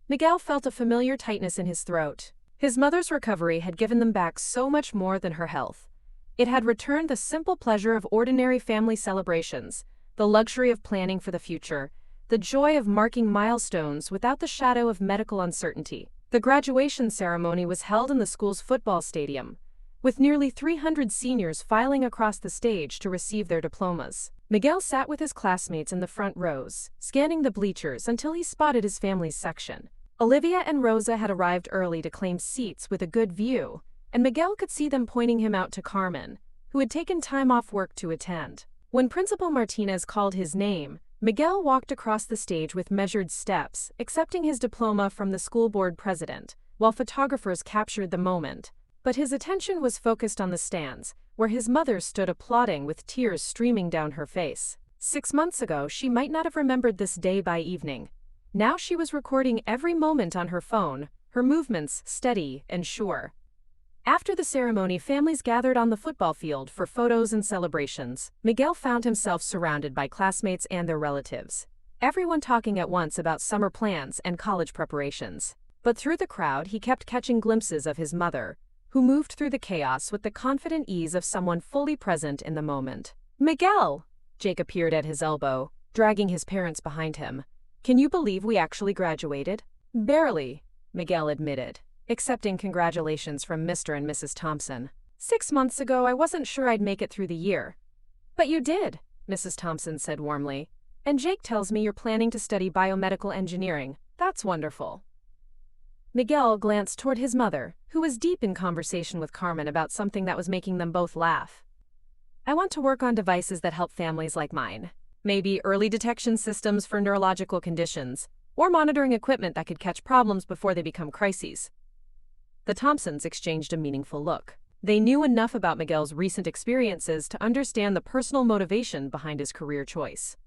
Miguel felt a familiar tightness in his throat. His mother's recovery had given them back so much more than her health. It had returned the simple pleasure of ordinary family celebrations, the luxury of planning for the future, the joy of marking milestones without the shadow of medical uncertainty. The graduation ceremony was held in the school's football stadium, with nearly 300 seniors filing across the stage to receive their diplomas. Miguel sat with his classmates in the front rows, scanning the bleachers until he spotted his family's section. Olivia and Rosa had arrived early to claim seats with a good view, and Miguel could see them pointing him out to Carmen, who had taken time off work to attend. When Principal Martinez called his name, Miguel walked across the stage with measured steps, accepting his diploma from the school board president, while photographers captured the moment. But his attention was focused on the stands, where his mother stood applauding with tears streaming down her face. 6 months ago, she might not have remembered this day by evening. Now she was recording every moment on her phone, her movements steady and sure. After the ceremony, families gathered on the football field for photos and celebrations. Miguel found himself surrounded by classmates and their relatives, everyone talking at once about summer plans and college preparations. But through the crowd, he kept catching glimpses of his mother, who moved through the chaos with the confident ease of someone fully present in the moment. "Miguel!" Jake appeared at his elbow, dragging his parents behind him. "Can you believe we actually graduated?" "Barely," Miguel admitted, accepting congratulations from Mr. and Mrs. Thompson. 6 months ago, I wasn't sure I'd make it through the year. But you did, Mrs. Thompson said warmly. And Jake tells me you're planning to study biomedical engineering. That's wonderful. Miguel glanced toward his mother, who was deep in conversation with Carmen about something that was making them both laugh. I want to work on devices that help families like mine. Maybe early detection systems for neurological conditions, or monitoring equipment that could catch problems before they become crises. The Thompsons exchanged a meaningful look. They knew enough about Miguel's recent experiences to understand the personal motivation behind his career choice.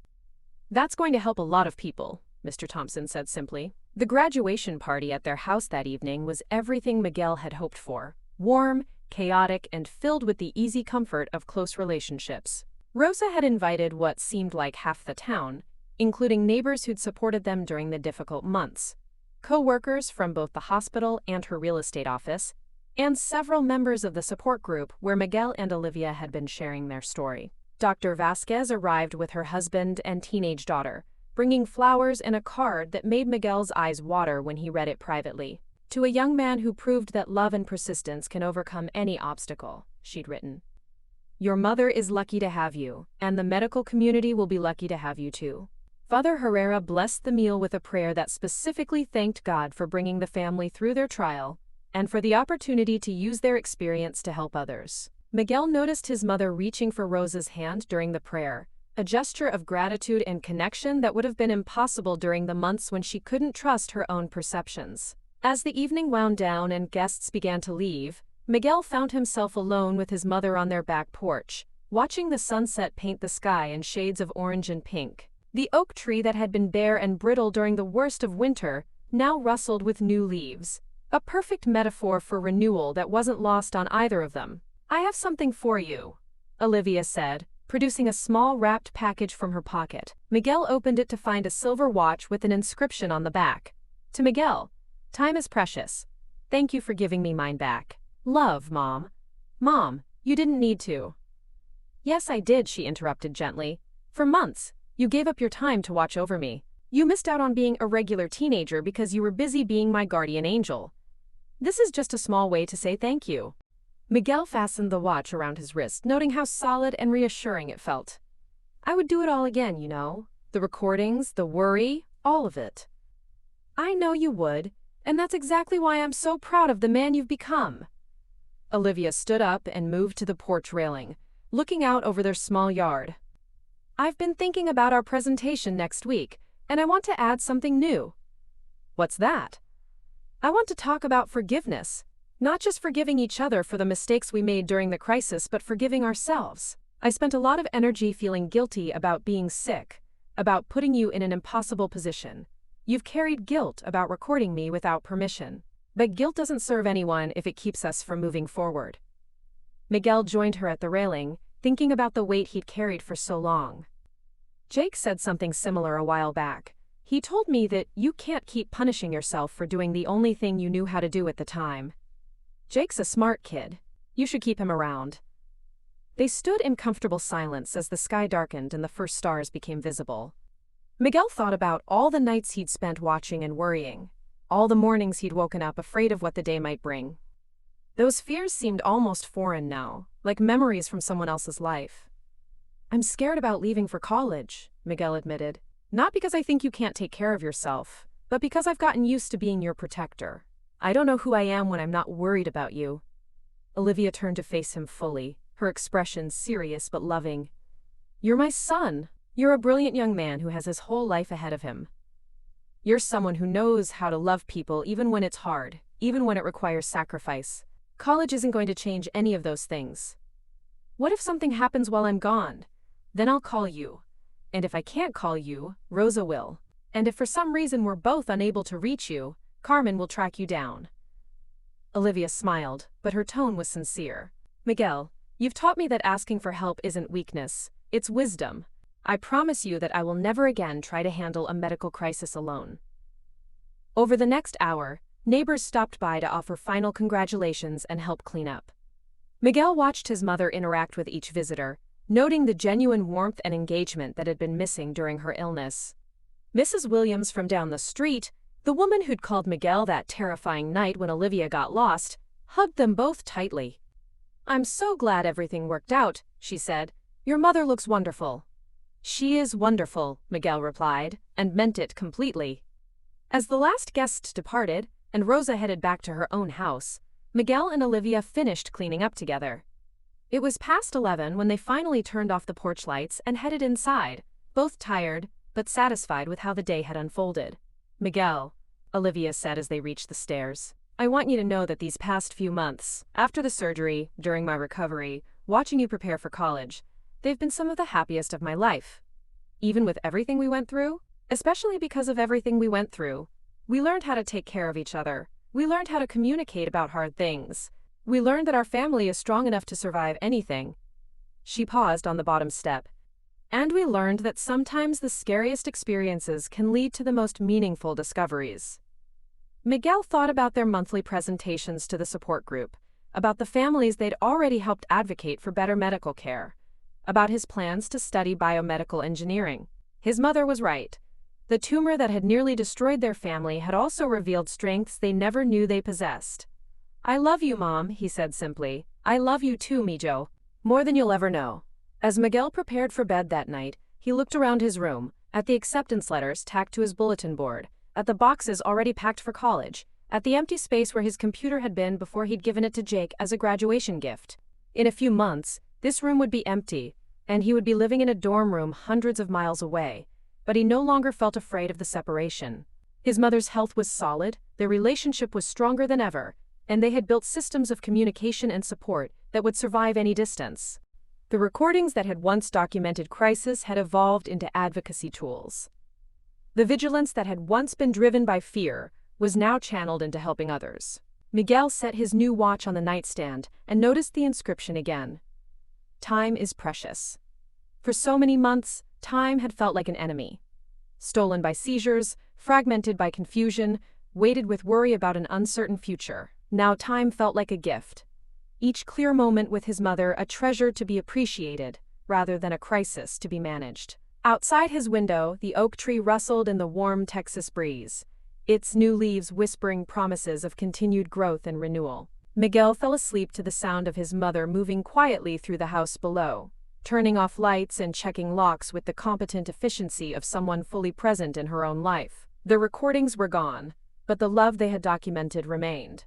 That's going to help a lot of people, Mr. Thompson said simply. The graduation party at their house that evening was everything Miguel had hoped for: warm, chaotic, and filled with the easy comfort of close relationships. Rosa had invited what seemed like half the town, including neighbors who'd supported them during the difficult months, co-workers from both the hospital and her real estate office, and several members of the support group where Miguel and Olivia had been sharing their story. Dr. Vasquez arrived with her husband and teenage daughter, bringing flowers and a card that made Miguel's eyes water when he read it privately. To a young man who proved that love and persistence can overcome any obstacle, she'd written. Your mother is lucky to have you, and the medical community will be lucky to have you too. Father Herrera blessed the meal with a prayer that specifically thanked God for bringing the family through their trial and for the opportunity to use their experience to help others. Miguel noticed his mother reaching for Rosa's hand during the prayer, a gesture of gratitude and connection that would have been impossible during the months when she couldn't trust her own perceptions. As the evening wound down and guests began to leave, Miguel found himself alone with his mother on their back porch, watching the sunset paint the sky in shades of orange and pink. The oak tree that had been bare and brittle during the worst of winter now rustled with new leaves, a perfect metaphor for renewal that wasn't lost on either of them. I have something for you, Olivia said, producing a small wrapped package from her pocket. Miguel opened it to find a silver watch with an inscription on the back. To Miguel, time is precious. Thank you for giving me mine back. Love, Mom. Mom, you didn't need to. Yes, I did, she interrupted gently. For months, you gave up your time to watch over me. You missed out on being a regular teenager because you were busy being my guardian angel. This is just a small way to say thank you. Miguel fastened the watch around his wrist, noting how solid and reassuring it felt. I would do it all again, you know. The recordings, the worry, all of it. I know you would, and that's exactly why I'm so proud of the man you've become. Olivia stood up and moved to the porch railing, looking out over their small yard. I've been thinking about our presentation next week, and I want to add something new. What's that? I want to talk about forgiveness, not just forgiving each other for the mistakes we made during the crisis, but forgiving ourselves. I spent a lot of energy feeling guilty about being sick, about putting you in an impossible position. You've carried guilt about recording me without permission. But guilt doesn't serve anyone if it keeps us from moving forward. Miguel joined her at the railing, thinking about the weight he'd carried for so long. Jake said something similar a while back. He told me that you can't keep punishing yourself for doing the only thing you knew how to do at the time. Jake's a smart kid. You should keep him around. They stood in comfortable silence as the sky darkened and the first stars became visible. Miguel thought about all the nights he'd spent watching and worrying, all the mornings he'd woken up afraid of what the day might bring. Those fears seemed almost foreign now, like memories from someone else's life. I'm scared about leaving for college, Miguel admitted. Not because I think you can't take care of yourself, but because I've gotten used to being your protector. I don't know who I am when I'm not worried about you. Olivia turned to face him fully, her expression serious but loving. You're my son. You're a brilliant young man who has his whole life ahead of him. You're someone who knows how to love people even when it's hard, even when it requires sacrifice. College isn't going to change any of those things. What if something happens while I'm gone? Then I'll call you. And if I can't call you, Rosa will. And if for some reason we're both unable to reach you, Carmen will track you down. Olivia smiled, but her tone was sincere. Miguel, you've taught me that asking for help isn't weakness, it's wisdom. I promise you that I will never again try to handle a medical crisis alone. Over the next hour, neighbors stopped by to offer final congratulations and help clean up. Miguel watched his mother interact with each visitor, noting the genuine warmth and engagement that had been missing during her illness. Mrs. Williams from down the street, the woman who'd called Miguel that terrifying night when Olivia got lost, hugged them both tightly. "I'm so glad everything worked out," she said. "Your mother looks wonderful." "She is wonderful," Miguel replied, and meant it completely. As the last guests departed, and Rosa headed back to her own house, Miguel and Olivia finished cleaning up together. It was past 11 when they finally turned off the porch lights and headed inside, both tired, but satisfied with how the day had unfolded. "Miguel," Olivia said as they reached the stairs, "I want you to know that these past few months, after the surgery, during my recovery, watching you prepare for college, they've been some of the happiest of my life. Even with everything we went through, especially because of everything we went through, we learned how to take care of each other. We learned how to communicate about hard things. We learned that our family is strong enough to survive anything." She paused on the bottom step. "And we learned that sometimes the scariest experiences can lead to the most meaningful discoveries." Miguel thought about their monthly presentations to the support group, about the families they'd already helped advocate for better medical care, about his plans to study biomedical engineering. His mother was right. The tumor that had nearly destroyed their family had also revealed strengths they never knew they possessed. "I love you, Mom," he said simply. "I love you too, Mijo. More than you'll ever know." As Miguel prepared for bed that night, he looked around his room, at the acceptance letters tacked to his bulletin board, at the boxes already packed for college, at the empty space where his computer had been before he'd given it to Jake as a graduation gift. In a few months, this room would be empty, and he would be living in a dorm room hundreds of miles away, but he no longer felt afraid of the separation. His mother's health was solid, their relationship was stronger than ever, and they had built systems of communication and support that would survive any distance. The recordings that had once documented crisis had evolved into advocacy tools. The vigilance that had once been driven by fear was now channeled into helping others. Miguel set his new watch on the nightstand and noticed the inscription again. "Time is precious." For so many months, time had felt like an enemy. Stolen by seizures, fragmented by confusion, weighted with worry about an uncertain future. Now time felt like a gift. Each clear moment with his mother a treasure to be appreciated, rather than a crisis to be managed. Outside his window, the oak tree rustled in the warm Texas breeze, its new leaves whispering promises of continued growth and renewal. Miguel fell asleep to the sound of his mother moving quietly through the house below, turning off lights and checking locks with the competent efficiency of someone fully present in her own life. The recordings were gone, but the love they had documented remained.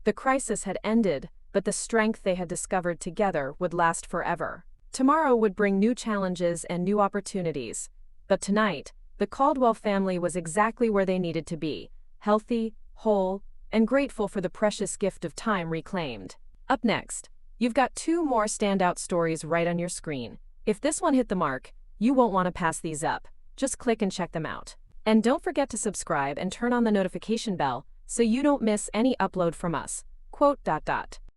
The crisis had ended, but the strength they had discovered together would last forever. Tomorrow would bring new challenges and new opportunities, but tonight, the Caldwell family was exactly where they needed to be, healthy, whole, and grateful for the precious gift of time reclaimed. Up next, you've got two more standout stories right on your screen. If this one hit the mark, you won't want to pass these up. Just click and check them out. And don't forget to subscribe and turn on the notification bell so you don't miss any upload from us. ...